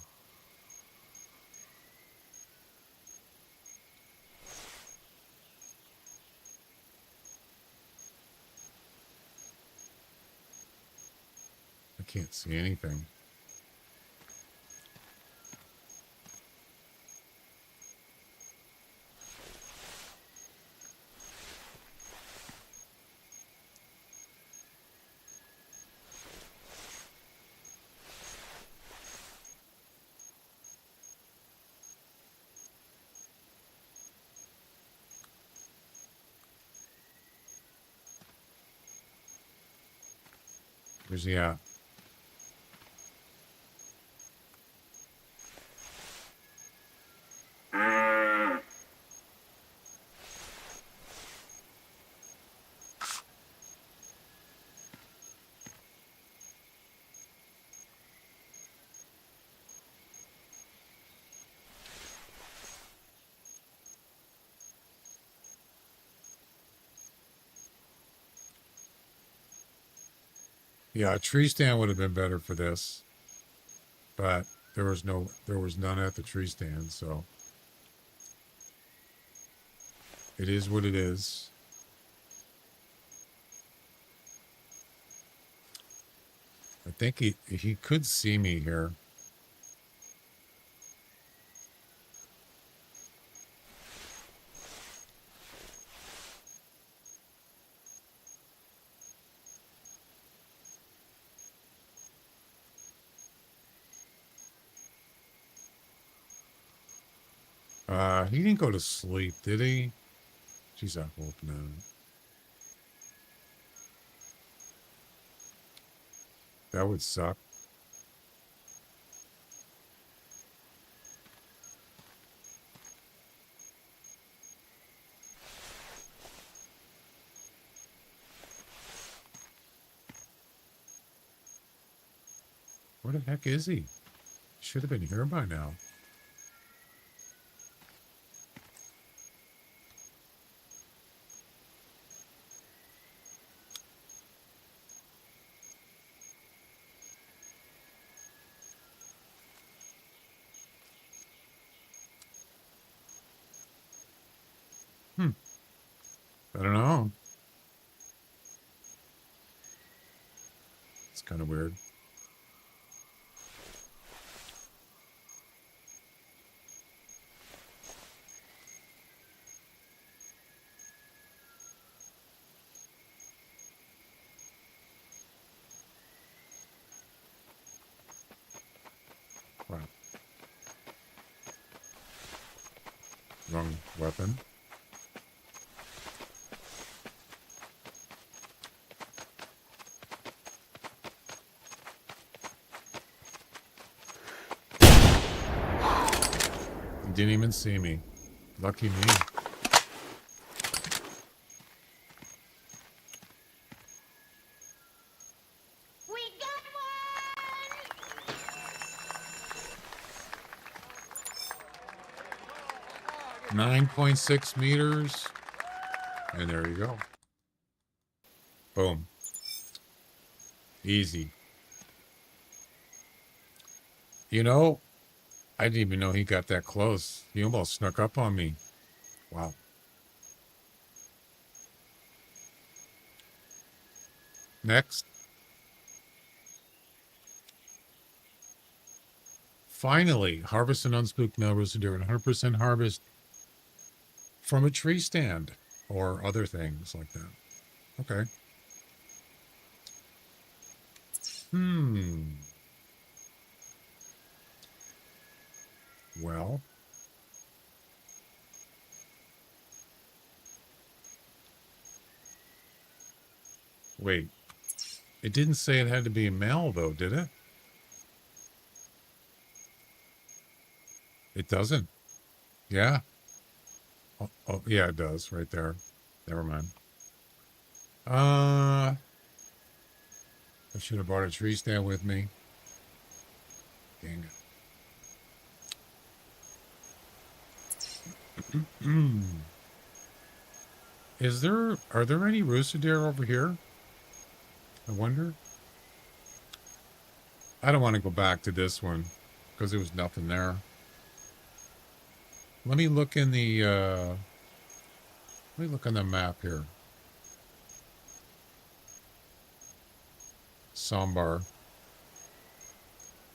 I can't see anything. Where's he at? Yeah, a tree stand would have been better for this, but there was none at the tree stand, so it is what it is. I think he could see me here. He didn't go to sleep, did he? Jeez, I hope not. That would suck. Where the heck is he? Should have been here by now. I don't know. It's kind of weird. Wow. Wrong weapon. He didn't even see me. Lucky me. We got one! 9.6 meters. And there you go. Boom. Easy. You know, I didn't even know he got that close. He almost snuck up on me. Wow. Next. Finally, harvest and unspooked male rooster deer, 100% harvest from a tree stand or other things like that. Okay. Hmm. Well, wait. It didn't say it had to be a male, though, did it? It doesn't. Yeah. Oh, yeah, it does right there. Never mind. I should have brought a tree stand with me. Dang it. Are there any Rusa deer over here? I wonder. I don't want to go back to this one because there was nothing there. Let me look in the, let me look on the map here. Sambar.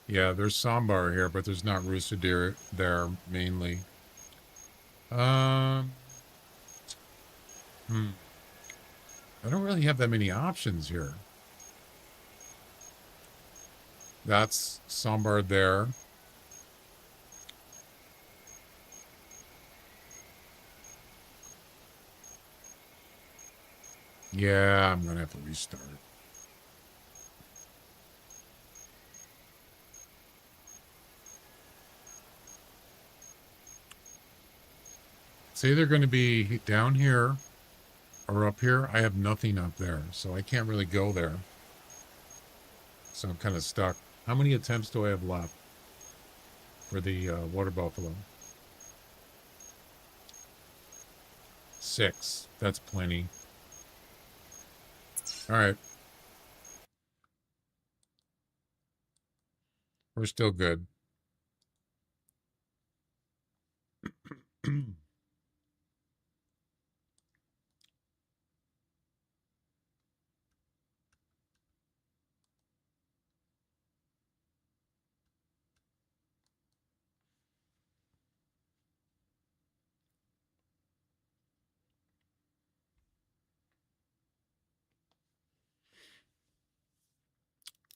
Yeah, there's sambar here, but there's not Rusa deer there mainly. Um, I don't really have that many options here. That's sambar there. Yeah, I'm gonna have to restart. It's either going to be down here or up here. I have nothing up there, so I can't really go there. So I'm kind of stuck. How many attempts do I have left for the water buffalo? 6. That's plenty. All right. We're still good.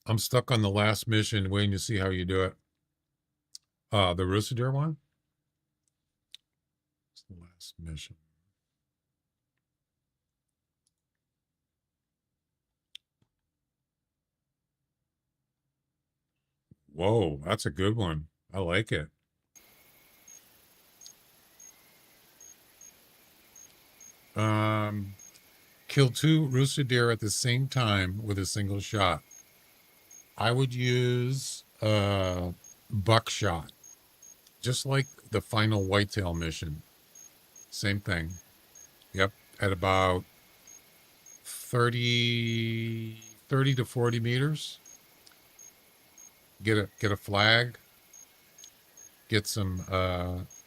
I'm stuck on the last mission, waiting to see how you do it. The Rusa deer one? It's the last mission. Whoa, that's a good one. I like it. Kill 2 Rusa deer at the same time with a single shot. I would use buckshot, just like the final whitetail mission. Same thing. Yep, at about 30 to 40 meters. Get a flag. Get some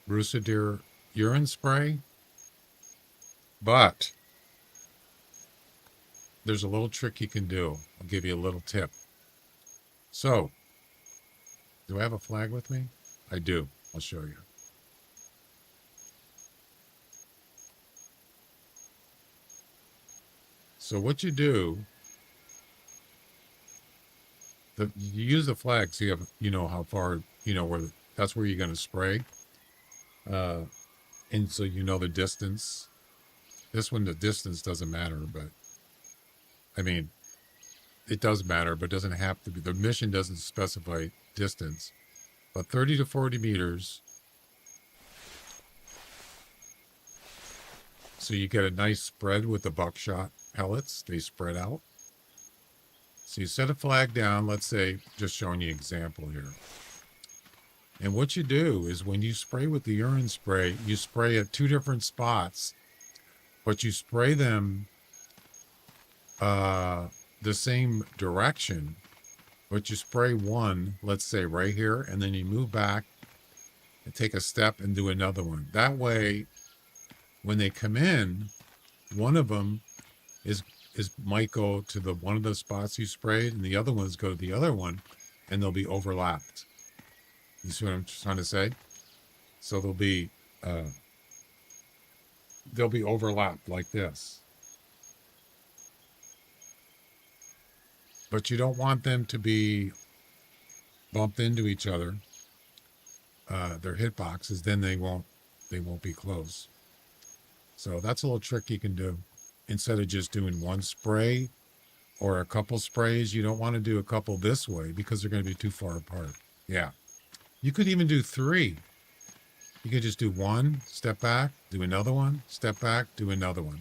Rusa deer urine spray. But there's a little trick you can do. I'll give you a little tip. So, do I have a flag with me? I do. I'll show you. So what you do, you use the flag so you know how far, that's where you're going to spray. And so you know the distance. This one, the distance doesn't matter, but I mean, it does matter, but it doesn't have to be. The mission doesn't specify distance, but 30 to 40 meters. So you get a nice spread with the buckshot pellets. They spread out. So you set a flag down, let's say, just showing you an example here. And what you do is when you spray with the urine spray, you spray at 2 different spots, but you spray them the same direction, but you spray one, let's say right here, and then you move back and take a step and do another one. That way, when they come in, one of them might go to one of the spots you sprayed, and the other ones go to the other one, and they'll be overlapped. You see what I'm trying to say? So they'll be overlapped like this. but you don't want them to be bumped into each other. Their hitboxes, then they won't be close. So that's a little trick you can do. Instead of just doing one spray or a couple sprays, you don't want to do a couple this way because they're going to be too far apart. Yeah. You could even do 3. You could just do 1, step back, do another one, step back, do another one.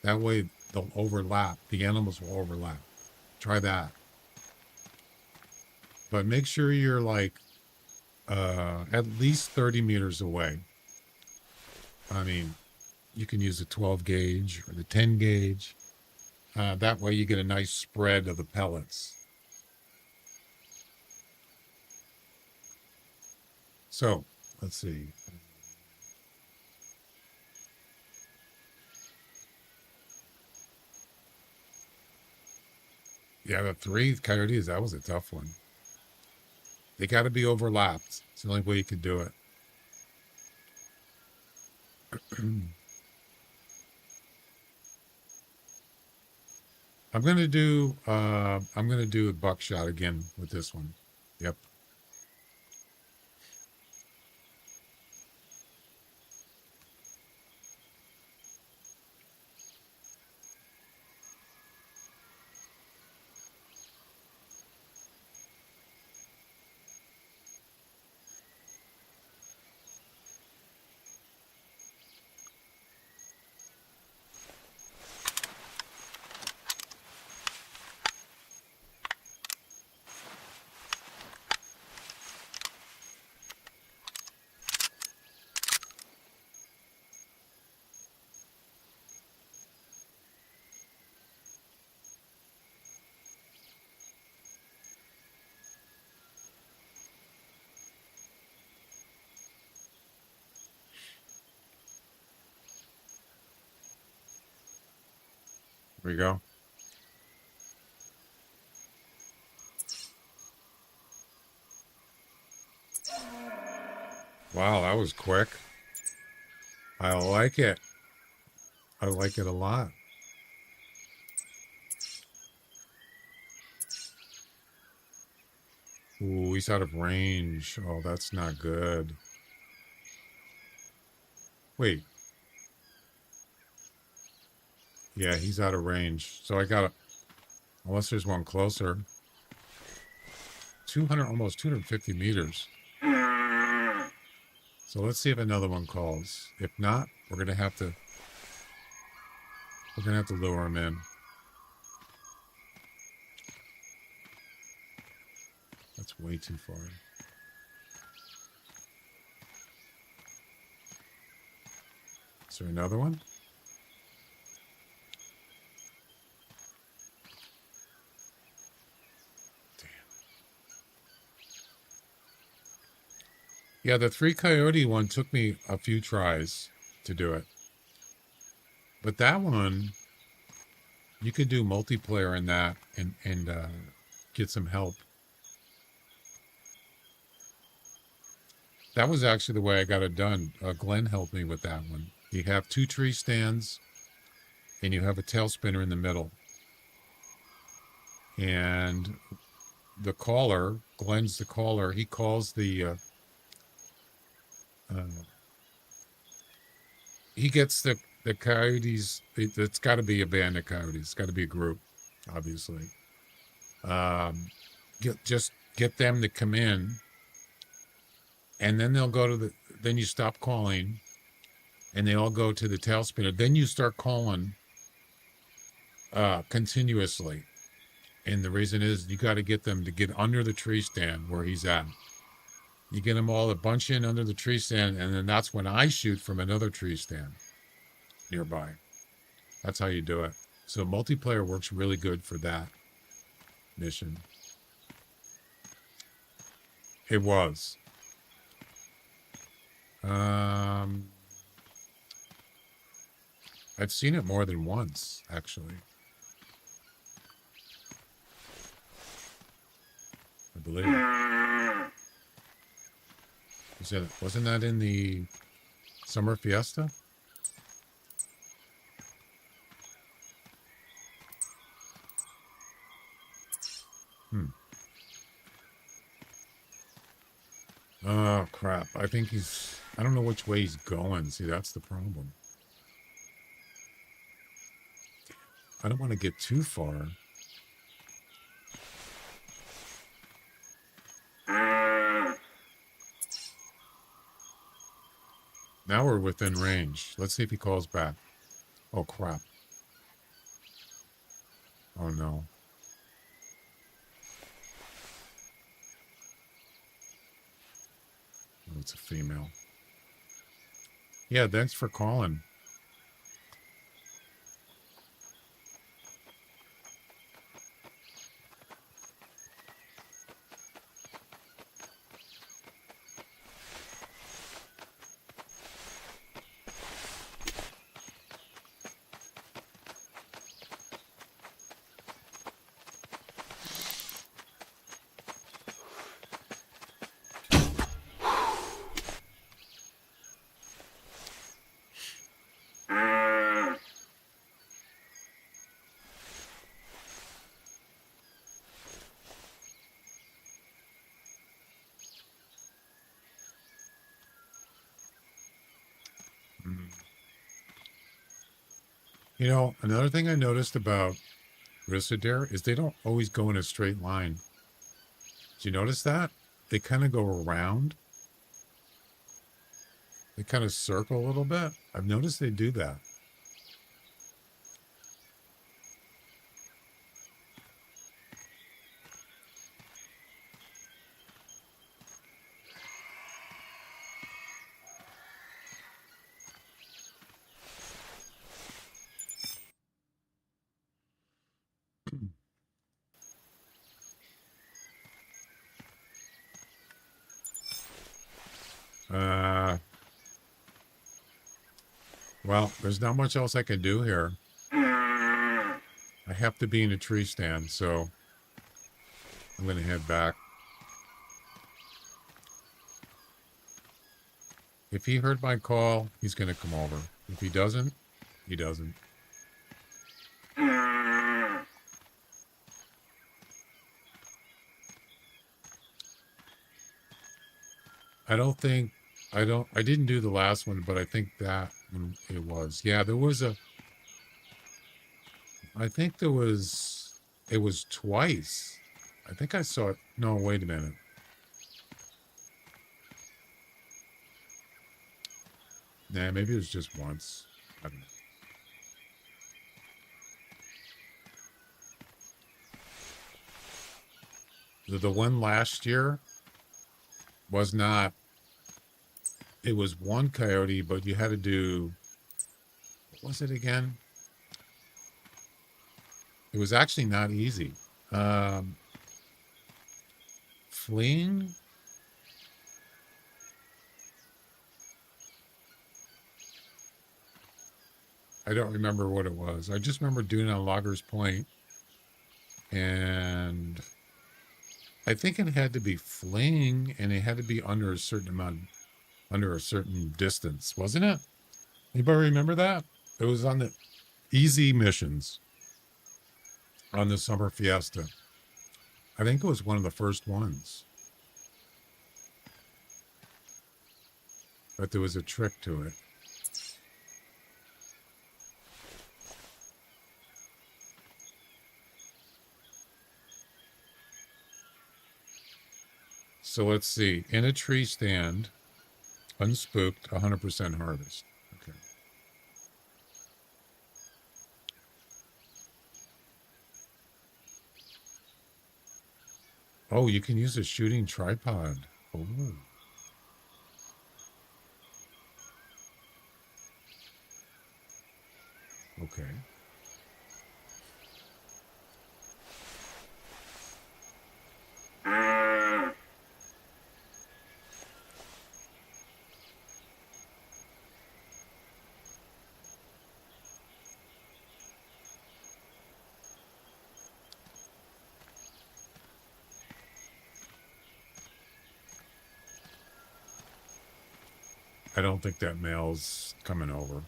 That way they'll overlap. The animals will overlap. Try that. But make sure you're like at least 30 meters away. I mean, you can use the 12 gauge or the 10 gauge. That way you get a nice spread of the pellets. So, let's see. Yeah, the 3 coyotes, that was a tough one. They got to be overlapped. It's the only way you can do it. I'm gonna do a buckshot again with this one. Yep. There we go. Wow, that was quick. I like it. I like it a lot. Ooh, he's out of range. Oh, that's not good. Wait. Yeah, he's out of range. So I gotta, unless there's one closer. 200, almost 250 meters. So let's see if another one calls. If not, we're gonna have to lure him in. That's way too far. Is there another one? Damn. Yeah, the 3 coyote one took me a few tries to do it. But that one, you could do multiplayer in that and get some help. That was actually the way I got it done. Glenn helped me with that one. You have 2 tree stands, and you have a tail spinner in the middle. And the caller, Glenn's the caller, he calls the, he gets the coyotes, it's got to be a band of coyotes. It's got to be a group, obviously. Just get them to come in, and then they'll go to then you stop calling, and they all go to the tail spinner. Then you start calling continuously. And the reason is you got to get them to get under the tree stand where he's at. You get them all to bunch in under the tree stand, and then that's when I shoot from another tree stand nearby. That's how you do it. So multiplayer works really good for that mission. It was. I've seen it more than once, actually. I believe. Wasn't that in the Summer Fiesta? Oh, crap. I think I don't know which way he's going. See, that's the problem. I don't want to get too far. Now we're within range. Let's see if he calls back. Oh, crap. Oh, no. Oh, it's a female. Yeah, thanks for calling. You know, another thing I noticed about Rusa is they don't always go in a straight line. Did you notice that? They kind of go around. They kind of circle a little bit. I've noticed they do that. Well, there's not much else I can do here. I have to be in a tree stand, so I'm going to head back. If he heard my call, he's going to come over. If he doesn't, he doesn't. I didn't do the last one, but I think that one it was. Yeah, there was it was twice. I think I saw it. No, wait a minute. Nah, maybe it was just once. I don't know. The one last year was not. It was one coyote, but you had to do. What was it again? It was actually not easy. Fleeing. I don't remember what it was. I just remember doing it on Loggers Point, and I think it had to be fleeing, and it had to be under a certain amount, under a certain distance, wasn't it? Anybody remember that? It was on the easy missions on the summer fiesta. I think it was one of the first ones. But there was a trick to it. So let's see. In a tree stand, unspooked, 100% harvest. Okay. Oh, you can use a shooting tripod. Oh. Okay. I don't think that male's coming over.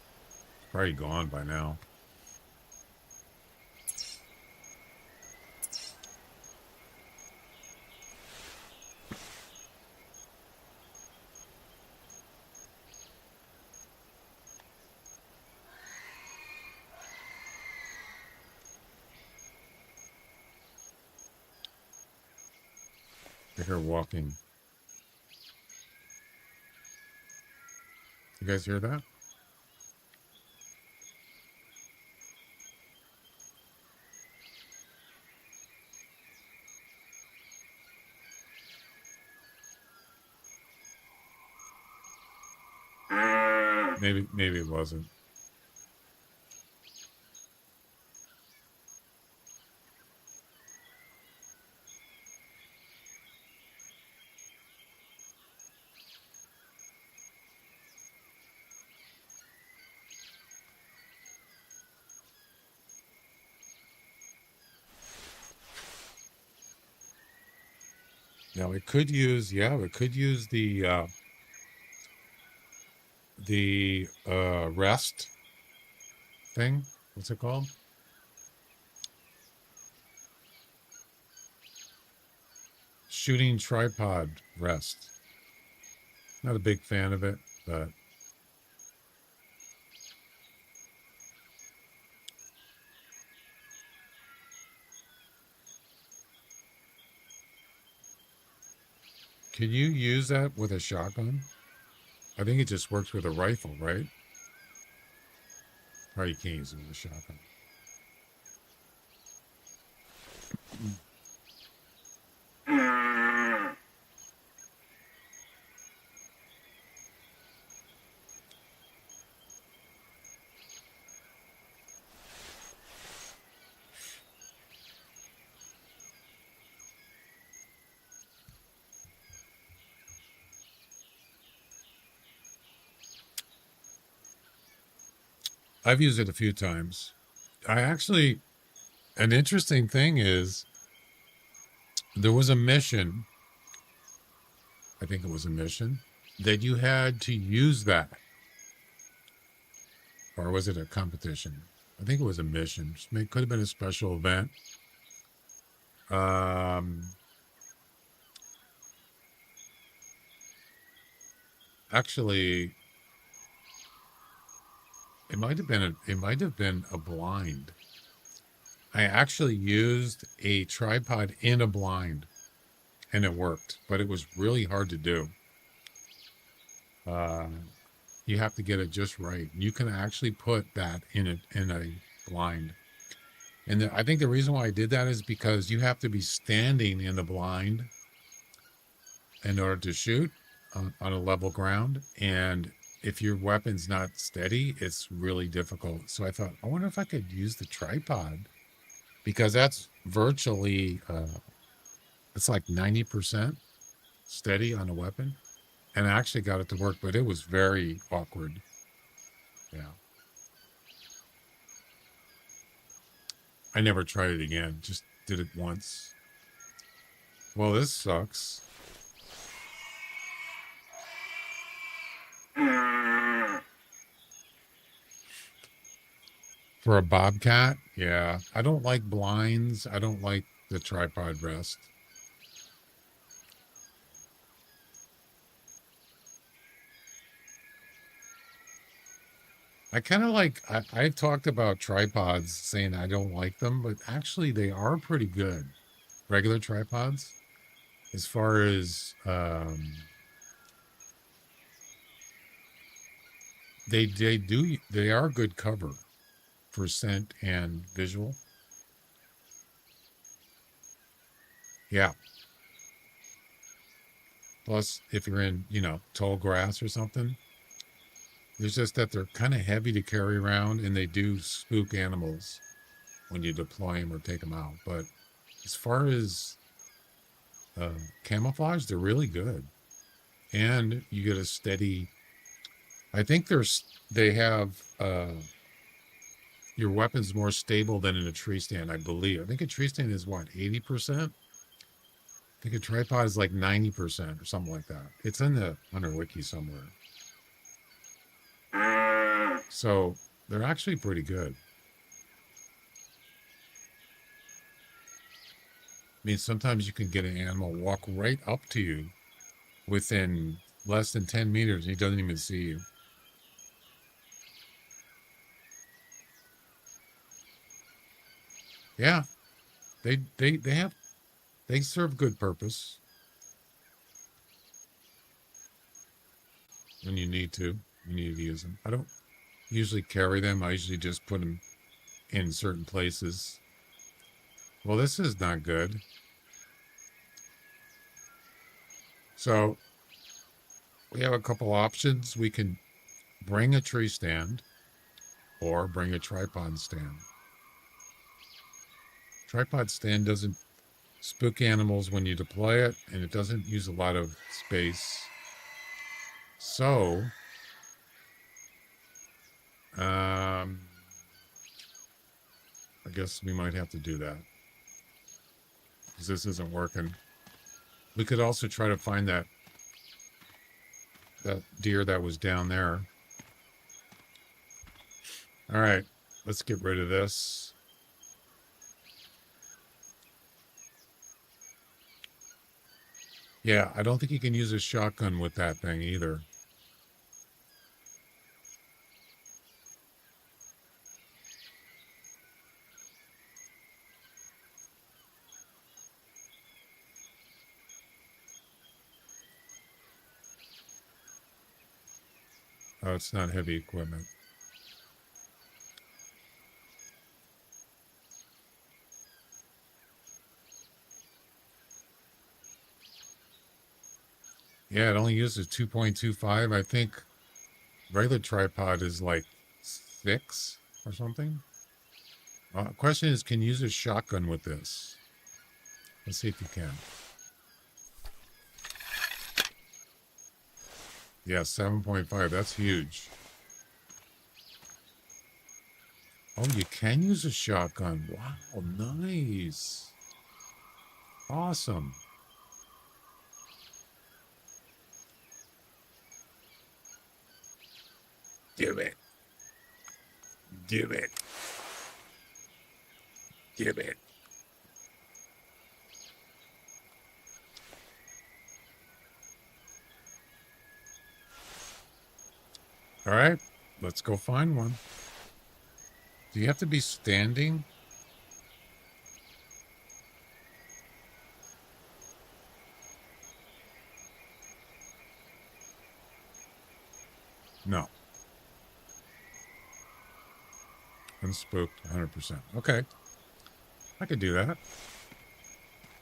Probably gone by now. I hear walking. You guys hear that? Maybe it wasn't. Now it could use, yeah, it could use the rest thing. What's it called? Shooting tripod rest. Not a big fan of it, but can you use that with a shotgun? I think it just works with a rifle, right? Or you can't use it with a shotgun. I've used it a few times. An interesting thing is there was a mission, I think it was a mission, that you had to use that. Or was it a competition? I think it was a mission. It could have been a special event. Actually, it might have been a blind. I actually used a tripod in a blind, and it worked, but it was really hard to do. You have to get it just right. You can actually put that in a blind. And I think the reason why I did that is because you have to be standing in the blind in order to shoot on a level ground. And if your weapon's not steady, it's really difficult. So I thought, I wonder if I could use the tripod, because that's virtually, it's like 90% steady on a weapon. And I actually got it to work, but it was very awkward. Yeah. I never tried it again. Just did it once. Well, this sucks. For a bobcat? Yeah. I don't like blinds. I don't like the tripod rest. I kind of like, I've talked about tripods saying I don't like them, but actually they are pretty good. Regular tripods, as far as they are good cover for scent and visual. Yeah. Plus, if you're in, tall grass or something, it's just that they're kind of heavy to carry around, and they do spook animals when you deploy them or take them out. But as far as camouflage, they're really good, and you get a steady. I think they have your weapon's more stable than in a tree stand, I believe. I think a tree stand is what, 80%? I think a tripod is like 90% or something like that. It's in the Hunter Wiki somewhere. So they're actually pretty good. I mean, sometimes you can get an animal walk right up to you within less than 10 meters and he doesn't even see you. Yeah, they serve good purpose. when you need to. You need to use them. I don't usually carry them. I usually just put them in certain places. Well, this is not good. So we have a couple options. We can bring a tree stand or bring a tripod stand. Tripod stand doesn't spook animals when you deploy it, and it doesn't use a lot of space. So, I guess we might have to do that because this isn't working. We could also try to find that deer that was down there. All right, let's get rid of this. Yeah, I don't think you can use a shotgun with that thing either. Oh, it's not heavy equipment. Yeah, it only uses 2.25. I think regular tripod is like 6 or something. Question is, can you use a shotgun with this? Let's see if you can. Yeah, 7.5. That's huge. Oh, you can use a shotgun. Wow, nice. Awesome. Give it. Give it. Give it. All right, let's go find one. Do you have to be standing? No. Unspooked, 100%. Okay. I could do that.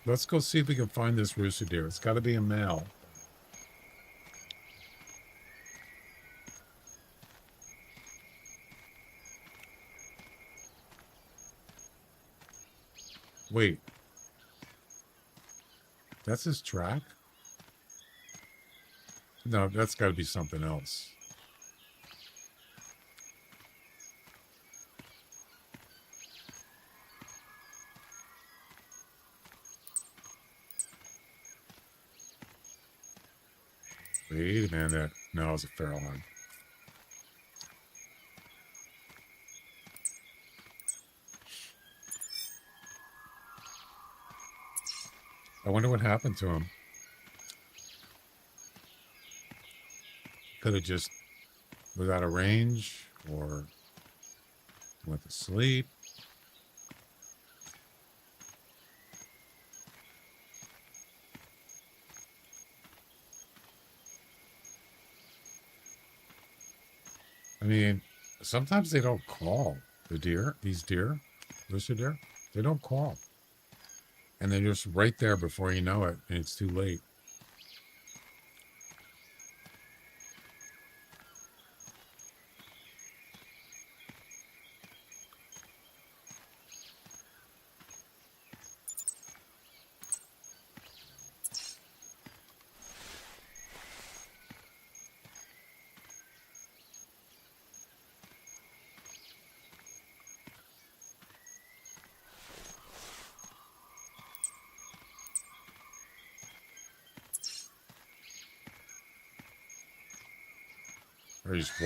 Let's go see if we can find this Rusa deer. It's got to be a male. Wait. That's his track? No, that's got to be something else. Wait a minute. No, it's a feral hunt. I wonder what happened to him. Could have just was out of range or went to sleep. I mean, sometimes they don't call the deer, these deer, Rusa deer. They don't call. And they're just right there before you know it, and it's too late. Or you just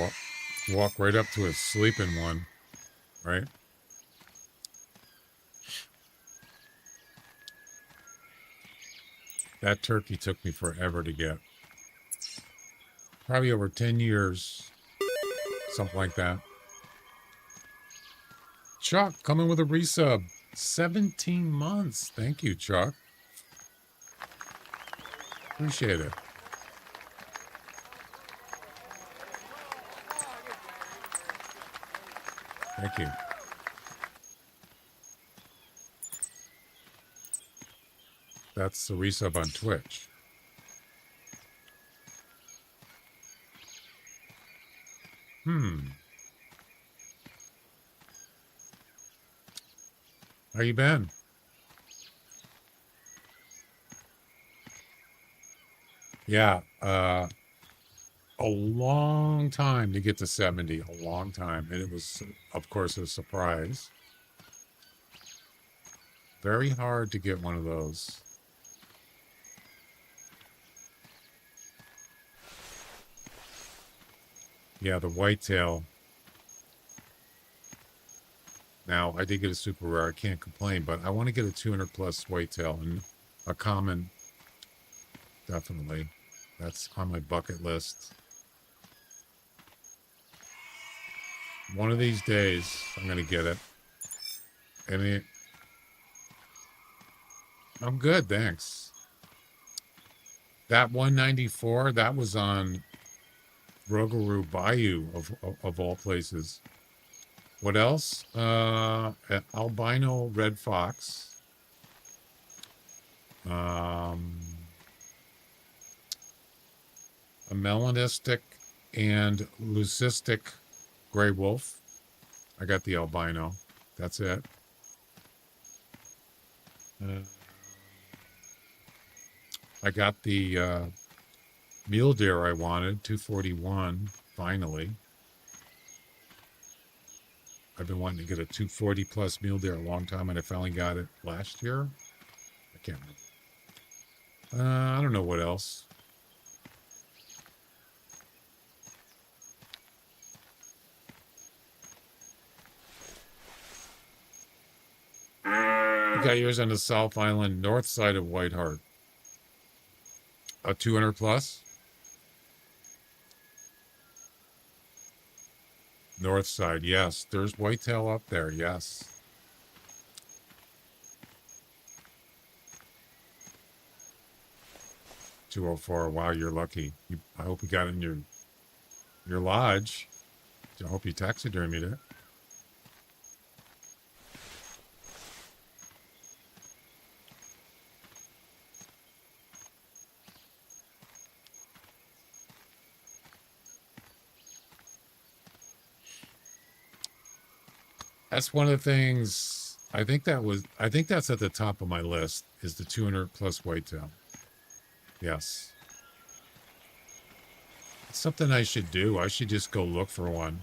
walk right up to a sleeping one, right? That turkey took me forever to get. Probably over 10 years, something like that. Chuck, coming with a resub. 17 months. Thank you, Chuck. Appreciate it. Thank you. That's the resub on Twitch. How you been? Yeah, a long time to get to 70, a long time. And it was, of course, a surprise. Very hard to get one of those. Yeah, the whitetail. Now, I did get a super rare. I can't complain, but I want to get a 200 plus whitetail and a common. Definitely. That's on my bucket list. One of these days, I'm going to get it. I mean, I'm good, thanks. That 194, that was on Rougarou Bayou, of all places. What else? Albino red fox. A melanistic and leucistic gray wolf. I got the albino. That's it. I got the mule deer I wanted, 241, finally. I've been wanting to get a 240 plus mule deer a long time, and I finally got it last year. I can't remember. I don't know what else. You got yours on the South Island, north side of White Hart. A 200 plus? North side, yes. There's whitetail up there, yes. $204. Wow, you're lucky. I hope you got it in your lodge. I hope you taxidermied it. That's one of the things. I think that's at the top of my list, is the 200 plus whitetail. Yes. It's something I should do. I should just go look for one.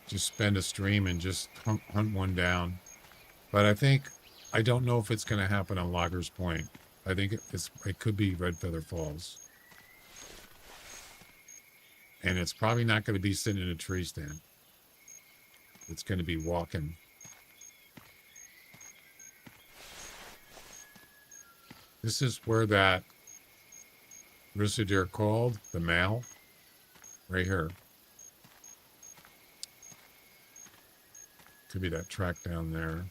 Just spend a stream and just hunt one down. But I don't know if it's going to happen on Loggers Point. I think it could be Red Feather Falls. And it's probably not going to be sitting in a tree stand. It's going to be walking. This is where that Rusa deer called, the male, right here. Could be that track down there.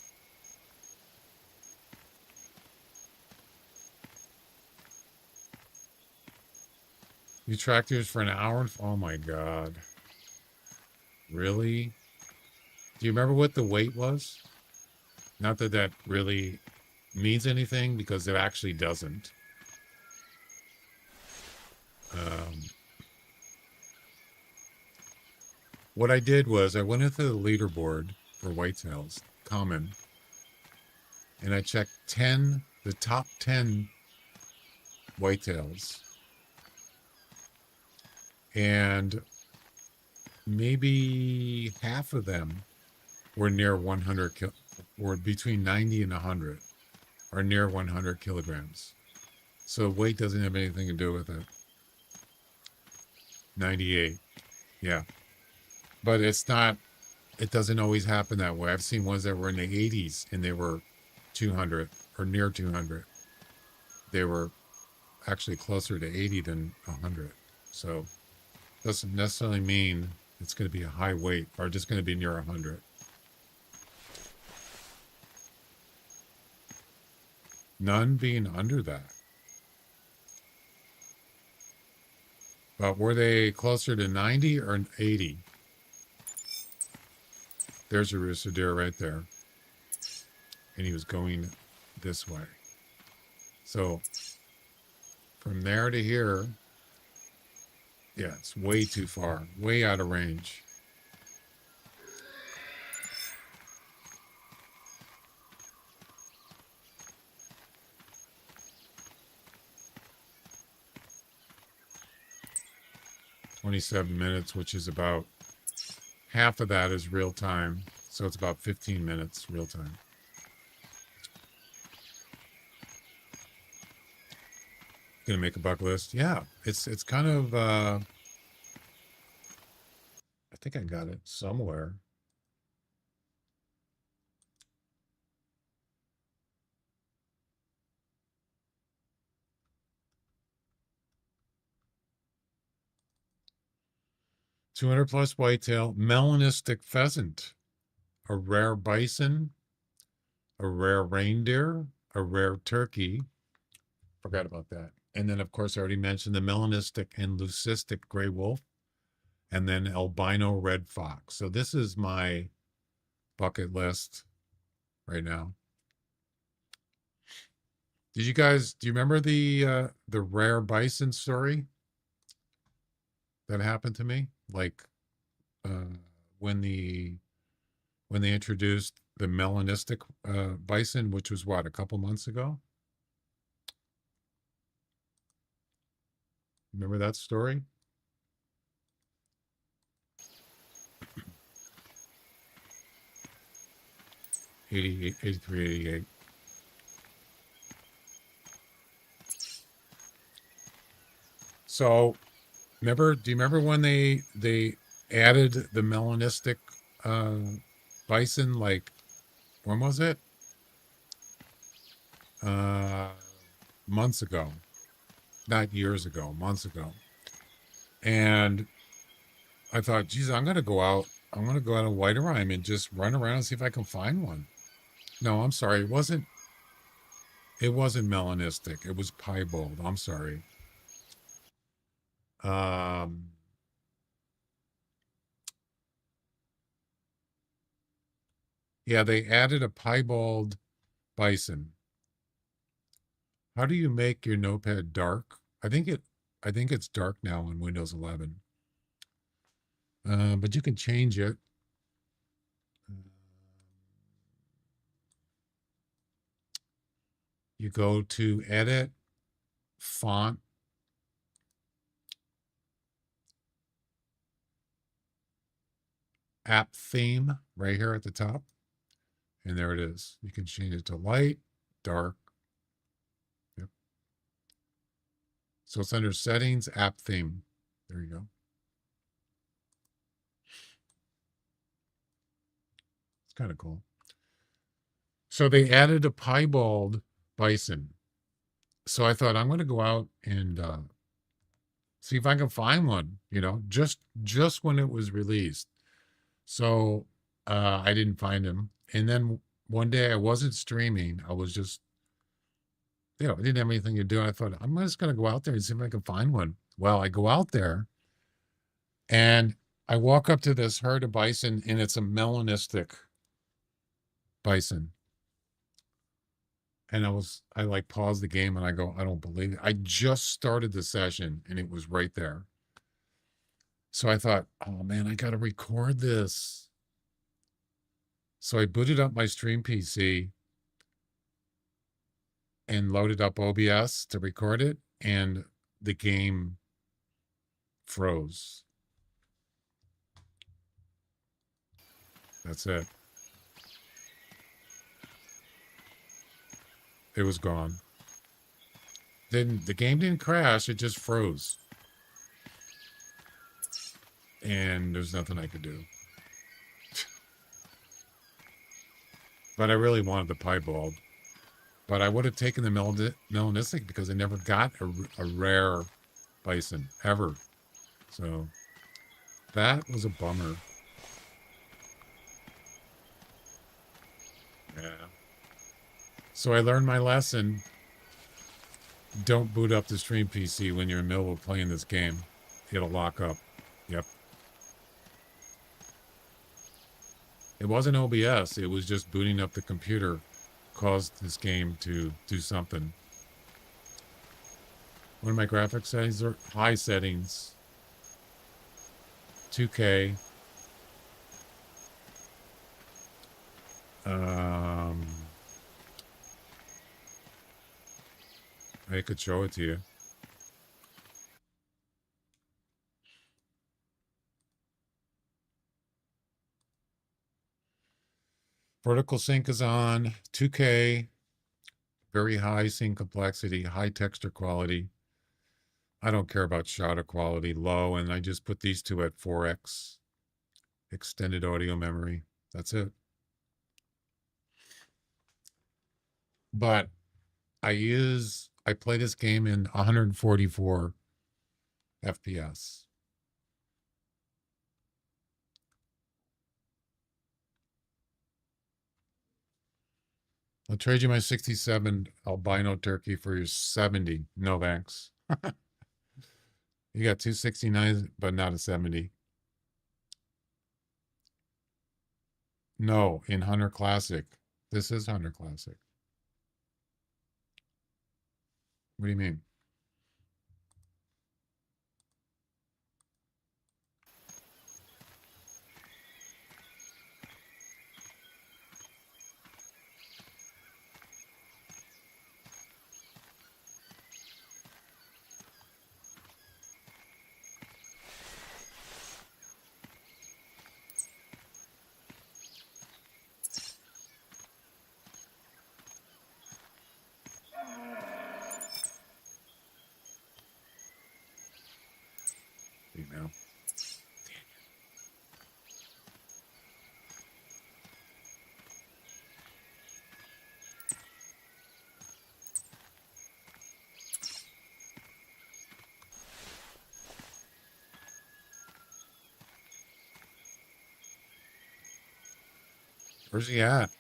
You tracked yours for an hour? Oh my God. Really? Do you remember what the weight was? Not that that really means anything, because it actually doesn't. What I did was I went into the leaderboard for whitetails, common, and I checked the top 10 whitetails. And maybe half of them were near 100, or between 90 and 100, or near 100 kilograms. So weight doesn't have anything to do with it. 98, yeah. But it doesn't always happen that way. I've seen ones that were in the 80s and they were 200 or near 200. They were actually closer to 80 than 100. So doesn't necessarily mean it's going to be a high weight or just going to be near 100. None being under that. But were they closer to 90 or 80? There's a rooster deer right there. And he was going this way. So from there to here, yeah, it's way too far, way out of range. $27 minutes, which is about half of that is real time. So it's about 15 minutes real time. Gonna make a bucket list. Yeah, it's kind of I think I got it somewhere. $200 plus whitetail, melanistic pheasant, a rare bison, a rare reindeer, a rare turkey. Forgot about that. And then, of course, I already mentioned the melanistic and leucistic gray wolf, and then albino red fox. So this is my bucket list right now. Do you remember the rare bison story that happened to me? Like when they introduced the melanistic bison, which was what, a couple months ago? Remember that story? '88, '83, '88. So, do you remember when they added the melanistic bison? Like, when was it? Months ago, not years ago, months ago. And I thought, geez, I'm gonna go out on White Rime and just run around and see if I can find one. No, I'm sorry, it wasn't melanistic. It was piebald. I'm sorry. Yeah, they added a piebald bison. How do you make your notepad dark? I think it's dark now on Windows 11. But you can change it. You go to Edit, Font, App Theme, right here at the top. And there it is. You can change it to light, dark. Yep. So it's under Settings, App Theme. There you go. It's kind of cool. So they added a piebald bison. So I thought, I'm going to go out and see if I can find one, just when it was released. So I didn't find him. And then one day I wasn't streaming. I was just, I didn't have anything to do. I thought, I'm just going to go out there and see if I can find one. Well, I go out there and I walk up to this herd of bison, and it's a melanistic bison. And I like paused the game and I go, I don't believe it. I just started the session and it was right there. So I thought, oh man, I got to record this. So I booted up my stream PC and loaded up OBS to record it, and the game froze. That's it. It was gone. Then the game didn't crash, it just froze. And there's nothing I could do. But I really wanted the piebald. But I would have taken the melanistic because I never got a rare bison ever. So that was a bummer. Yeah. So I learned my lesson. Don't boot up the stream PC when you're in the middle of playing this game. It'll lock up. Yep. It wasn't OBS. It was just booting up the computer caused this game to do something. What are my graphics settings? Are high settings. 2K. I could show it to you. Vertical sync is on. 2K. Very high scene complexity, high texture quality. I don't care about shutter quality, low, and I just put these two at 4x. Extended audio memory. That's it. But I play this game in 144 FPS. I'll trade you my 67 albino turkey for your 70. No thanks. You got 269, but not a 70. No, in Hunter Classic. This is Hunter Classic. What do you mean? Now. Where's he at?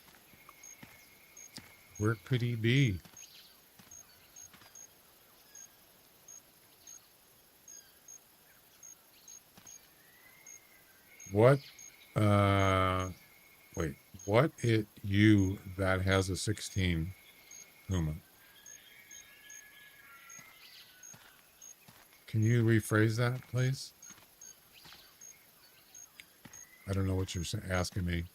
Where could he be? What? Wait. What it you that has a 16 Puma? Can you rephrase that, please? I don't know what you're asking me.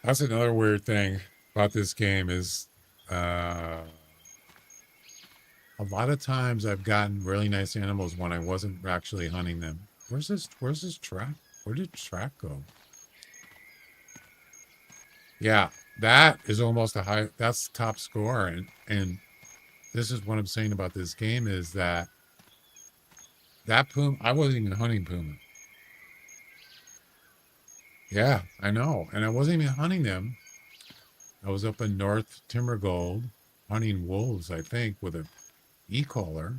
That's another weird thing about this game is a lot of times I've gotten really nice animals when I wasn't actually hunting them. Where's this track? Where did track go? Yeah, that is almost that's top score. And this is what I'm saying about this game is that Puma, I wasn't even hunting Puma. Yeah, I know. And I wasn't even hunting them. I was up in North Timbergold hunting wolves, I think, with an e-collar.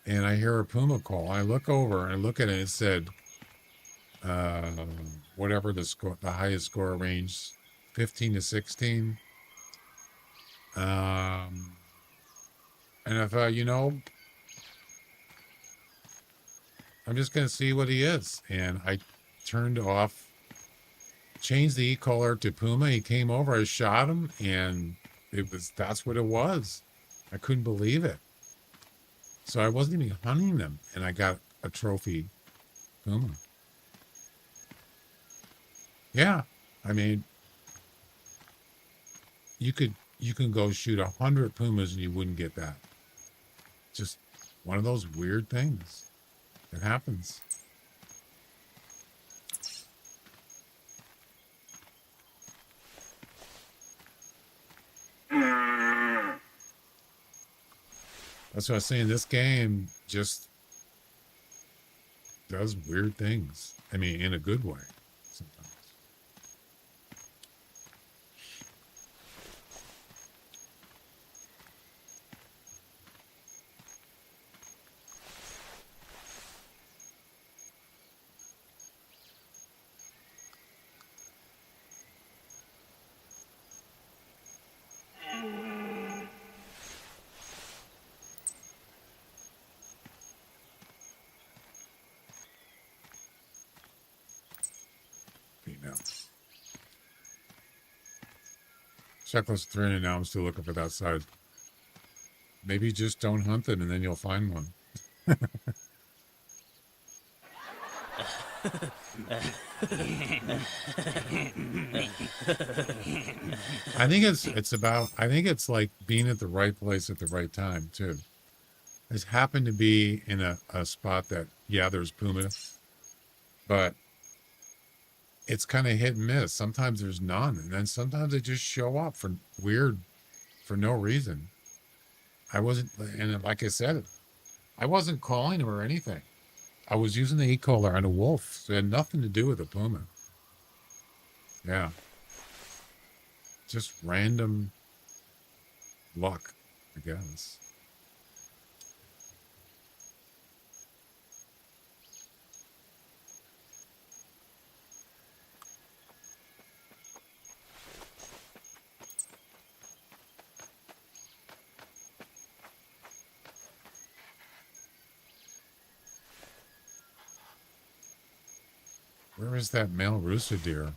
And I hear a Puma call. I look over and I look at it and it said, whatever the highest score range, 15 to 16. And I thought, you know, I'm just going to see what he is. And I turned off, changed the e-collar to Puma. He came over, I shot him, and that's what it was. I couldn't believe it. So I wasn't even hunting them, and I got a trophy Puma. Yeah, I mean, you can go shoot 100 Pumas and you wouldn't get that. Just one of those weird things that happens. That's what I was saying. This game just does weird things. I mean, in a good way sometimes. Checklist 3, and now I'm still looking for that side. Maybe just don't hunt it, and then you'll find one. I think it's like being at the right place at the right time too. I just happened to be in a spot that, yeah, there's puma, but it's kind of hit and miss. Sometimes there's none, and then sometimes they just show up for no reason. I wasn't, and like I said, I wasn't calling him or anything. I was using the e-collar on a wolf, so it had nothing to do with the puma. Yeah. Just random luck, I guess. Where is that male Rusa deer?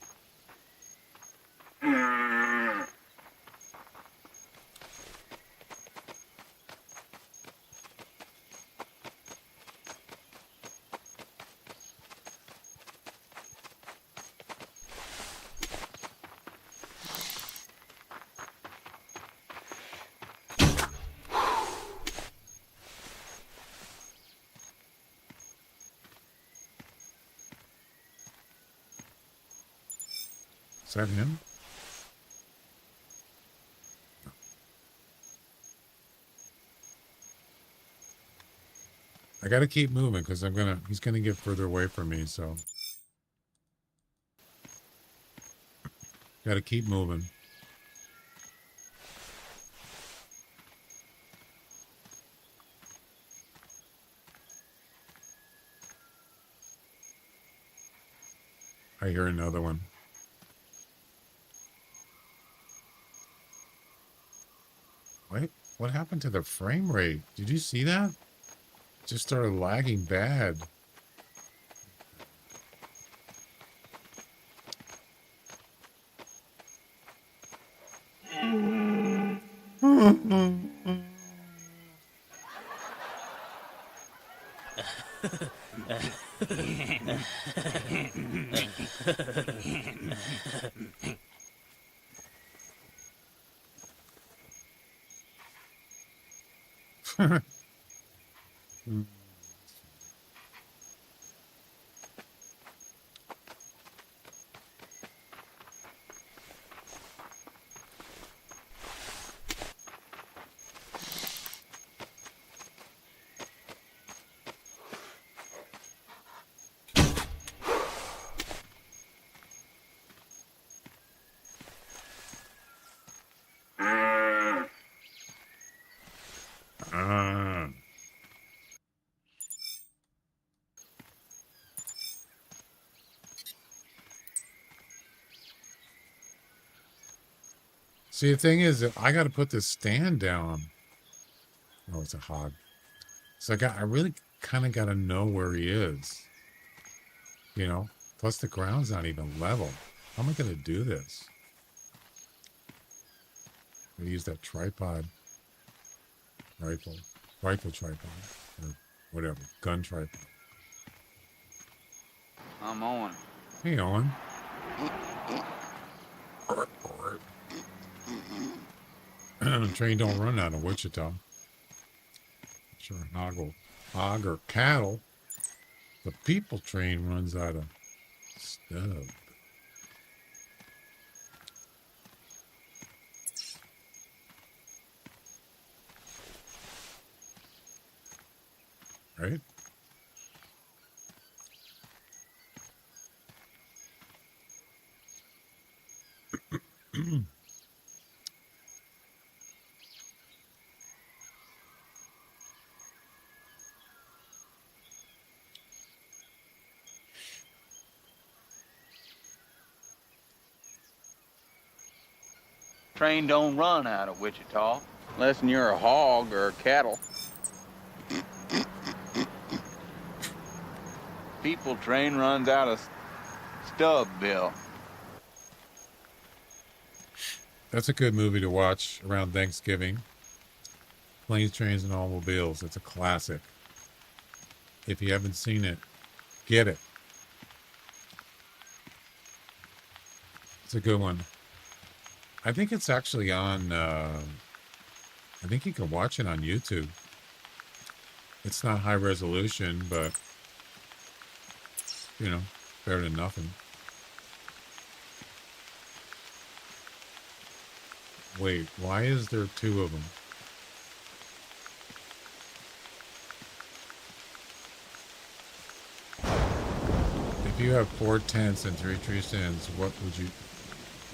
Is that him? I gotta keep moving because he's gonna get further away from me, so. Gotta keep moving. I hear another one. Wait, what happened to the frame rate? Did you see that? Just started lagging bad. See, the thing is, I got to put this stand down. Oh, it's a hog. So I really kind of got to know where he is. You know? Plus the ground's not even level. How am I going to do this? I'm going to use that tripod. Rifle tripod. Or whatever. Gun tripod. I'm on. Hey, Owen. Train don't run out of Wichita. Sure, hog or cattle. The people train runs out of stub. Right? Train don't run out of Wichita, unless you're a hog or cattle. People train runs out of Stubbville. That's a good movie to watch around Thanksgiving. Planes, Trains, and Automobiles. It's a classic. If you haven't seen it, get it. It's a good one. I think it's actually on, I think you can watch it on YouTube. It's not high resolution, but, you know, better than nothing. Wait, why is there two of them? If you have 4 tents and 3 tree stands,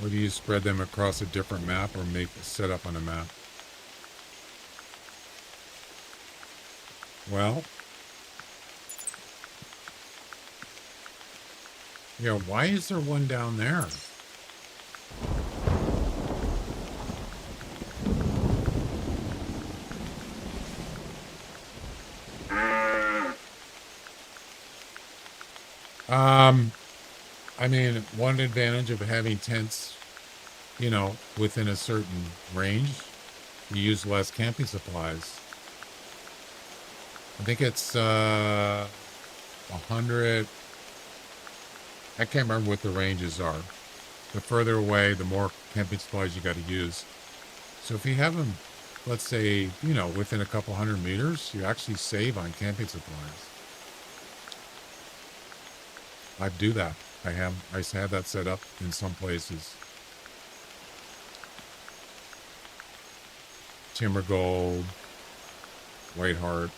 would you spread them across a different map or make a setup on a map? Well, yeah, why is there one down there? I mean, one advantage of having tents, you know, within a certain range, you use less camping supplies. I think it's 100. I can't remember what the ranges are. The further away, the more camping supplies you got to use. So if you have them, let's say, you know, within a couple 100 meters, you actually save on camping supplies. I do that. I have that set up in some places. Timber Gold, White Heart.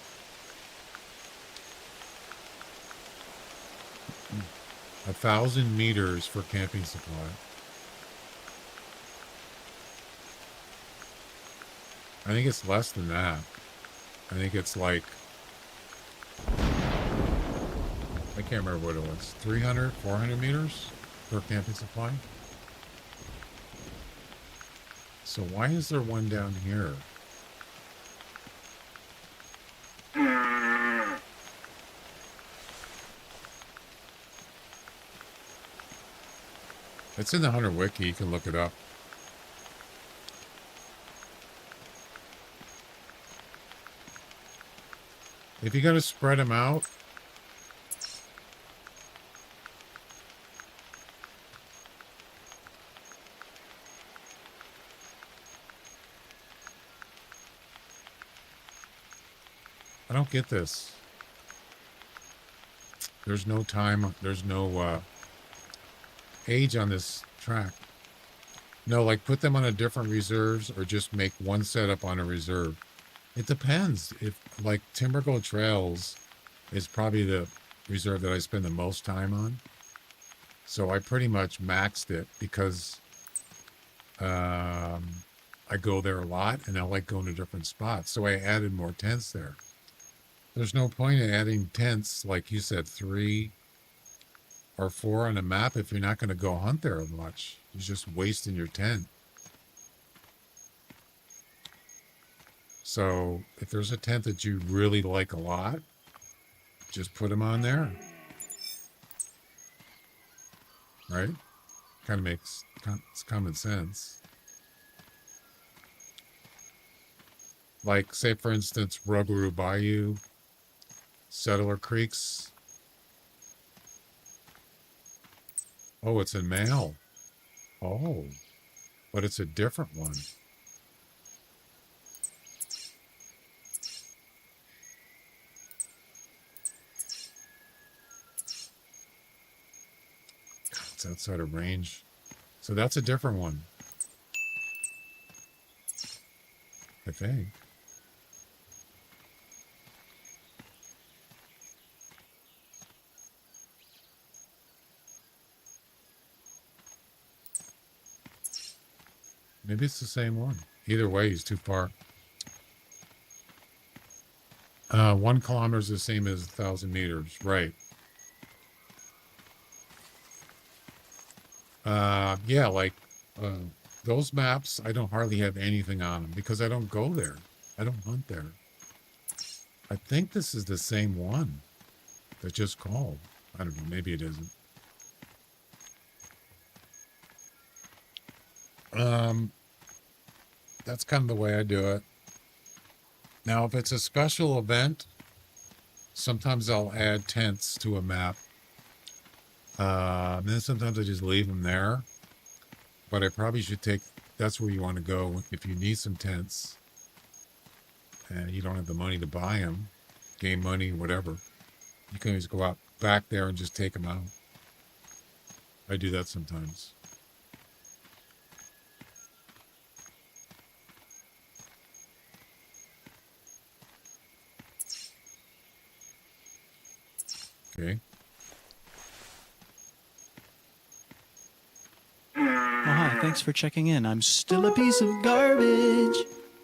1,000 meters for camping supply. I think it's less than that. I think it's like, I can't remember what it was. 300, 400 meters for camping supply. So why is there one down here? It's in the Hunter Wiki. You can look it up. If you got to spread them out, I don't get this. There's no time. There's no age on this track. No, like put them on a different reserves or just make one setup on a reserve. It depends. If like Timber Gold Trails is probably the reserve that I spend the most time on. So I pretty much maxed it because I go there a lot and I like going to different spots. So I added more tents there. There's no point in adding tents, like you said, 3 or 4 on a map if you're not going to go hunt there much. You're just wasting your tent. So if there's a tent that you really like a lot, just put them on there. Right? Kind of makes it's common sense. Like, say, for instance, Ruguru Bayou, Settler Creeks. Oh, it's in Mail. Oh, but it's a different one. It's outside of range. So that's a different one. I think. Maybe it's the same one. Either way, he's too far. 1 kilometer is the same as 1,000 meters. Right. Yeah, like those maps, I don't hardly have anything on them because I don't go there. I don't hunt there. I think this is the same one that just called. I don't know. Maybe it isn't. That's kind of the way I do it. Now, if it's a special event, sometimes I'll add tents to a map. Then sometimes I just leave them there. But I probably should take, that's where you want to go if you need some tents and you don't have the money to buy them, game money, whatever. You can always go out back there and just take them out. I do that sometimes. Okay. Oh, hi, thanks for checking in. I'm still a piece of garbage.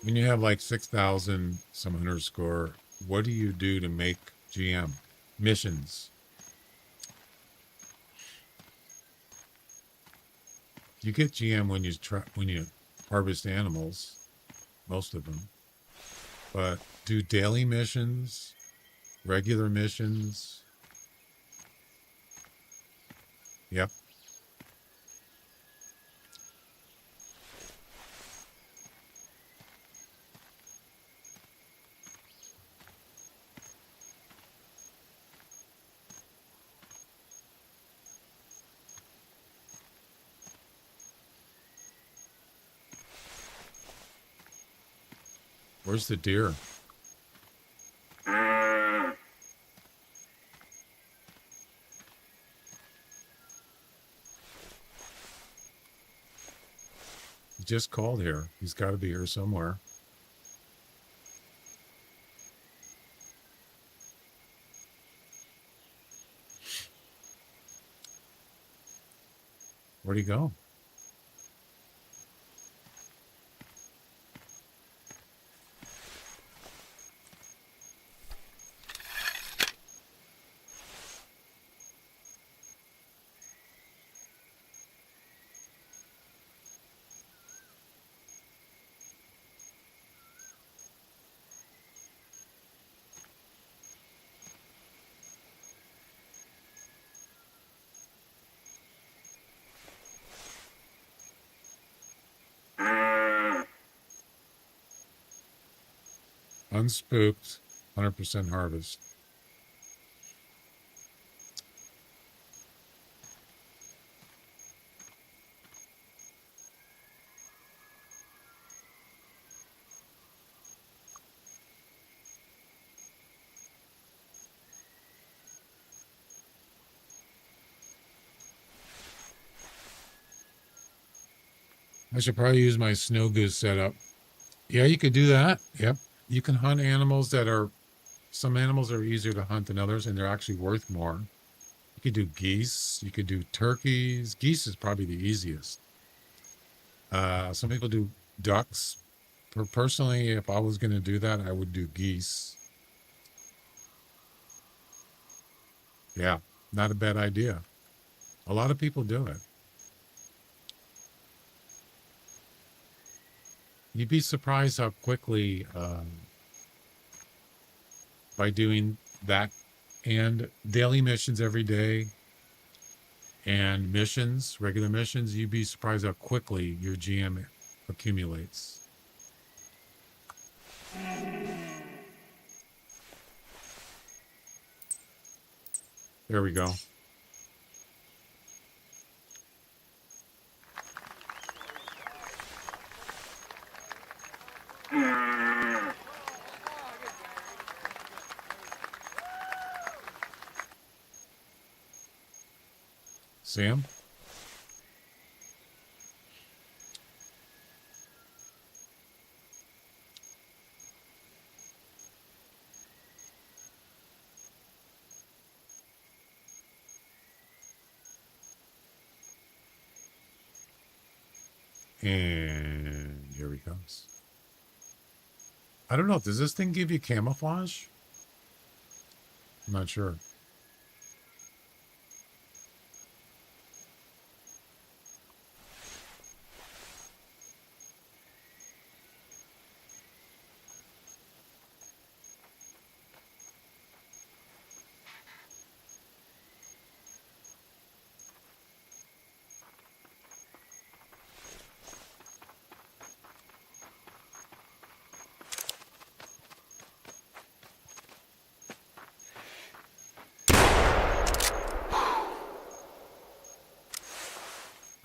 When you have like 6,000 some underscore, what do you do to make GM? Missions. You get GM when you harvest animals, most of them. But do daily missions, regular missions. Yep. Where's the deer? He just called here. He's got to be here somewhere. Where'd he go? Unspooked, 100% harvest. I should probably use my snow goose setup. Yeah, you could do that. Yep. You can hunt animals that are, some animals are easier to hunt than others, and they're actually worth more. You could do geese. You could do turkeys. Geese is probably the easiest. Some people do ducks. Personally, if I was going to do that, I would do geese. Yeah, not a bad idea. A lot of people do it. You'd be surprised how quickly, by doing that and daily missions every day and missions, regular missions, you'd be surprised how quickly your GM accumulates. There we go. Sam? And here he comes. I don't know. Does this thing give you camouflage? I'm not sure.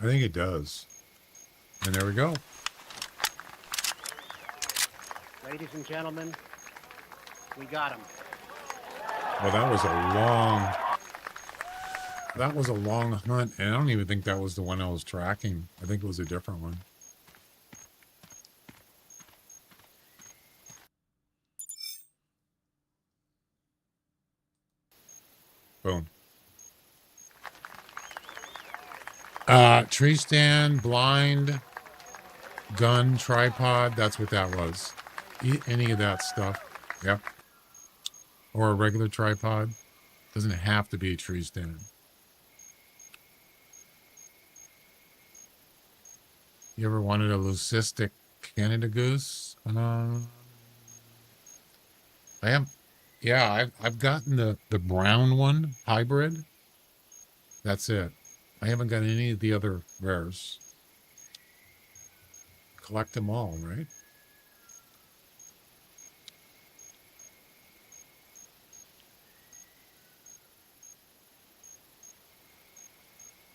I think it does. And there we go. Ladies and gentlemen, we got him. Well, that was a long hunt, and I don't even think that was the one I was tracking. I think it was a different one. Boom. Tree stand, blind, gun, tripod. That's what that was. Any of that stuff. Yep. Or a regular tripod. Doesn't have to be a tree stand. You ever wanted a leucistic Canada goose? I am. Yeah, I've gotten the brown one, hybrid. That's it. I haven't got any of the other rares. Collect them all, right?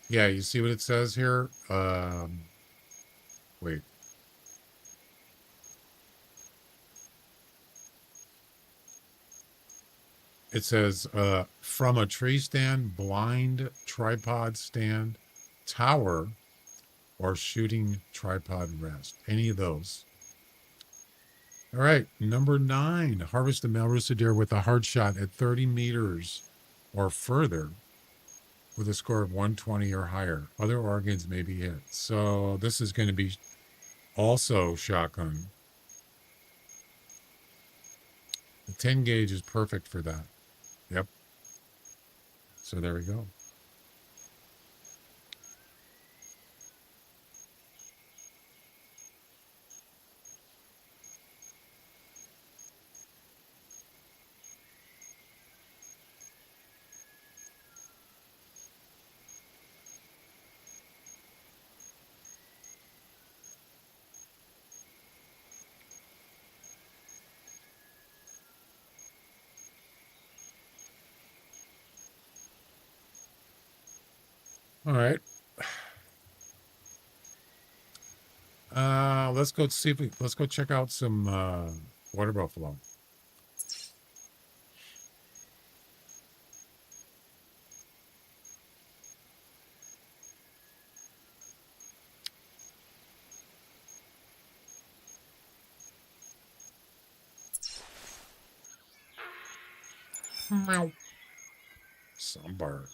Yeah, you see what it says here? Wait. It says, from a tree stand, blind, tripod stand, tower, or shooting tripod rest. Any of those. All right, number 9. Harvest a male Rusa deer with a hard shot at 30 meters or further with a score of 120 or higher. Other organs may be hit. So this is going to be also shotgun. The 10 gauge is perfect for that. Yep. So there we go. All right. Let's go see if let's go check out some water buffalo. Meow. Sambar.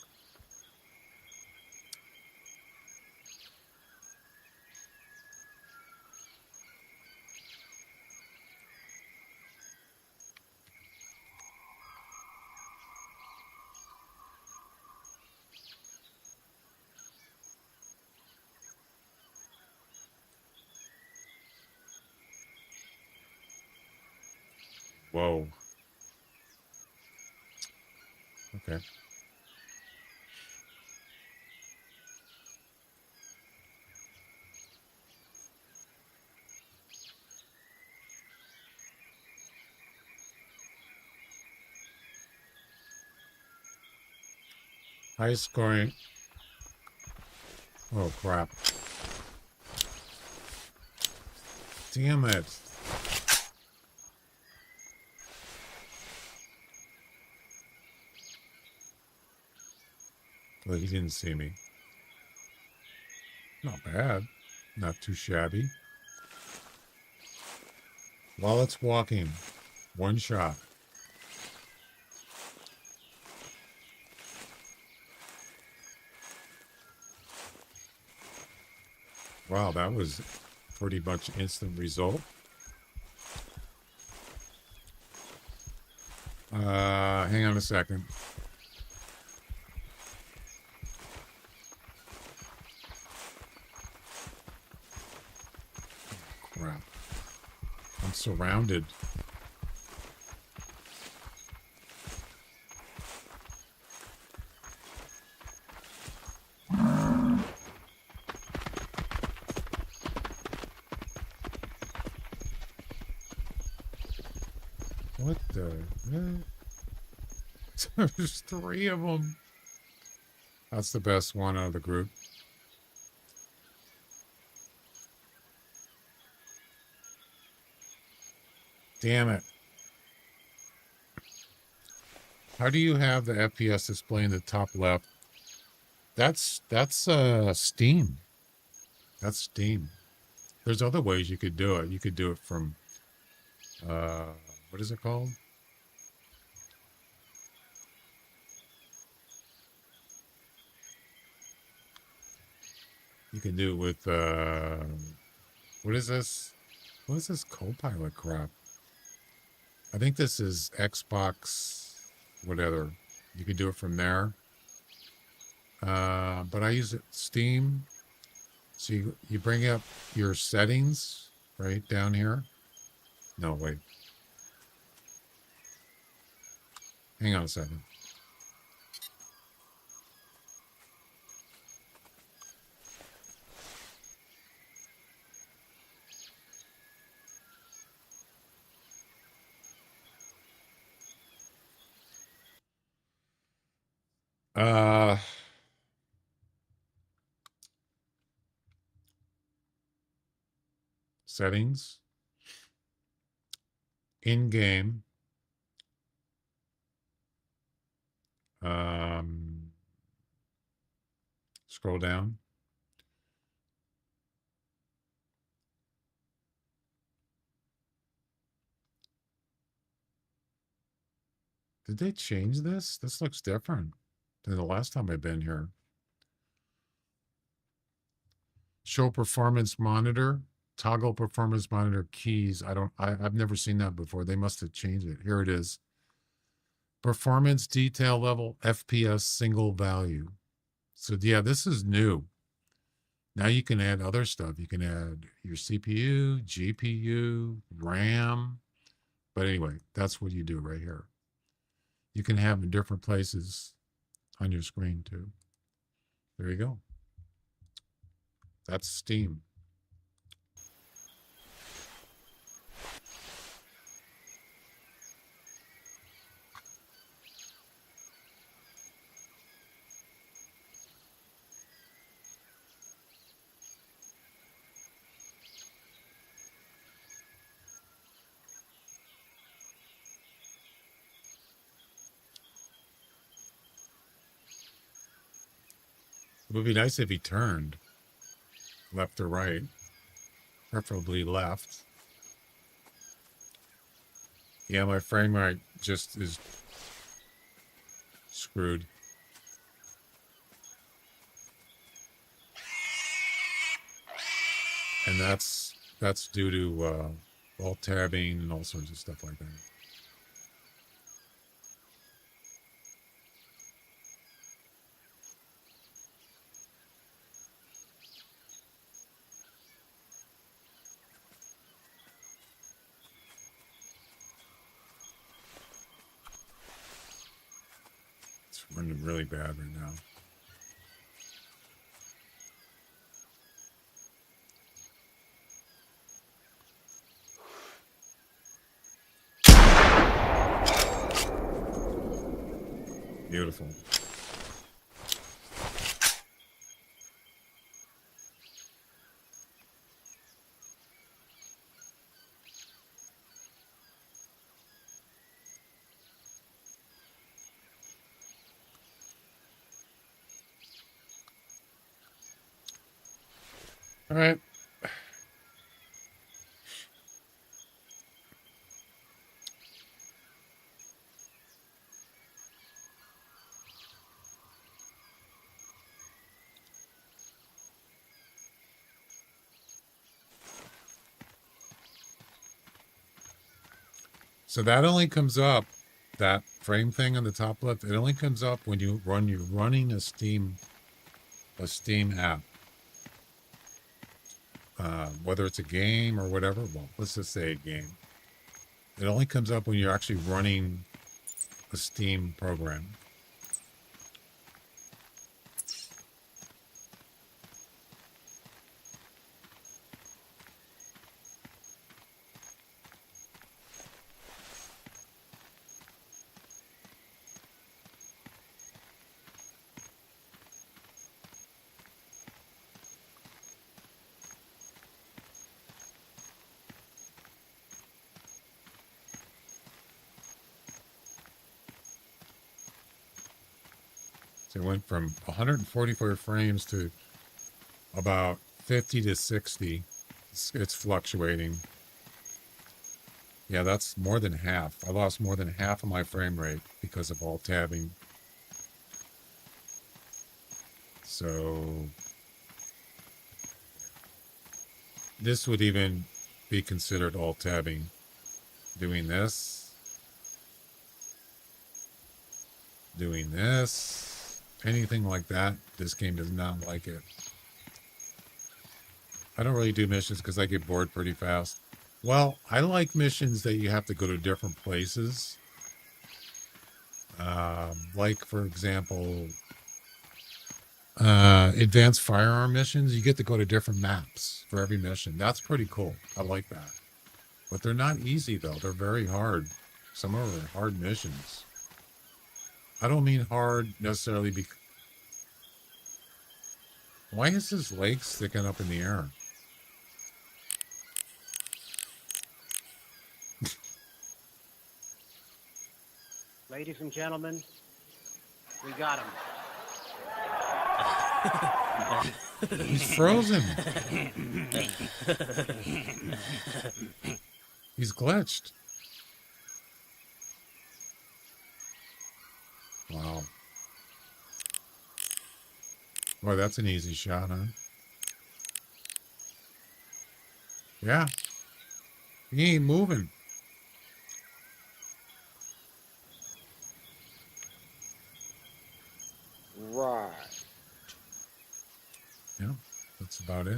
Whoa. Okay. High scoring. Oh, crap. Damn it. Well, he didn't see me. Not bad. Not too shabby. While it's walking, one shot. Wow, that was pretty much instant result. Hang on a second. Crap. I'm surrounded. What the heck? There's 3 of them. That's the best one out of the group. Damn it. How do you have the FPS display in the top left? That's Steam. That's Steam. There's other ways you could do it. You could do it from what is it called? You can do it with what is this? What is this Copilot crap? I think this is Xbox, whatever. You can do it from there. But I use it Steam. So you bring up your settings right down here. No, wait. Hang on a second. Settings. In game. Scroll down. Did they change this? This looks different than the last time I've been here. Show performance monitor, toggle performance monitor keys. I've never seen that before. They must have changed it. Here it is. Performance detail level, FPS single value. So yeah, this is new. Now you can add other stuff. You can add your CPU, GPU, RAM. But anyway, that's what you do right here. You can have in different places on your screen too. There you go. That's Steam. It would be nice if he turned left or right, preferably left. Yeah, my frame rate just is screwed. And that's due to alt tabbing and all sorts of stuff like that. It's running really bad right now. Beautiful. All right. So that only comes up, that frame thing on the top left, it only comes up when you're running a Steam app. Whether it's a game or whatever, well, let's just say a game. It only comes up when you're actually running a Steam program. So it went from 144 frames to about 50 to 60. It's fluctuating. Yeah, that's more than half. I lost more than half of my frame rate because of alt tabbing. So this would even be considered alt tabbing. Doing this, anything like that, this game does not like it. I don't really do missions because I get bored pretty fast. Well, I like missions that you have to go to different places. Like, for example, advanced firearm missions. You get to go to different maps for every mission. That's pretty cool. I like that. But they're not easy, though. They're very hard. Some of them are hard missions. I don't mean hard necessarily because... Why is his leg sticking up in the air? Ladies and gentlemen, we got him. He's frozen. He's glitched. Wow. Boy, that's an easy shot, huh? Yeah. He ain't moving. Right. Yeah, that's about it.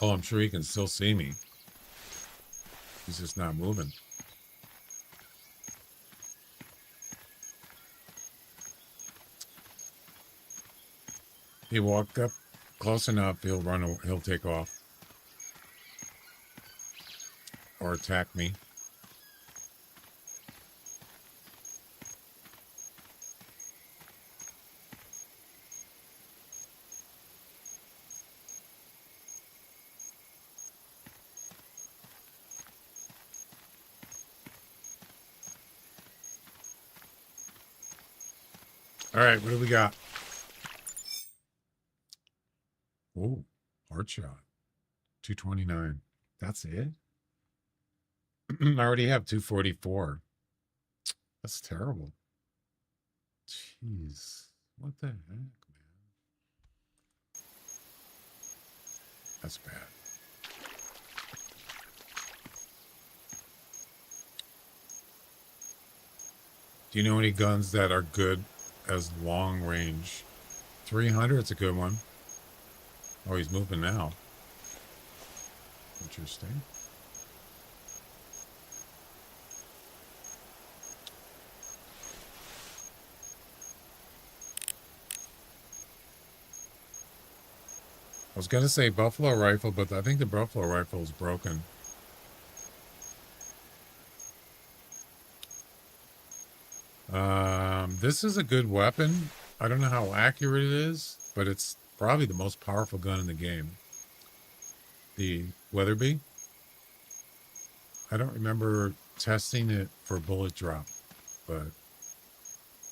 Oh, I'm sure he can still see me. He's just not moving. He walked up close enough, he'll take off. Or attack me. All right, what do we got? Oh, hard shot. 229. That's it? I already have 244. That's terrible. Jeez. What the heck, man? That's bad. Do you know any guns that are good as long range? 300, it's a good one. Oh, he's moving now. Interesting. I was going to say buffalo rifle, but I think the buffalo rifle is broken. This is a good weapon. I don't know how accurate it is, but it's probably the most powerful gun in the game. The Weatherby. I don't remember testing it for bullet drop, but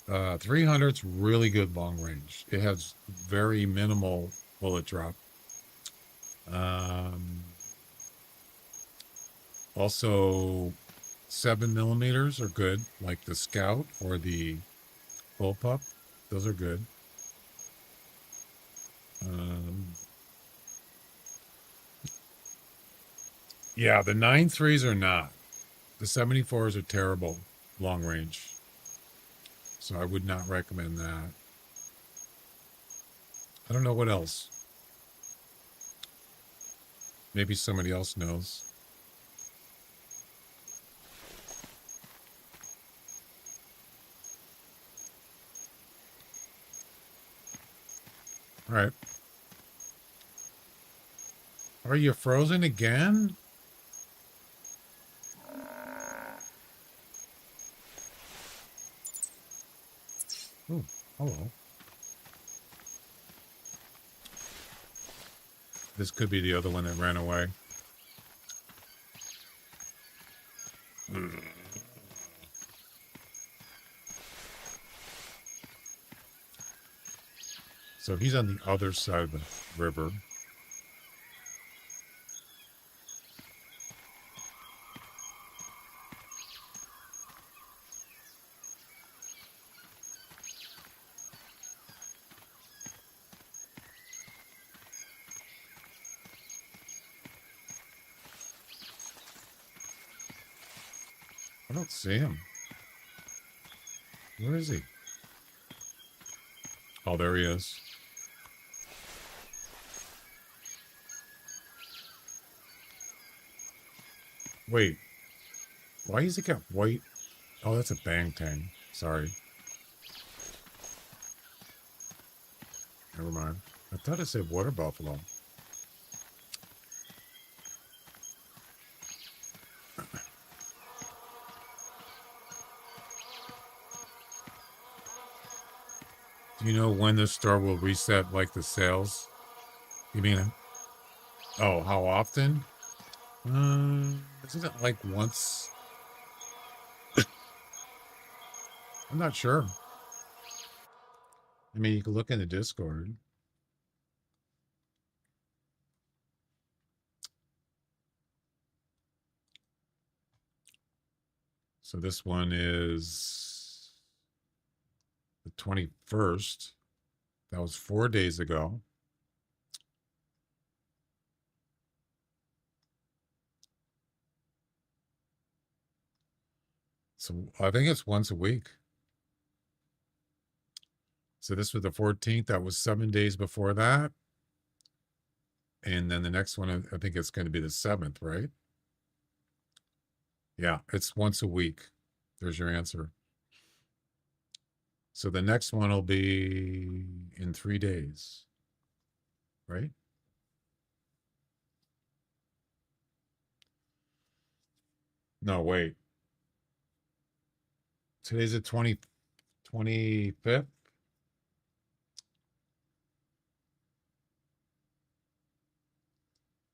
300's really good long range. It has very minimal bullet drop. Also 7mm are good, like the Scout or the Bullpup. Those are good. Yeah, the 9.3s are not. The 74s are terrible long range. So I would not recommend that. I don't know what else. Maybe somebody else knows. All right. Are you frozen again? Oh, hello. This could be the other one that ran away. So he's on the other side of the river. I don't see him. Where is he? Oh, there he is. Wait. Why is he got white? Oh, that's a bang tang. Sorry. Never mind. I thought it said water buffalo. Do you know when the store will reset, like the sales? You mean, oh, how often? Isn't it like once? I'm not sure. I mean, you can look in the Discord. So this one is the 21st. That was 4 days ago. So I think it's once a week. So this was the 14th. That was 7 days before that. And then the next one, I think it's going to be the 7th, right? Yeah, it's once a week. There's your answer. So the next one will be in 3 days, right? No, wait. Today's the 25th.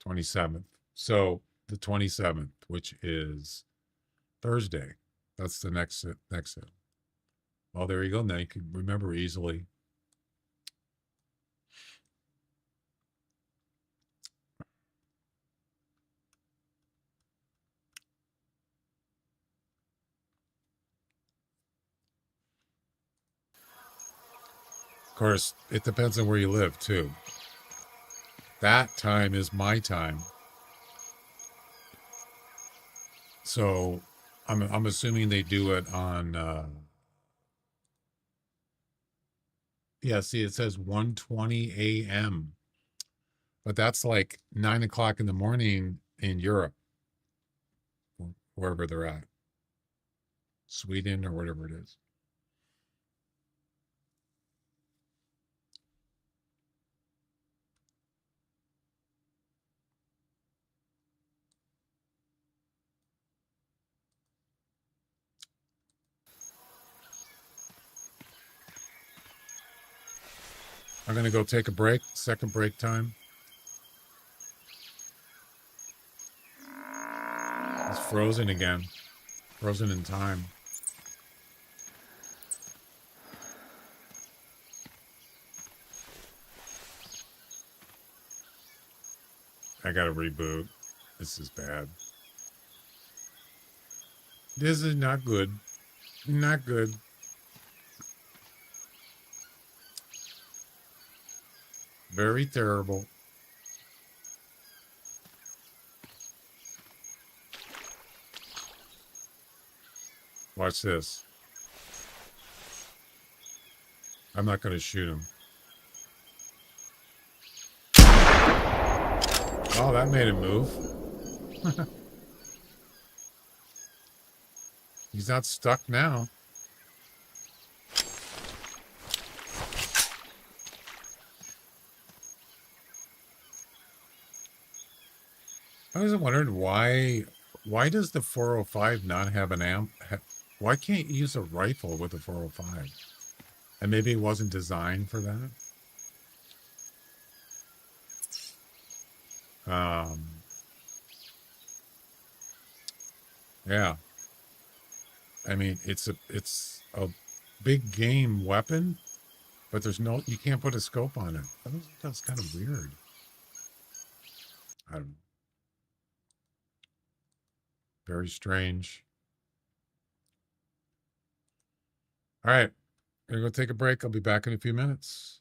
'27th. So the 27th, which is Thursday. That's the next sale. Well, there you go. Now you can remember easily. Of course, it depends on where you live too. That time is my time. So I'm assuming they do it on yeah, see it says 1:20 a.m. But that's like 9 o'clock in the morning in Europe. Wherever they're at. Sweden or whatever it is. I'm going to go take a break, second break time. It's frozen again. Frozen in time. I got to reboot. This is bad. This is not good. Not good. Very terrible. Watch this. I'm not going to shoot him. Oh, that made him move. He's not stuck now. I was wondering why does the 405 not have an amp? Why can't you use a rifle with a 405? And maybe it wasn't designed for that. Yeah. I mean, it's a big game weapon, but there's no, you can't put a scope on it. That's kind of weird. Very strange. All right. I'm going to go take a break. I'll be back in a few minutes.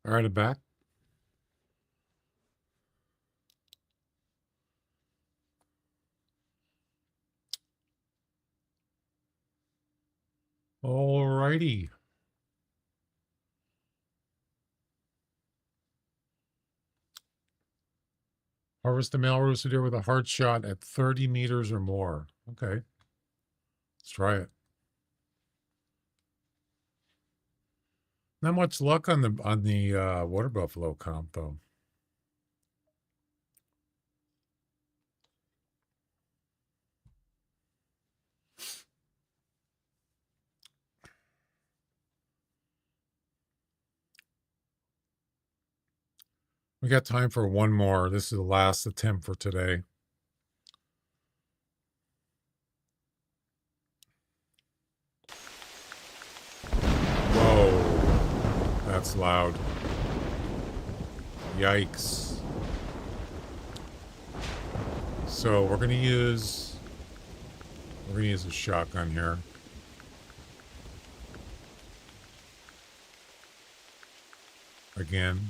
All right, I'm back. All righty. Harvest a male rooster deer with a hard shot at 30 meters or more. Okay. Let's try it. Not much luck on the water buffalo comp though. We got time for one more. This is the last attempt for today. Whoa, that's loud. Yikes. So we're gonna use a shotgun here. Again.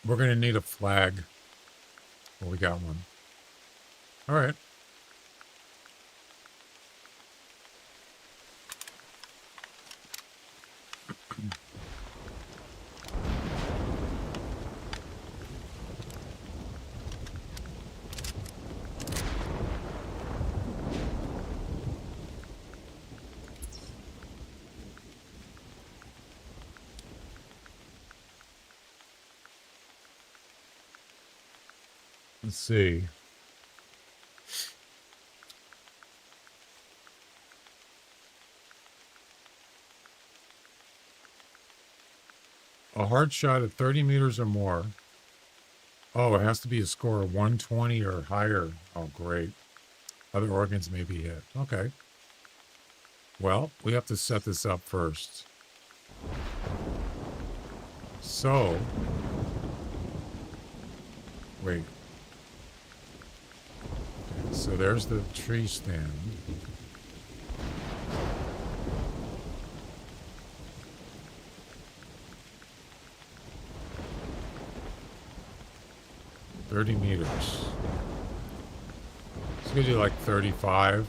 We're gonna need a flag. Well, we got one. All right. Let's see. A hard shot at 30 meters or more. Oh, it has to be a score of 120 or higher. Oh, great. Other organs may be hit. Okay. Well, we have to set this up first. So, wait. So there's the tree stand. $30 meters. It's gonna do like 35.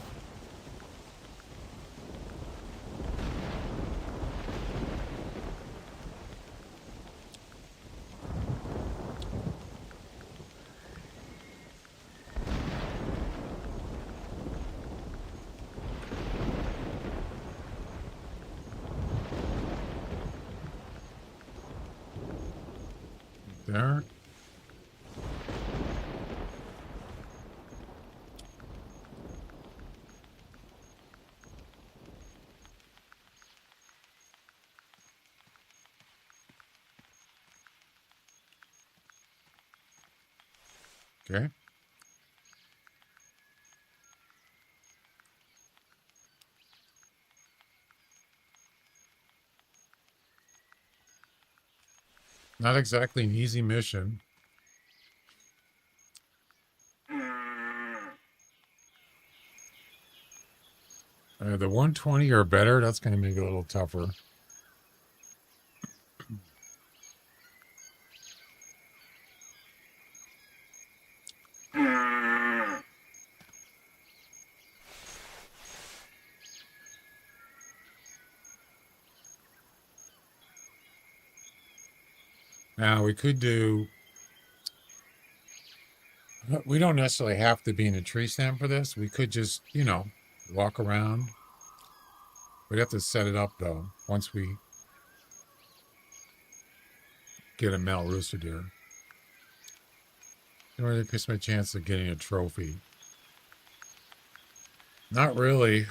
There. Okay. Not exactly an easy mission. The 120 or better, that's going to make it a little tougher. Now, we could do... We don't necessarily have to be in a tree stand for this. We could just, you know, walk around. We'd have to set it up, though, once we get a male rooster deer. In order to increase my chance of getting a trophy. Not really.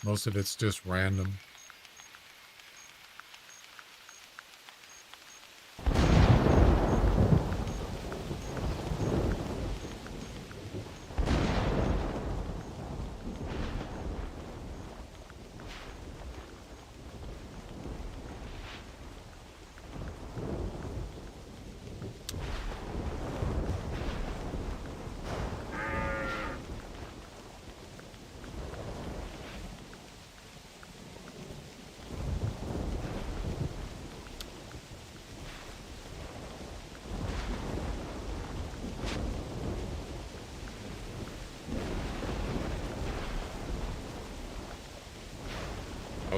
Most of it's just random.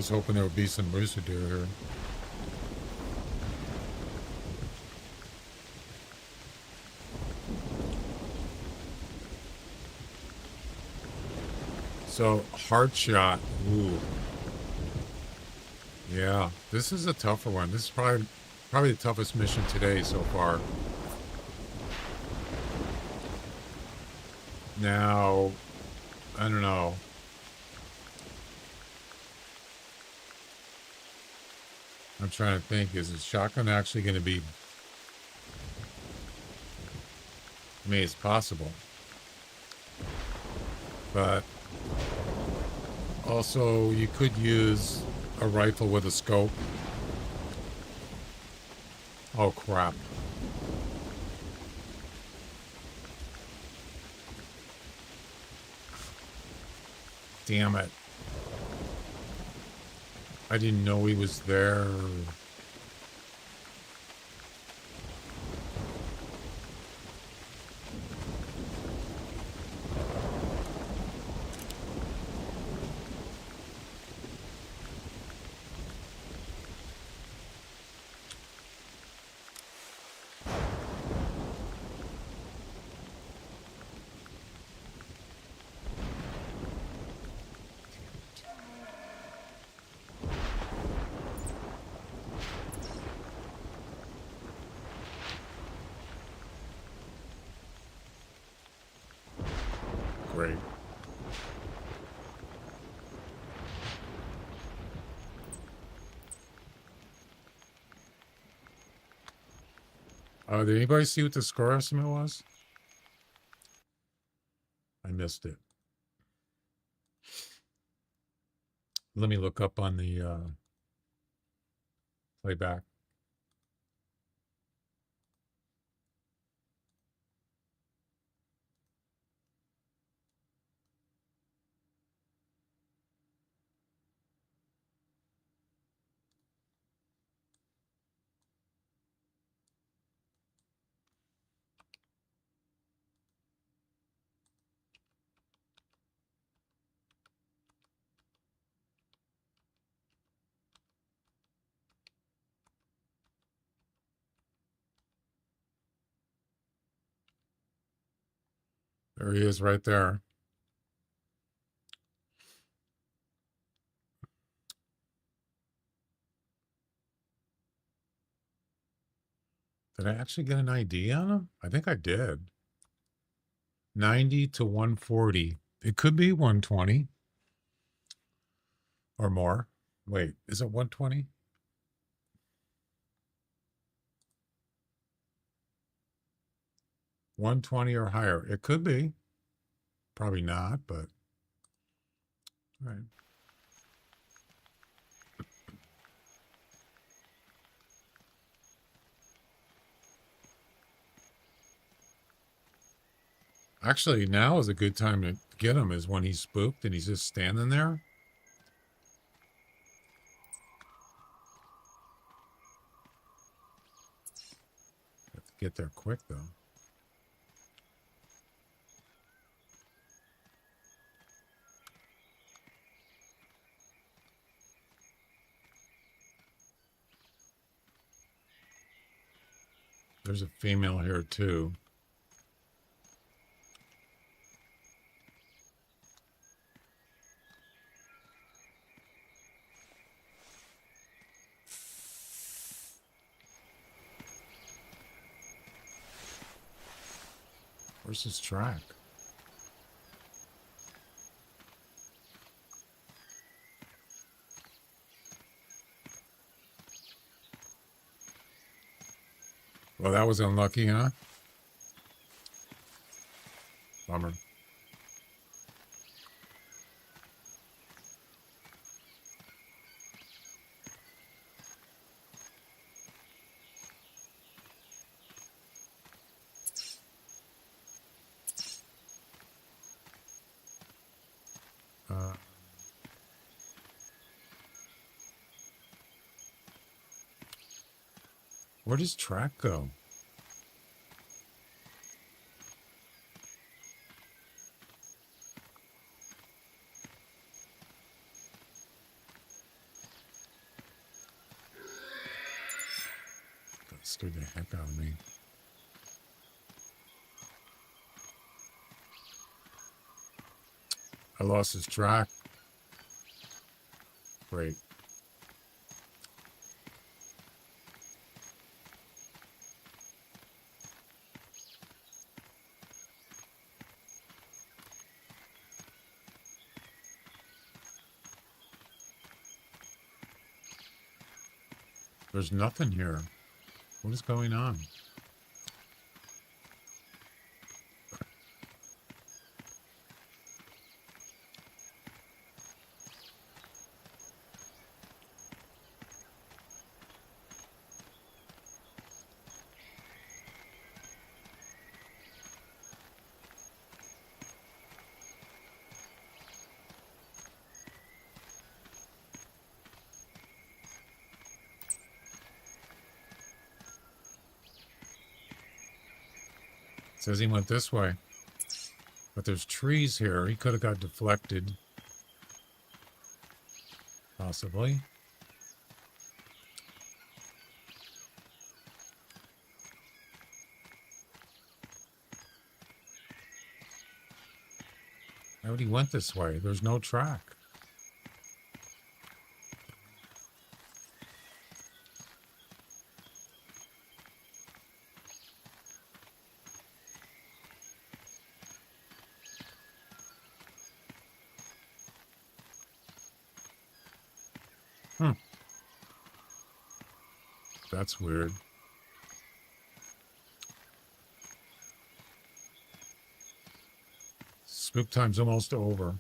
was hoping there would be some Rusa deer here. So, hard shot. Ooh. Yeah, this is a tougher one. This is probably the toughest mission today so far. Now, I don't know. I'm trying to think, is the shotgun actually going to be... I mean, it's possible. But also, you could use a rifle with a scope. Oh, crap. Damn it. I didn't know he was there. Great. Did anybody see what the score estimate was? I missed it. Let me look up on the playback. There he is right there. Did I actually get an ID on him? I think I did. 90 to 140. It could be 120 or more. Wait, is it 120? $120 or higher. It could be. Probably not, but all right. Actually, now is a good time to get him, is when he's spooked and he's just standing there. Have to get there quick, though. There's a female here, too. Where's his track? Well, that was unlucky, huh? Bummer. Where does track go? Scared the heck out of me. I lost his track. Great. There's nothing here. What is going on? Says he went this way. But there's trees here. He could have got deflected. Possibly. How would he went this way? There's no track. That's weird. Spook time's almost over.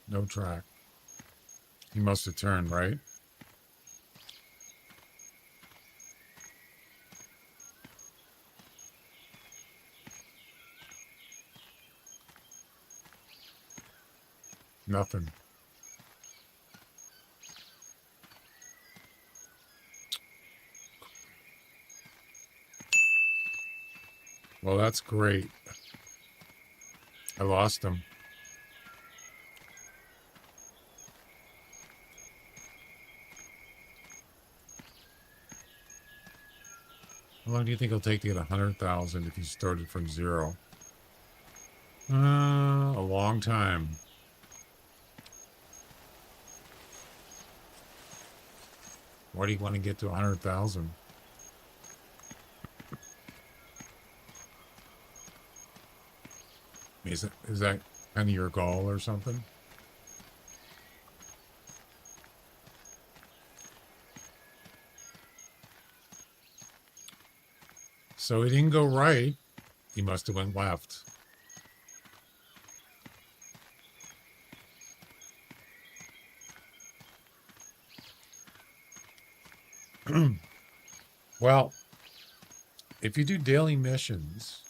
No track. He must have turned, right? Nothing. Well, that's great. I lost him. How long do you think it'll take to get 100,000 if you started from zero? A long time. Why do you want to get to 100,000? Is that kind of your goal or something? So he didn't go right. He must have went left. Well, if you do daily missions,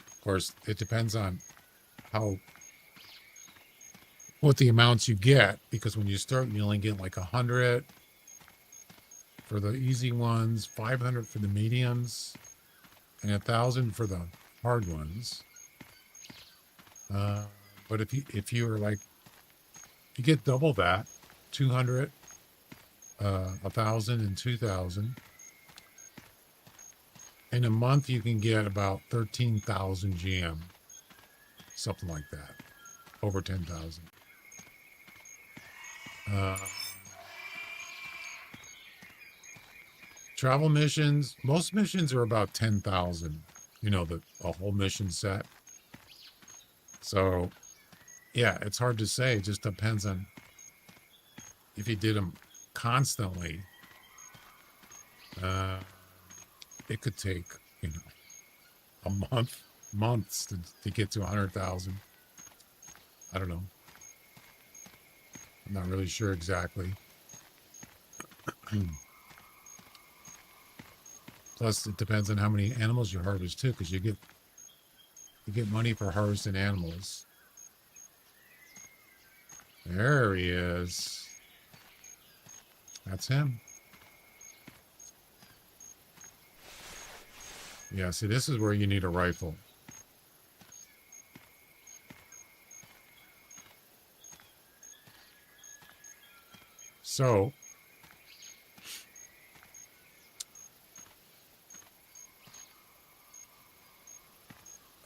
of course, it depends on what the amounts you get, because when you start, you only get like 100 for the easy ones, 500 for the mediums, and 1,000 for the hard ones. But if you are like, you get double that, 200. 1,000 and 2,000. In a month, you can get about 13,000 GM, something like that, over 10,000. Travel missions, most missions are about 10,000. You know, a whole mission set. So, yeah, it's hard to say. It just depends on if you did them constantly. It could take, a months to get to 100,000. I don't know. I'm not really sure exactly. Plus, it depends on how many animals you harvest too, because you get money for harvesting animals. There he is. That's him. Yeah, see, this is where you need a rifle. So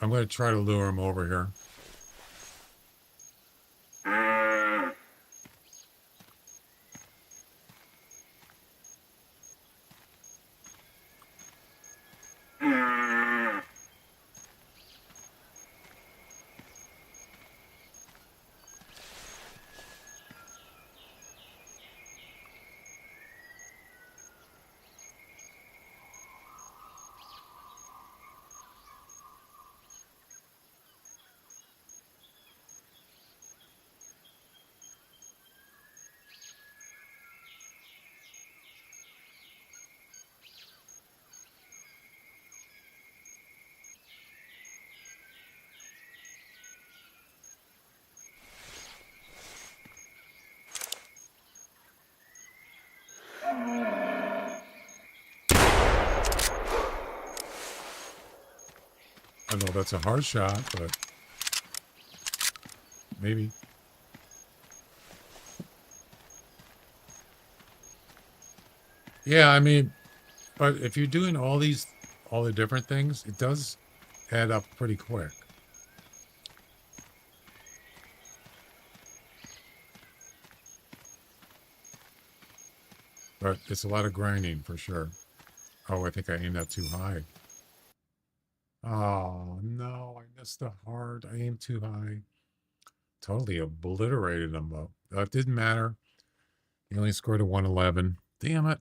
I'm going to try to lure him over here. I know that's a hard shot, but maybe. Yeah, I mean, but if you're doing all the different things, it does add up pretty quick. But it's a lot of grinding for sure. Oh, I think I aimed that too high. Oh, no, I missed the heart. I aimed too high. Totally obliterated them, though. It didn't matter. He only scored a 111. Damn it.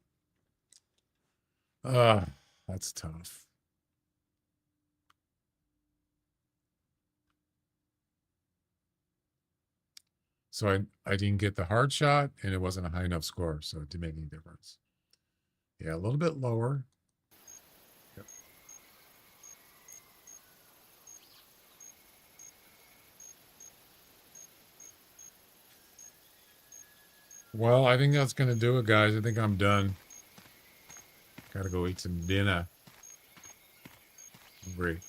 That's tough. So I didn't get the hard shot, and it wasn't a high enough score, so it didn't make any difference. Yeah, a little bit lower. Yep. Well, I think that's going to do it, guys. I think I'm done. Got to go eat some dinner. Hungry.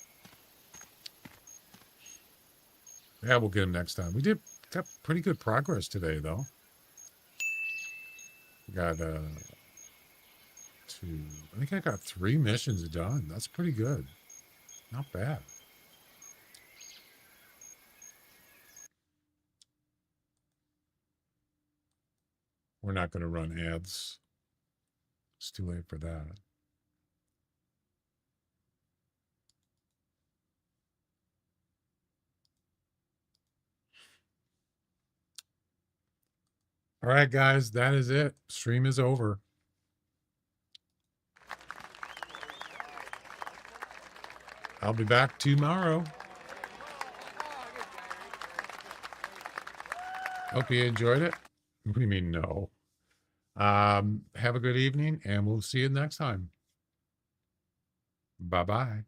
Yeah, we'll get him next time. We got pretty good progress today, though. We got I think I got 3 missions done. That's pretty good. Not bad. We're not going to run ads. It's too late for that. All right, guys, that is it. Stream is over. I'll be back tomorrow. Hope you enjoyed it. What do you mean, no? Have a good evening, and we'll see you next time. Bye-bye.